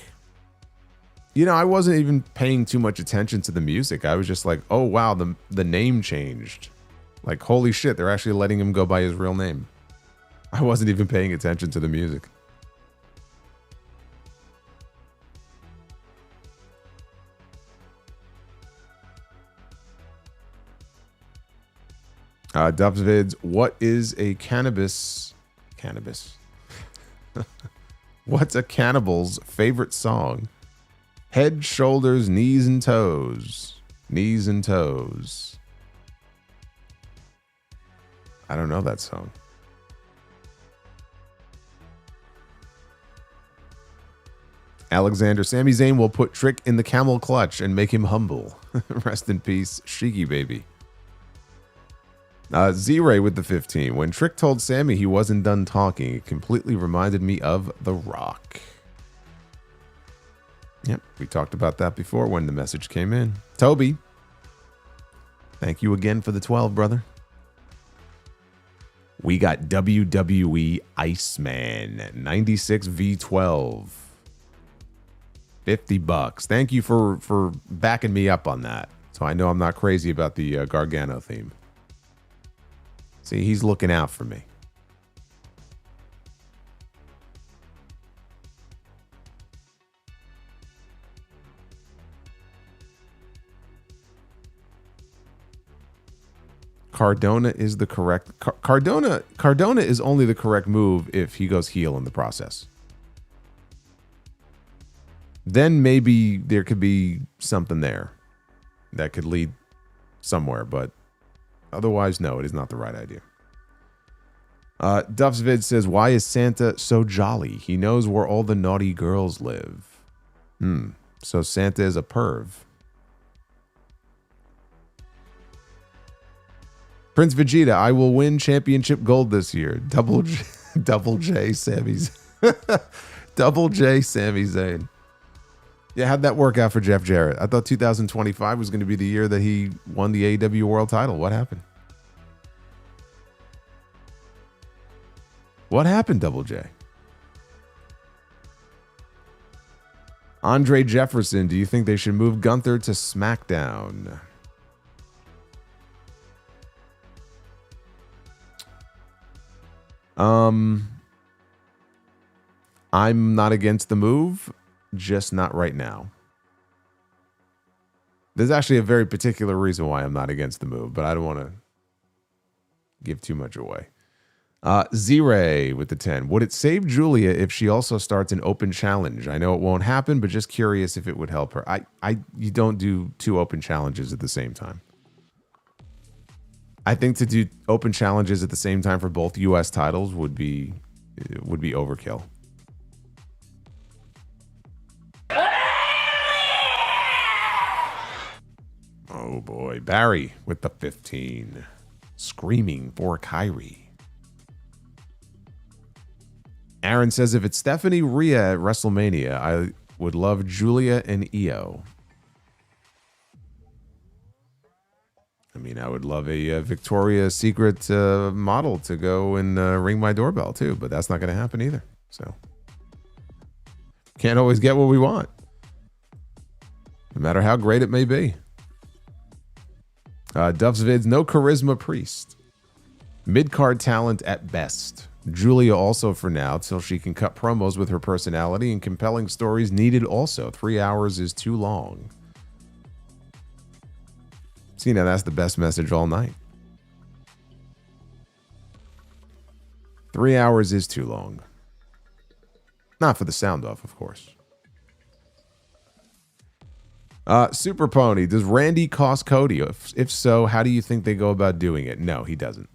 You know, I wasn't even paying too much attention to the music. I was just like, oh, wow, the name changed. Like, holy shit, they're actually letting him go by his real name. I wasn't even paying attention to the music. Dubs Vids, what is a cannabis? What's a cannibal's favorite song? Head, shoulders, knees, and toes. Knees and toes. I don't know that song. Alexander, Sami Zayn will put Trick in the camel clutch and make him humble. Rest in peace, Shiggy baby. Z-Ray with the 15. When Trick told Sami he wasn't done talking, it completely reminded me of The Rock. Yep, we talked about that before when the message came in. Toby, thank you again for the 12, brother. We got WWE Iceman 96 V12. $50. Thank you for backing me up on that. So I know I'm not crazy about the Gargano theme. See, he's looking out for me. Cardona is the correct... Cardona is only the correct move if he goes heel in the process. Then maybe there could be something there that could lead somewhere, but otherwise, no, it is not the right idea. Duff's Vid says, why is Santa so jolly? He knows where all the naughty girls live. So Santa is a perv. Prince Vegeta, I will win championship gold this year. Double J Sammy's. Double J Sami Zayn. Yeah, how'd that work out for Jeff Jarrett? I thought 2025 was going to be the year that he won the AEW World title. What happened? What happened, Double J? Andre Jefferson, do you think they should move Gunther to SmackDown? I'm not against the move, just not right now. There's actually a very particular reason why I'm not against the move, but I don't want to give too much away. Z-Ray with the 10. Would it save Giulia if she also starts an open challenge? I know it won't happen, but just curious if it would help her. You don't do 2 open challenges at the same time. I think to do open challenges at the same time for both U.S. titles would be overkill. Oh boy, Barry with the 15. Screaming for Kairi. Aaron says, if it's Stephanie Rhea at WrestleMania, I would love Giulia and Io. I mean, I would love a Victoria's Secret model to go and ring my doorbell too, but that's not going to happen either. So, can't always get what we want, no matter how great it may be. Duff's Vids, no charisma Priest. Mid-card talent at best. Giulia also for now, till she can cut promos with her personality and compelling stories needed also. 3 hours is too long. See, now that's the best message all night. 3 hours is too long. Not for the sound off, of course. Super Pony, does Randy cost Cody? If so, how do you think they go about doing it? No, he doesn't.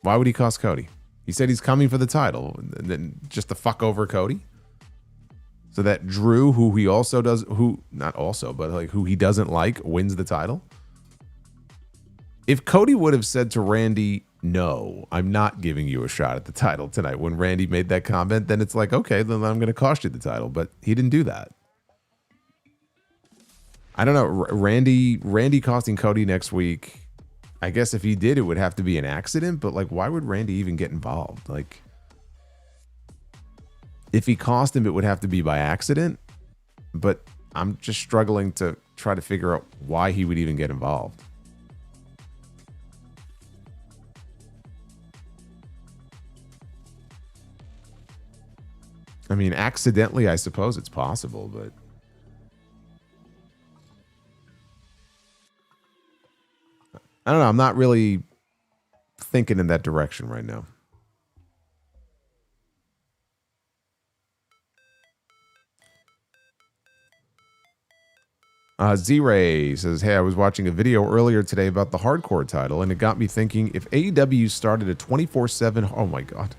Why would he cost Cody? He said he's coming for the title, and then just to fuck over Cody, so that Drew, who he also does, who not also, but like who he doesn't like, wins the title. If Cody would have said to Randy, "No, I'm not giving you a shot at the title tonight," when Randy made that comment, then it's like, okay, then I'm going to cost you the title. But he didn't do that. I don't know. Randy costing Cody next week. I guess if he did, it would have to be an accident, but like, why would Randy even get involved? Like, if he cost him, it would have to be by accident, but I'm just struggling to try to figure out why he would even get involved. I mean, accidentally, I suppose it's possible, but I don't know. I'm not really thinking in that direction right now. Z-Ray says, hey, I was watching a video earlier today about the hardcore title, and it got me thinking, if AEW started a 24/7... Oh, my God.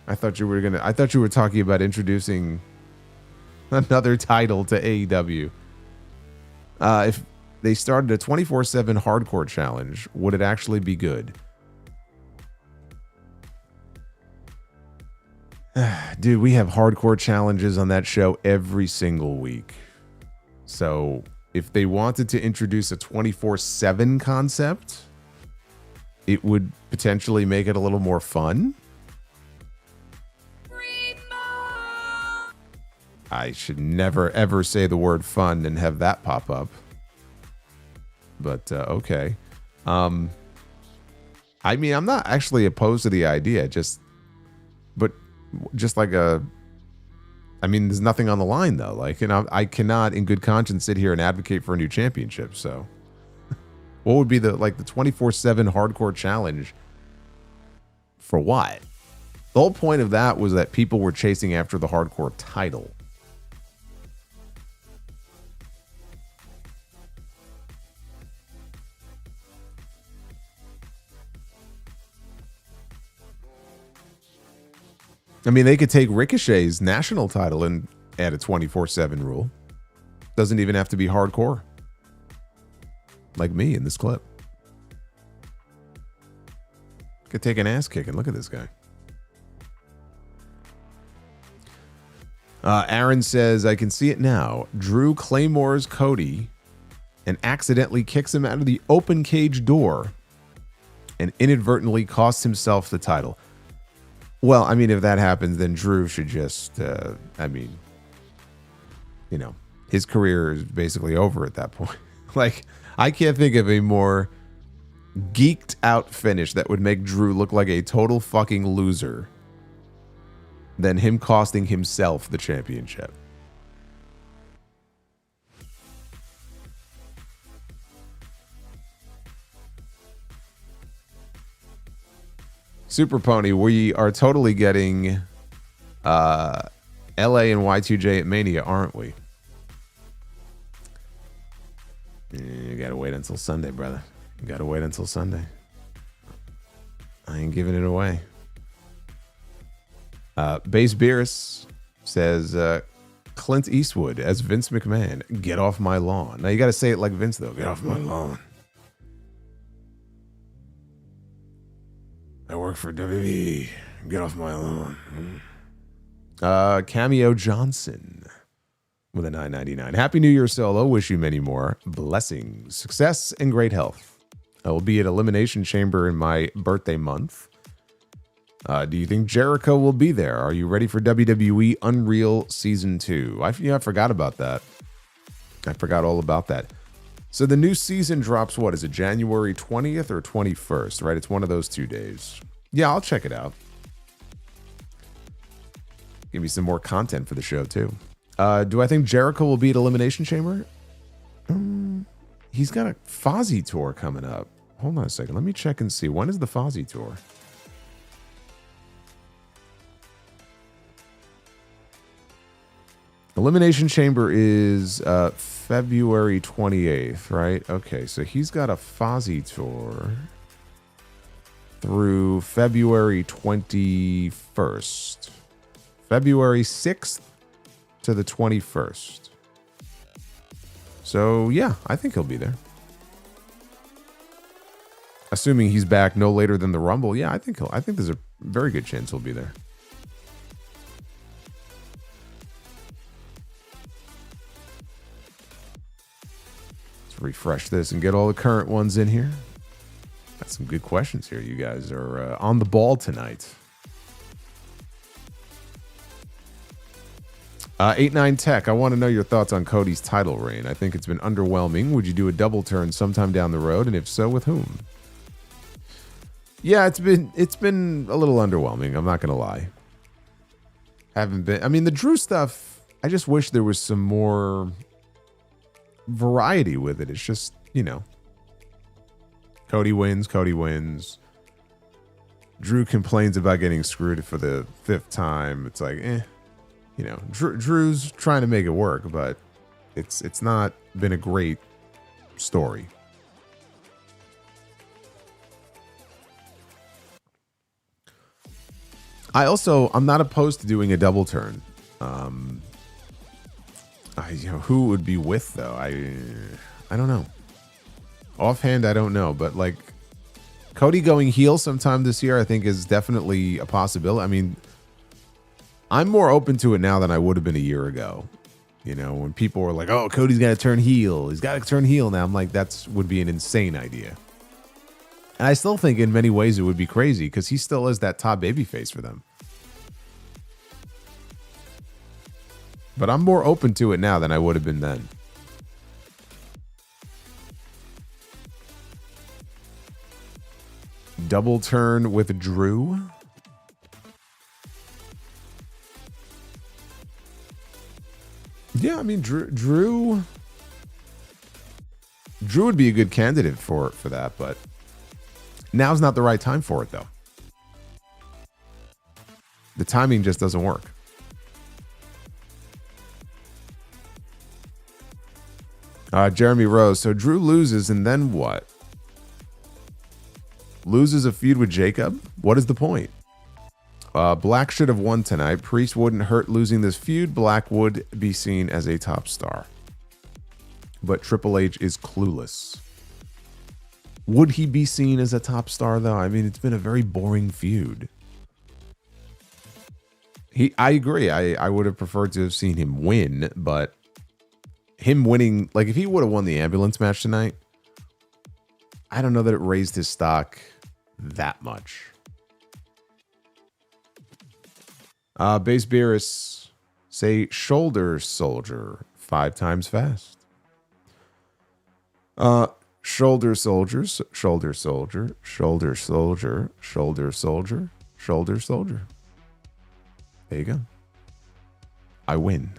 I thought you were talking about introducing another title to AEW. If they started a 24/7 hardcore challenge, would it actually be good? Dude, we have hardcore challenges on that show every single week. So if they wanted to introduce a 24/7 concept, it would potentially make it a little more fun. I should never, ever say the word fun and have that pop up. But, okay. I mean, I'm not actually opposed to the idea, but just like I mean, there's nothing on the line, though. Like, you know, I cannot, in good conscience, sit here and advocate for a new championship, so. What would be the 24/7 hardcore challenge? For what? The whole point of that was that people were chasing after the hardcore title. I mean, they could take Ricochet's national title and add a 24/7 rule. Doesn't even have to be hardcore. Like me in this clip. Could take an ass kicking. Look at this guy. Aaron says, I can see it now. Drew claymores Cody and accidentally kicks him out of the open cage door and inadvertently costs himself the title. Well, I mean, if that happens, then Drew should just, I mean, you know, his career is basically over at that point. Like, I can't think of a more geeked out finish that would make Drew look like a total fucking loser than him costing himself the championship. Super Pony, we are totally getting LA and Y2J at Mania, aren't we? You gotta wait until Sunday, brother. You gotta wait until Sunday. I ain't giving it away. Base Beerus says Clint Eastwood as Vince McMahon. Get off my lawn. Now you gotta say it like Vince though. Get off my lawn. I work for WWE. Get off my lawn. Cameo Johnson with a $9.99. Happy New Year, Solo. Wish you many more blessings, success, and great health. I will be at Elimination Chamber in my birthday month. Do you think Jericho will be there? Are you ready for WWE Unreal Season 2? I forgot about that. I forgot all about that. So the new season drops, what is it, January 20th or 21st, right? It's one of those 2 days. Yeah, I'll check it out. Give me some more content for the show, too. Do I think Jericho will be at Elimination Chamber? He's got a Fozzy tour coming up. Hold on a second. Let me check and see. When is the Fozzy tour? Elimination Chamber is February 28th, right? Okay, so he's got a Fozzy tour through February 21st. February 6th to the 21st. So, yeah, I think he'll be there. Assuming he's back no later than the Rumble, yeah, I think there's a very good chance he'll be there. Refresh this and get all the current ones in here. Got some good questions here. You guys are on the ball tonight. 89 Tech, I want to know your thoughts on Cody's title reign. I think it's been underwhelming. Would you do a double turn sometime down the road? And if so, with whom? Yeah, it's been a little underwhelming. I'm not going to lie. I mean, the Drew stuff, I just wish there was some more variety with it. It's just, Cody wins. Drew complains about getting screwed for the 5th time. It's like, Drew's trying to make it work, but it's not been a great story. I'm not opposed to doing a double turn. Who would be with though? I don't know. Offhand, I don't know. But like Cody going heel sometime this year, I think is definitely a possibility. I mean, I'm more open to it now than I would have been a year ago. When people were like, "Oh, Cody's got to turn heel. He's got to turn heel now." I'm like, that would be an insane idea. And I still think in many ways it would be crazy because he still is that top babyface for them. But I'm more open to it now than I would have been then. Double turn with Drew. Yeah, I mean, Drew would be a good candidate for that, but now's not the right time for it, though. The timing just doesn't work. Jeremy Rose. So Drew loses, and then what? Loses a feud with Jacob? What is the point? Black should have won tonight. Priest wouldn't hurt losing this feud. Black would be seen as a top star. But Triple H is clueless. Would he be seen as a top star, though? I mean, it's been a very boring feud. I agree. I would have preferred to have seen him win, but him winning, like if he would have won the ambulance match tonight, I don't know that it raised his stock that much. Base Beerus, say shoulder soldier 5 times fast. Shoulder soldiers, shoulder soldier, shoulder soldier, shoulder soldier, shoulder soldier. There you go. I win.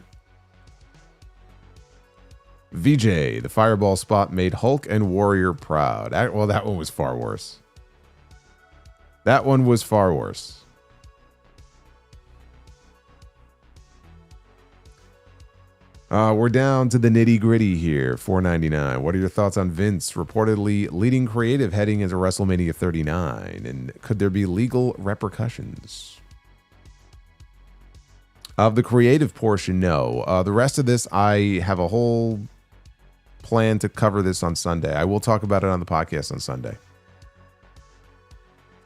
VJ, the fireball spot made Hulk and Warrior proud. Well, that one was far worse. That one was far worse. We're down to the nitty gritty here. $4.99. What are your thoughts on Vince reportedly leading creative heading into WrestleMania 39? And could there be legal repercussions? Of the creative portion, no. The rest of this, I have a whole plan to cover this on Sunday. I will talk about it on the podcast on Sunday.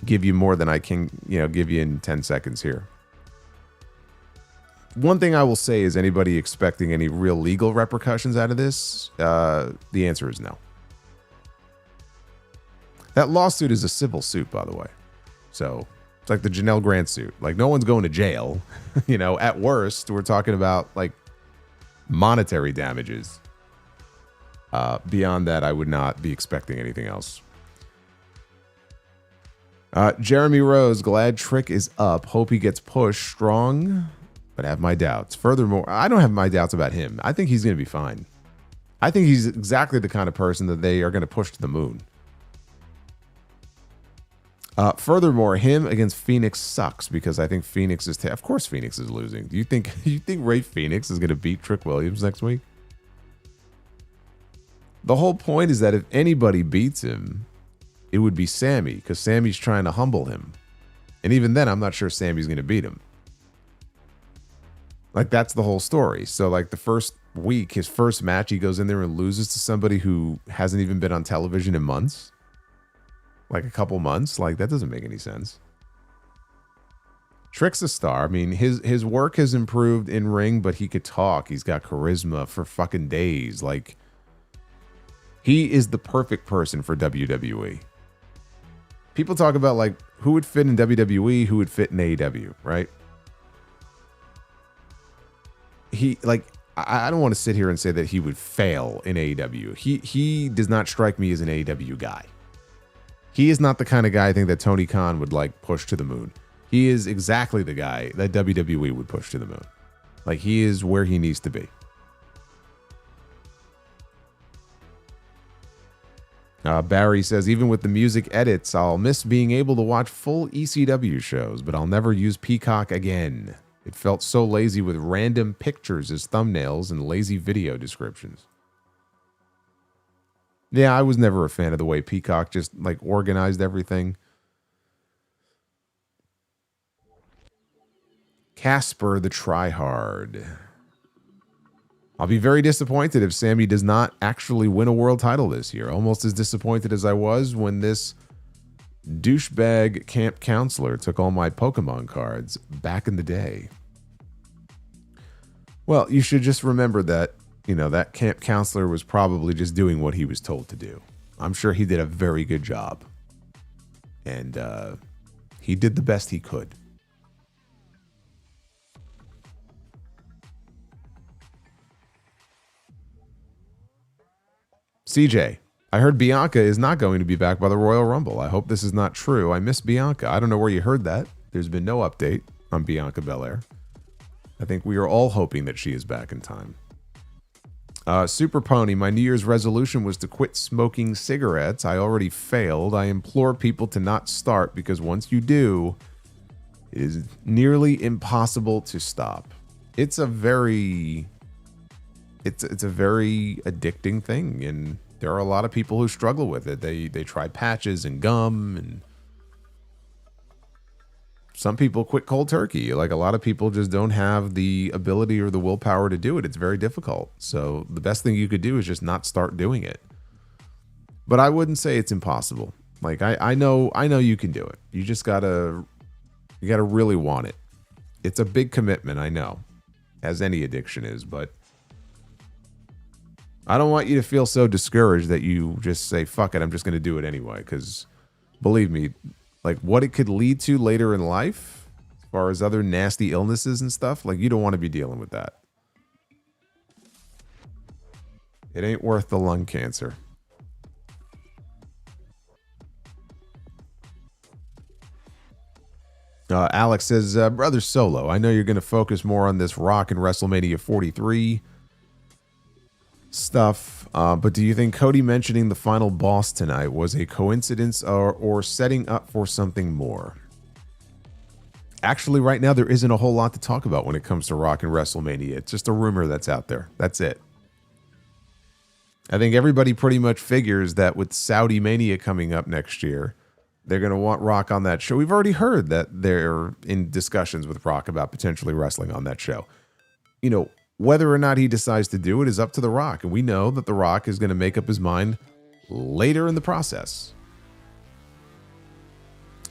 Give you more than I can, give you in 10 seconds here. One thing I will say is, anybody expecting any real legal repercussions out of this? The answer is no. That lawsuit is a civil suit, by the way. So it's like the Janelle Grant suit. Like, no one's going to jail. At worst, we're talking about like monetary damages. Beyond that, I would not be expecting anything else. Jeremy Rose, glad Trick is up. Hope he gets pushed strong, but I have my doubts. Furthermore, I don't have my doubts about him. I think he's going to be fine. I think he's exactly the kind of person that they are going to push to the moon. Furthermore, him against Phoenix sucks because I think Phoenix is... of course Phoenix is losing. Do you think Ray Phoenix is going to beat Trick Williams next week? The whole point is that if anybody beats him, it would be Sammy, because Sammy's trying to humble him. And even then, I'm not sure Sammy's going to beat him. Like, that's the whole story. So, like, the first week, his first match, he goes in there and loses to somebody who hasn't even been on television in months. Like, a couple months. Like, that doesn't make any sense. Trick's a star. I mean, his work has improved in ring, but he could talk. He's got charisma for fucking days. Like, he is the perfect person for WWE. People talk about, like, who would fit in WWE, who would fit in AEW, right? I don't want to sit here and say that he would fail in AEW. He does not strike me as an AEW guy. He is not the kind of guy I think that Tony Khan would, like, push to the moon. He is exactly the guy that WWE would push to the moon. Like, he is where he needs to be. Barry says, even with the music edits, I'll miss being able to watch full ECW shows, but I'll never use Peacock again. It felt so lazy with random pictures as thumbnails and lazy video descriptions. Yeah, I was never a fan of the way Peacock just, like, organized everything. Casper the Tryhard. I'll be very disappointed if Sammy does not actually win a world title this year. Almost as disappointed as I was when this douchebag camp counselor took all my Pokemon cards back in the day. Well, you should just remember that, that camp counselor was probably just doing what he was told to do. I'm sure he did a very good job. And he did the best he could. CJ, I heard Bianca is not going to be back by the Royal Rumble. I hope this is not true. I miss Bianca. I don't know where you heard that. There's been no update on Bianca Belair. I think we are all hoping that she is back in time. Super Pony, my New Year's resolution was to quit smoking cigarettes. I already failed. I implore people to not start because once you do, it is nearly impossible to stop. It's a very addicting thing, and there are a lot of people who struggle with it. They try patches and gum, and some people quit cold turkey. Like, a lot of people just don't have the ability or the willpower to do it. It's very difficult. So the best thing you could do is just not start doing it. But I wouldn't say it's impossible. Like, I know you can do it. You just gotta really want it. It's a big commitment, I know, as any addiction is, but I don't want you to feel so discouraged that you just say, fuck it, I'm just going to do it anyway. Because believe me, like, what it could lead to later in life, as far as other nasty illnesses and stuff, like, you don't want to be dealing with that. It ain't worth the lung cancer. Alex says, Brother Solo, I know you're going to focus more on this Rock and WrestleMania 43 stuff, but do you think Cody mentioning the final boss tonight was a coincidence or setting up for something more? Actually, right now, there isn't a whole lot to talk about when it comes to Rock and WrestleMania. It's just a rumor that's out there. That's it. I think everybody pretty much figures that with Saudi Mania coming up next year, they're going to want Rock on that show. We've already heard that they're in discussions with Rock about potentially wrestling on that show. You know, whether or not he decides to do it is up to The Rock. And we know that The Rock is going to make up his mind later in the process.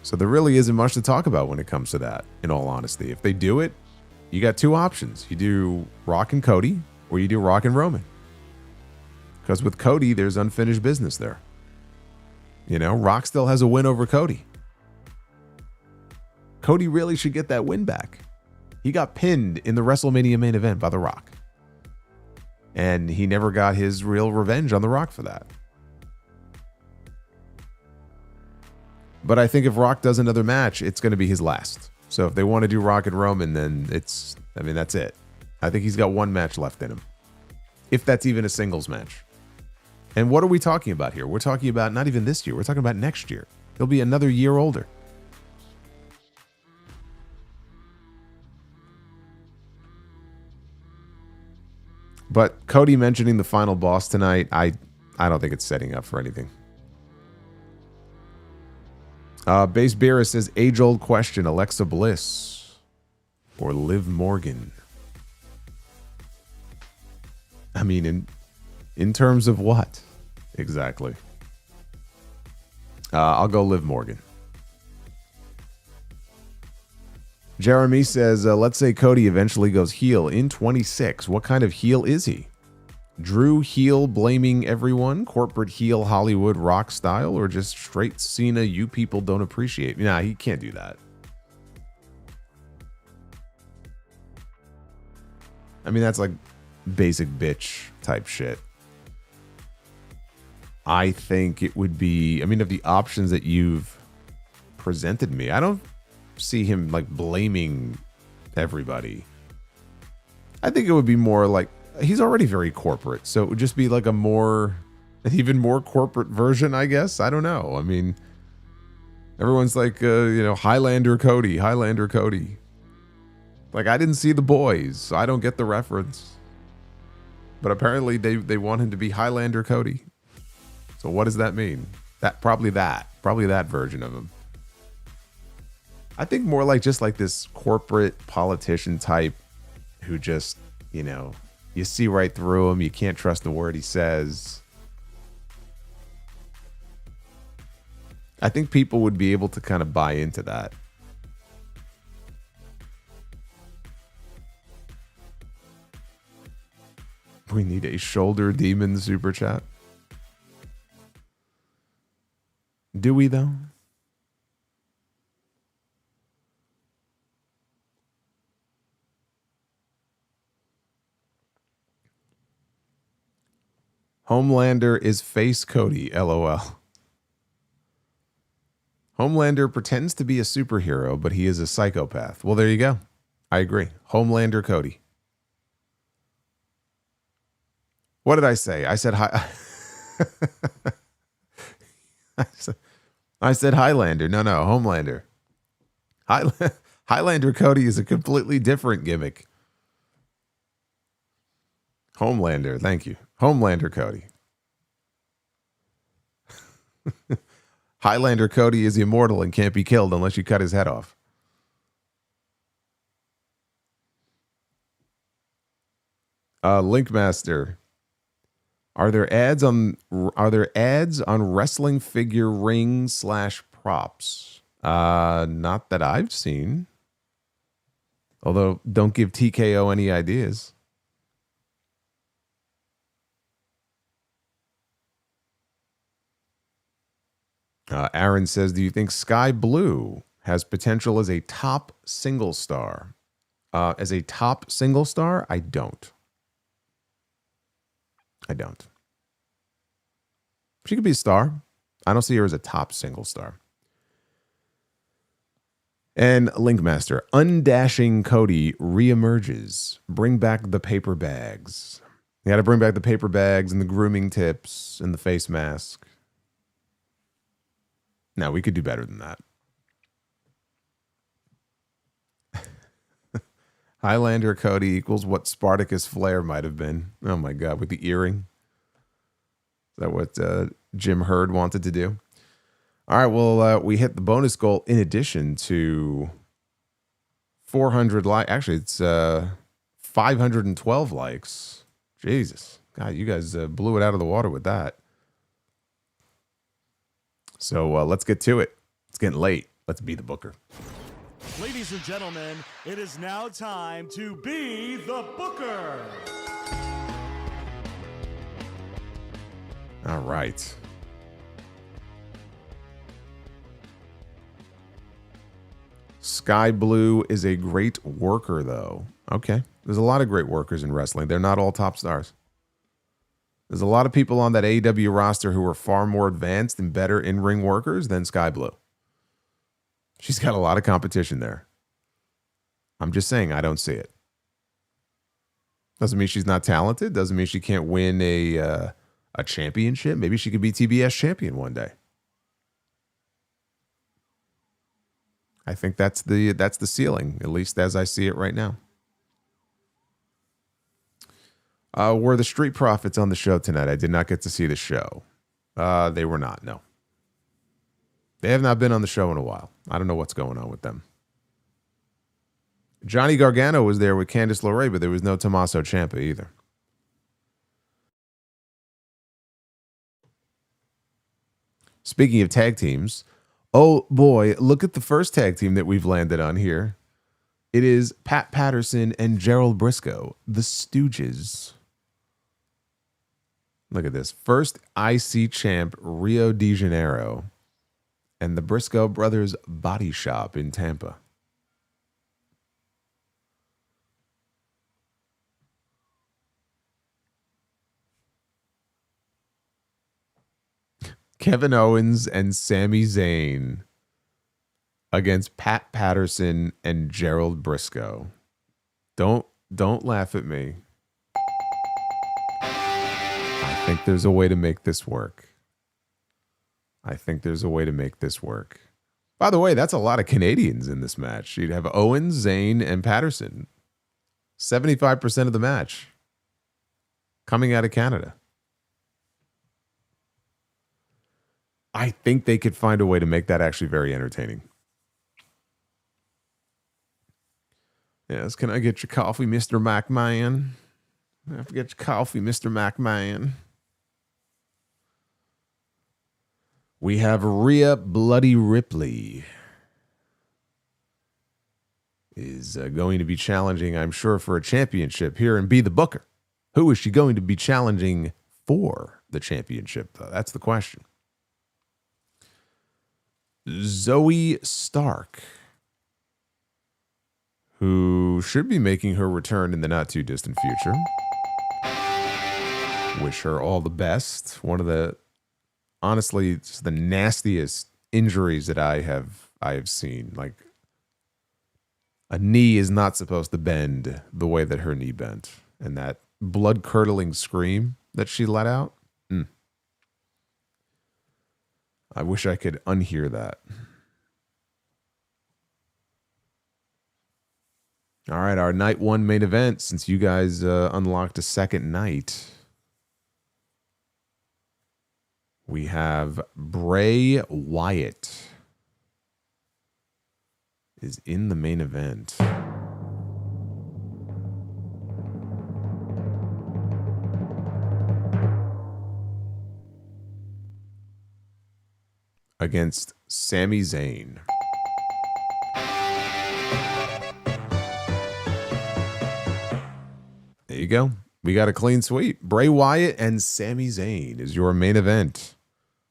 So there really isn't much to talk about when it comes to that, in all honesty. If they do it, you got two options. You do Rock and Cody, or you do Rock and Roman. Because with Cody, there's unfinished business there. You know, Rock still has a win over Cody. Cody really should get that win back. He got pinned in the WrestleMania main event by The Rock. And he never got his real revenge on The Rock for that. But I think if Rock does another match, it's going to be his last. So if they want to do Rock and Roman, then that's it. I think he's got one match left in him. If that's even a singles match. And what are we talking about here? We're talking about not even this year. We're talking about next year. He'll be another year older. But Cody mentioning the final boss tonight, I don't think it's setting up for anything. Base Beerus says, age-old question, Alexa Bliss or Liv Morgan? I mean, in terms of what? Exactly. I'll go Liv Morgan. Jeremy says, let's say Cody eventually goes heel in 26. What kind of heel is he? Drew heel blaming everyone, corporate heel Hollywood Rock style, or just straight Cena you people don't appreciate? Nah, he can't do that. I mean, that's like basic bitch type shit. I think it would be, I mean, of the options that you've presented me, I don't see him like blaming everybody. I think it would be more like, he's already very corporate, so it would just be like an even more corporate version, I guess. I don't know. I mean, everyone's like, Highlander Cody. Like, I didn't see The Boys, so I don't get the reference. But apparently they want him to be Highlander Cody. So what does that mean? Probably that version of him. I think more like just like this corporate politician type who just, you see right through him. You can't trust the word he says. I think people would be able to kind of buy into that. We need a shoulder demon super chat. Do we though? Homelander is face Cody, LOL. Homelander pretends to be a superhero, but he is a psychopath. Well, there you go. I agree. Homelander Cody. What did I say? I said hi. I said Highlander. No, Homelander. Highlander Cody is a completely different gimmick. Homelander, thank you. Homelander Cody. Highlander Cody is immortal and can't be killed unless you cut his head off. Linkmaster. Are there ads on wrestling figure ring / props? Not that I've seen. Although don't give TKO any ideas. Aaron says, do you think Sky Blue has potential as a top single star? As a top single star, I don't. She could be a star. I don't see her as a top single star. And Linkmaster, undashing Cody reemerges. Bring back the paper bags. You got to bring back the paper bags and the grooming tips and the face mask. No, we could do better than that. Highlander Cody equals what Spartacus Flair might have been. Oh my God, with the earring. Is that what Jim Hurd wanted to do? All right, well, we hit the bonus goal in addition to 400 likes. Actually, it's 512 likes. Jesus. God, you guys blew it out of the water with that. So let's get to it. It's getting late. Let's be the booker. Ladies and gentlemen, it is now time to be the booker. All right. Sky Blue is a great worker, though. Okay. There's a lot of great workers in wrestling. They're not all top stars. There's a lot of people on that AEW roster who are far more advanced and better in-ring workers than Sky Blue. She's got a lot of competition there. I'm just saying I don't see it. Doesn't mean she's not talented. Doesn't mean she can't win a championship. Maybe she could be TBS champion one day. I think that's the ceiling, at least as I see it right now. Were the Street Profits on the show tonight? I did not get to see the show. They were not, no. They have not been on the show in a while. I don't know what's going on with them. Johnny Gargano was there with Candice LeRae, but there was no Tommaso Ciampa either. Speaking of tag teams, oh boy, look at the first tag team that we've landed on here. It is Pat Patterson and Gerald Briscoe, the Stooges. Look at this. First IC champ, Rio de Janeiro, and the Briscoe Brothers Body Shop in Tampa. Kevin Owens and Sami Zayn against Pat Patterson and Gerald Briscoe. Don't laugh at me. I think there's a way to make this work. By the way, that's a lot of Canadians in this match. You'd have Owens, Zayn, and Patterson. 75% of the match coming out of Canada. I think they could find a way to make that actually very entertaining. Yes, can I get your coffee, Mr. McMahon? I have to get your coffee, Mr. McMahon. We have Rhea Bloody Ripley is going to be challenging, I'm sure, for a championship here and be the booker. Who is she going to be challenging for the championship, though? That's the question. Zoe Stark, who should be making her return in the not-too-distant future. Wish her all the best. One of the, honestly, it's the nastiest injuries that I have seen. Like, a knee is not supposed to bend the way that her knee bent. And that blood-curdling scream that she let out. I wish I could unhear that. All right, our night one main event, since you guys unlocked a second night. We have Bray Wyatt is in the main event. Against Sami Zayn. There you go. We got a clean sweep. Bray Wyatt and Sami Zayn is your main event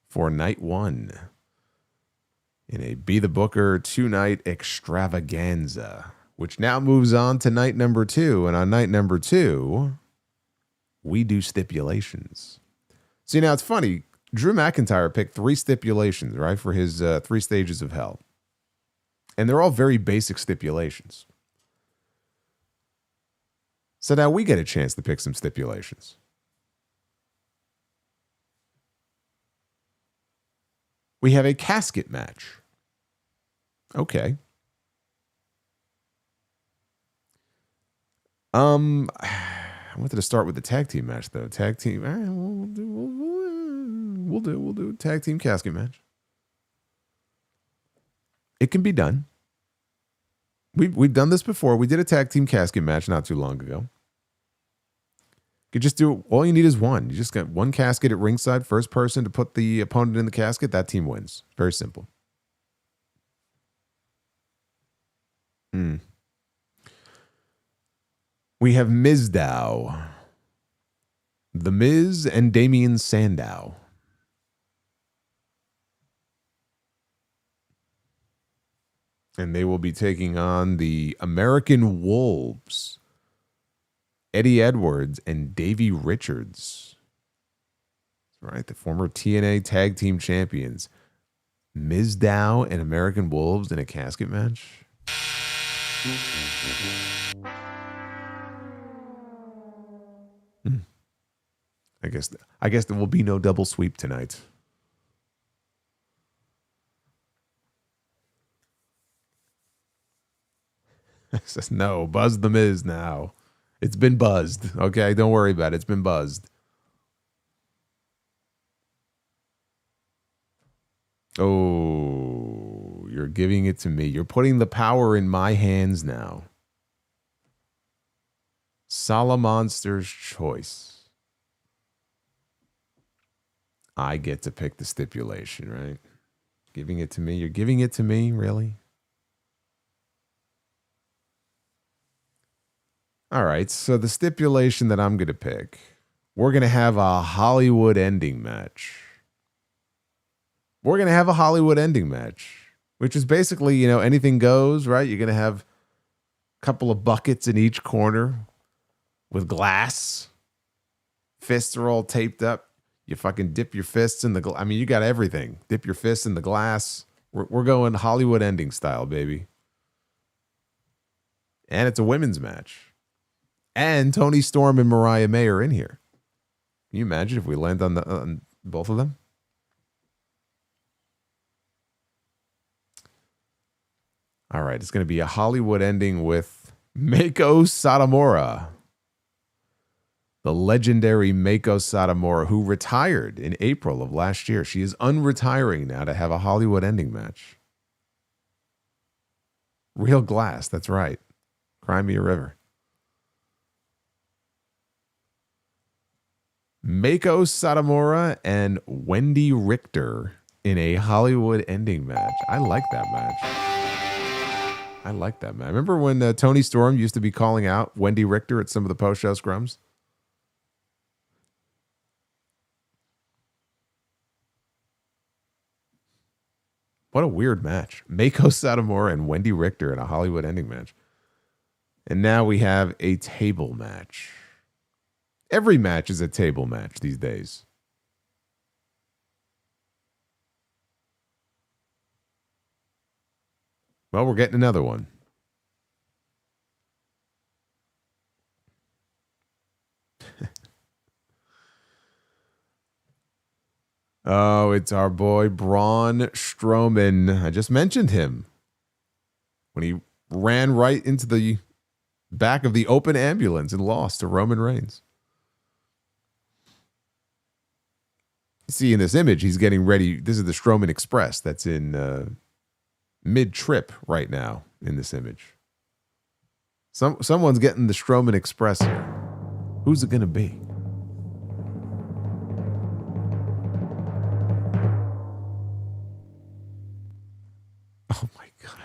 for night one in a Be the Booker 2-night extravaganza, which now moves on to night number 2. And on night number 2, we do stipulations. See, now it's funny. Drew McIntyre picked 3 stipulations, right, for his 3 stages of hell. And they're all very basic stipulations. So now we get a chance to pick some stipulations. We have a casket match. Okay. I wanted to start with the tag team match though. Tag team. We'll do a tag team casket match. It can be done. We've done this before. We did a tag team casket match not too long ago. You could just do, all you need is one. You just got one casket at ringside. First person to put the opponent in the casket, that team wins. Very simple. We have Mizdow. The Miz and Damian Sandow. And they will be taking on the American Wolves, Eddie Edwards and Davey Richards. That's right, the former TNA Tag Team Champions. Mizdow and American Wolves in a casket match. I guess there will be no double sweep tonight. Says no, buzz the Miz now. It's been buzzed. Okay, don't worry about it. It's been buzzed. Oh, you're giving it to me. You're putting the power in my hands now. Solomonster's choice. I get to pick the stipulation, right? Giving it to me. You're giving it to me, really? All right, so the stipulation that I'm going to pick, we're going to have a Hollywood ending match. We're going to have a Hollywood ending match, which is basically, you know, anything goes, right? You're going to have a couple of buckets in each corner with glass. Fists are all taped up. You fucking dip your fists in the glass. I mean, you got everything. Dip your fists in the glass. We're going Hollywood ending style, baby. And it's a women's match. And Toni Storm and Mariah May are in here. Can you imagine if we land on both of them? All right, it's going to be a Hollywood ending with Meiko Satomura. The legendary Meiko Satomura, who retired in April of last year. She is unretiring now to have a Hollywood ending match. Real glass, that's right. Cry me a river. Meiko Satomura and Wendy Richter in a Hollywood ending match. I like that match. I like that match. Remember when Toni Storm used to be calling out Wendy Richter at some of the post-show scrums? What a weird match. Meiko Satomura and Wendy Richter in a Hollywood ending match. And now we have a table match. Every match is a table match these days. Well, we're getting another one. Oh, it's our boy Braun Strowman. I just mentioned him when he ran right into the back of the open ambulance and lost to Roman Reigns. You see in this image, he's getting ready. This is the Strowman Express that's in mid-trip right now in this image. Someone's getting the Strowman Express here. Who's it going to be? Oh my God.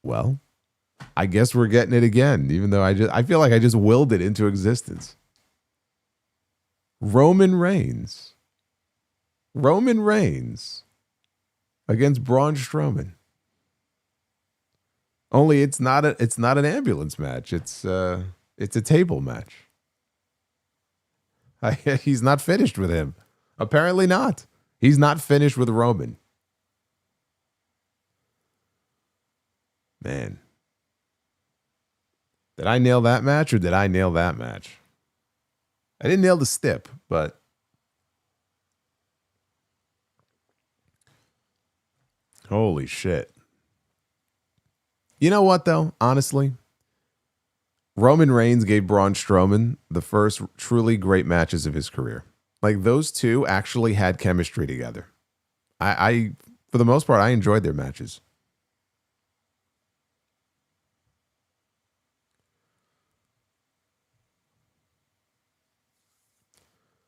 Well, I guess we're getting it again, even though I feel like I just willed it into existence. Roman Reigns. Roman Reigns against Braun Strowman. Only it's not an ambulance match. It's a table match. He's not finished with him. Apparently not. He's not finished with Roman. Man. Did I nail that match or did I nail that match? I didn't nail the stip, but holy shit. You know what, though? Honestly, Roman Reigns gave Braun Strowman the first truly great matches of his career. Like, those two actually had chemistry together. I for the most part, I enjoyed their matches.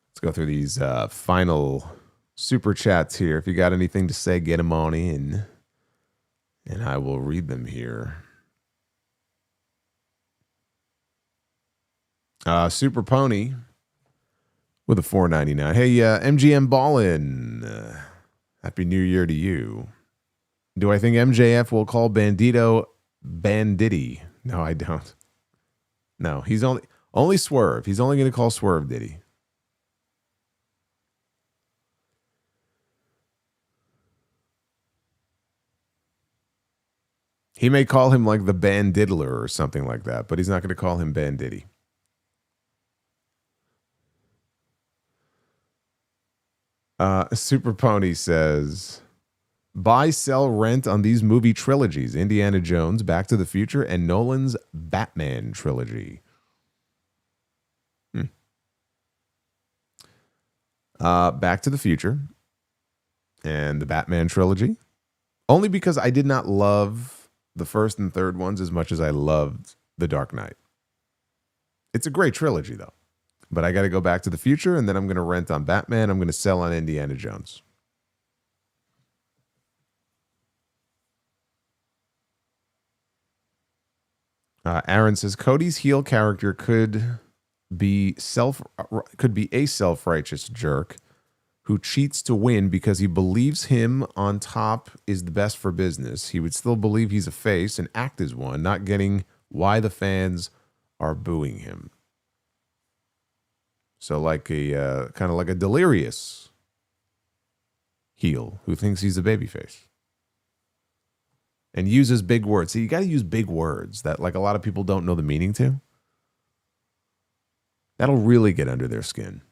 Let's go through these final super chats here. If you got anything to say, get them on in, and I will read them here. Super Pony with a $4.99. Hey, MGM Ballin. Happy New Year to you. Do I think MJF will call Bandito Banditti? No, I don't. No, he's only Swerve. He's only going to call Swerve Diddy. He may call him like the Bandiddler or something like that, but he's not going to call him Banditti. Super Pony says, buy, sell, rent on these movie trilogies: Indiana Jones, Back to the Future, and Nolan's Batman trilogy. Back to the Future and the Batman trilogy. Only because I did not love the first and third ones as much as I loved The Dark Knight. It's a great trilogy, though. But I got to go Back to the Future, and then I'm going to rent on Batman. I'm going to sell on Indiana Jones. Aaron says Cody's heel character could be a self-righteous jerk who cheats to win because he believes him on top is the best for business. He would still believe he's a face and act as one, not getting why the fans are booing him. So like a kind of like a delirious heel who thinks he's a babyface and uses big words. See, you got to use big words that like a lot of people don't know the meaning to. That'll really get under their skin.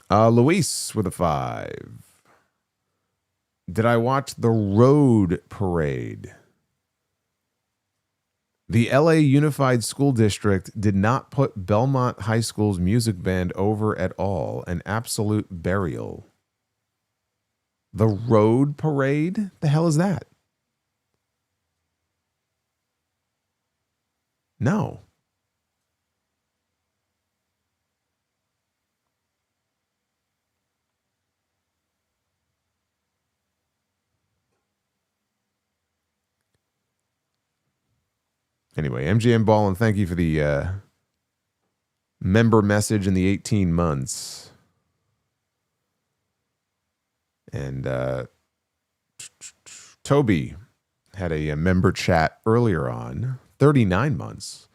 Luis with a 5. Did I watch the Road Parade? The LA Unified School District did not put Belmont High School's music band over at all. An absolute burial. The Road Parade? The hell is that? No. Anyway, MGM Ball, and thank you for the member message in the 18 months. And Toby had a member chat earlier on, 39 months.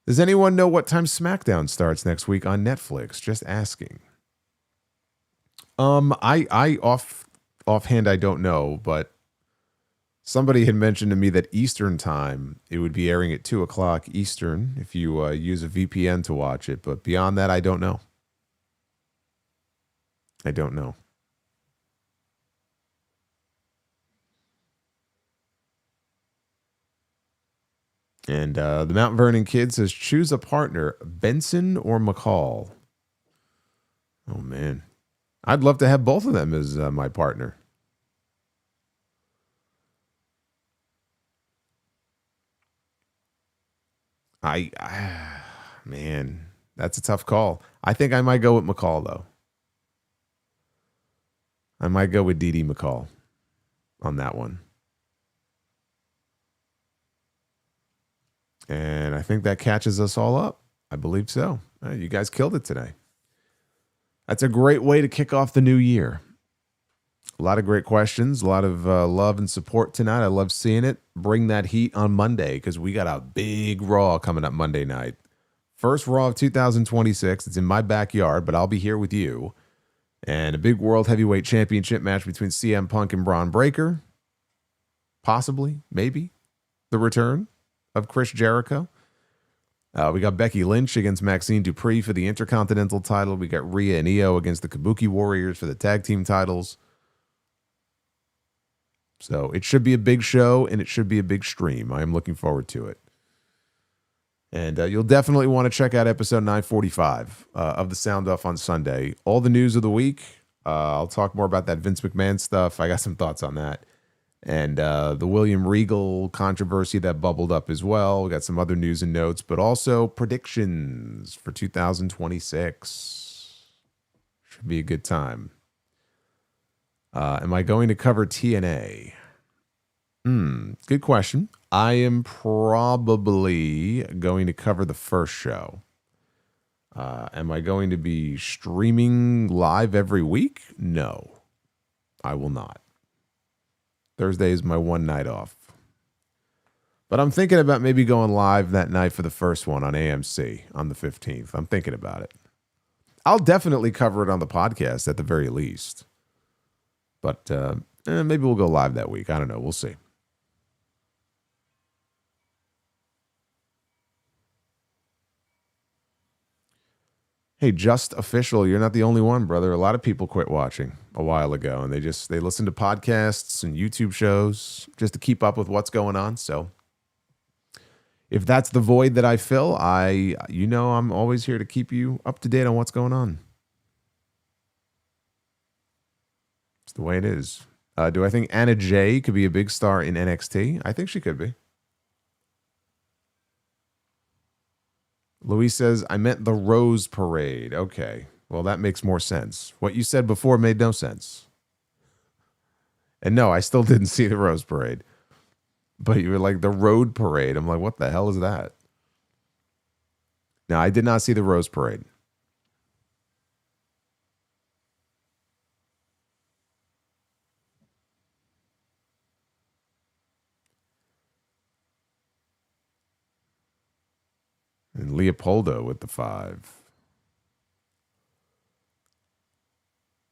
Does anyone know what time SmackDown starts next week on Netflix? Just asking. I offhand I don't know, but somebody had mentioned to me that Eastern time, it would be airing at 2:00 Eastern if you use a VPN to watch it. But beyond that, I don't know. I don't know. And the Mount Vernon kid says, choose a partner, Benson or McCall. Oh, man. I'd love to have both of them as my partner. Man, that's a tough call. I think I might go with McCall, though. I might go with Didi McCall on that one. And I think that catches us all up. I believe so. You guys killed it today. That's a great way to kick off the new year. A lot of great questions, a lot of love and support tonight. I love seeing it. Bring that heat on Monday because we got a big Raw coming up Monday night. First Raw of 2026. It's in my backyard, but I'll be here with you. And a big World Heavyweight Championship match between CM Punk and Braun Breaker. Possibly, maybe, the return of Chris Jericho. We got Becky Lynch against Maxine Dupree for the Intercontinental title. We got Rhea and Io against the Kabuki Warriors for the tag team titles. So it should be a big show, and it should be a big stream. I am looking forward to it. And you'll definitely want to check out episode 945 of the Sound Off on Sunday. All the news of the week. I'll talk more about that Vince McMahon stuff. I got some thoughts on that. And the William Regal controversy that bubbled up as well. We got some other news and notes, but also predictions for 2026. Should be a good time. Am I going to cover TNA? Good question. I am probably going to cover the first show. Am I going to be streaming live every week? No, I will not. Thursday is my one night off. But I'm thinking about maybe going live that night for the first one on AMC on the 15th. I'm thinking about it. I'll definitely cover it on the podcast at the very least. But maybe we'll go live that week. I don't know. We'll see. Hey, Just Official, you're not the only one, brother. A lot of people quit watching a while ago, and they listen to podcasts and YouTube shows just to keep up with what's going on. So if that's the void that I fill, I'm always here to keep you up to date on what's going on. It's the way it is. Do I think Anna Jay could be a big star in NXT? I think she could be. Luis says, I meant the Rose Parade. Okay. Well, that makes more sense. What you said before made no sense. And no, I still didn't see the Rose Parade. But you were like, the Road Parade. I'm like, what the hell is that? No, I did not see the Rose Parade. And Leopoldo with the 5.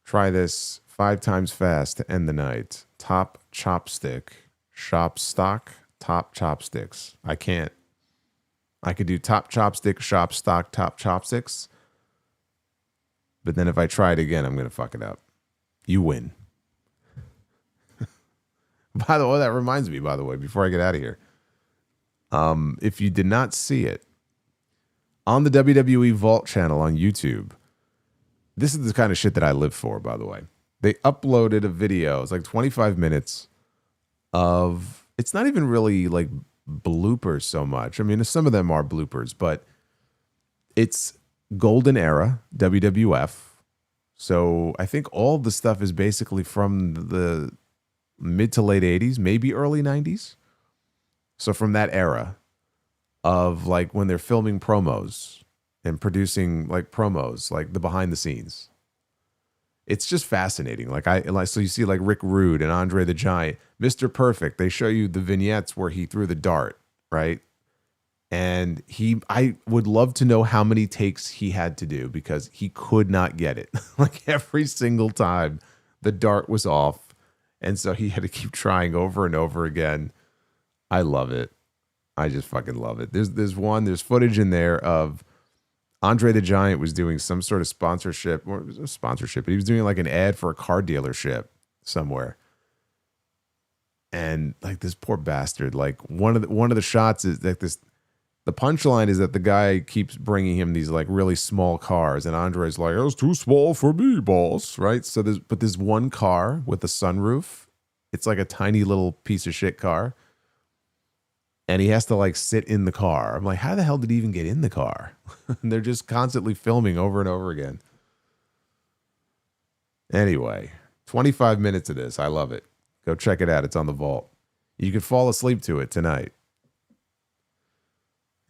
Try this 5 times fast to end the night. Top chopstick, shop stock, top chopsticks. I can't. I could do top chopstick, shop stock, top chopsticks. But then if I try it again, I'm going to fuck it up. You win. By the way, that reminds me, by the way, before I get out of here. If you did not see it, on the WWE Vault channel on YouTube, this is the kind of shit that I live for, by the way. They uploaded a video. It's like 25 minutes of, it's not even really like bloopers so much. I mean, some of them are bloopers, but it's Golden Era WWF. So I think all the stuff is basically from the mid to late 80s, maybe early 90s. So from that era of like when they're filming promos and producing like promos, like the behind the scenes. It's just fascinating. So you see like Rick Rude and Andre the Giant, Mr. Perfect. They show you the vignettes where he threw the dart, right? And I would love to know how many takes he had to do because he could not get it. Like every single time the dart was off. And so he had to keep trying over and over again. I love it. I just fucking love it. There's footage in there of Andre the Giant was doing some sort of sponsorship, but he was doing like an ad for a car dealership somewhere. And like this poor bastard, like one of the shots is like this, the punchline is that the guy keeps bringing him these like really small cars. And Andre's like, it was too small for me, boss. Right. So there's one car with a sunroof. It's like a tiny little piece of shit car. And he has to like sit in the car. I'm like, how the hell did he even get in the car? And they're just constantly filming over and over again. Anyway, 25 minutes of this. I love it. Go check it out. It's on the Vault. You could fall asleep to it tonight.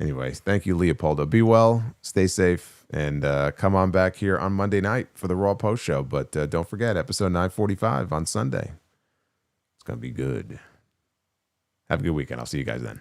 Anyway, thank you, Leopoldo. Be well, stay safe, And come on back here on Monday night for the Raw post show. But don't forget, episode 945 on Sunday. It's going to be good. Have a good weekend. I'll see you guys then.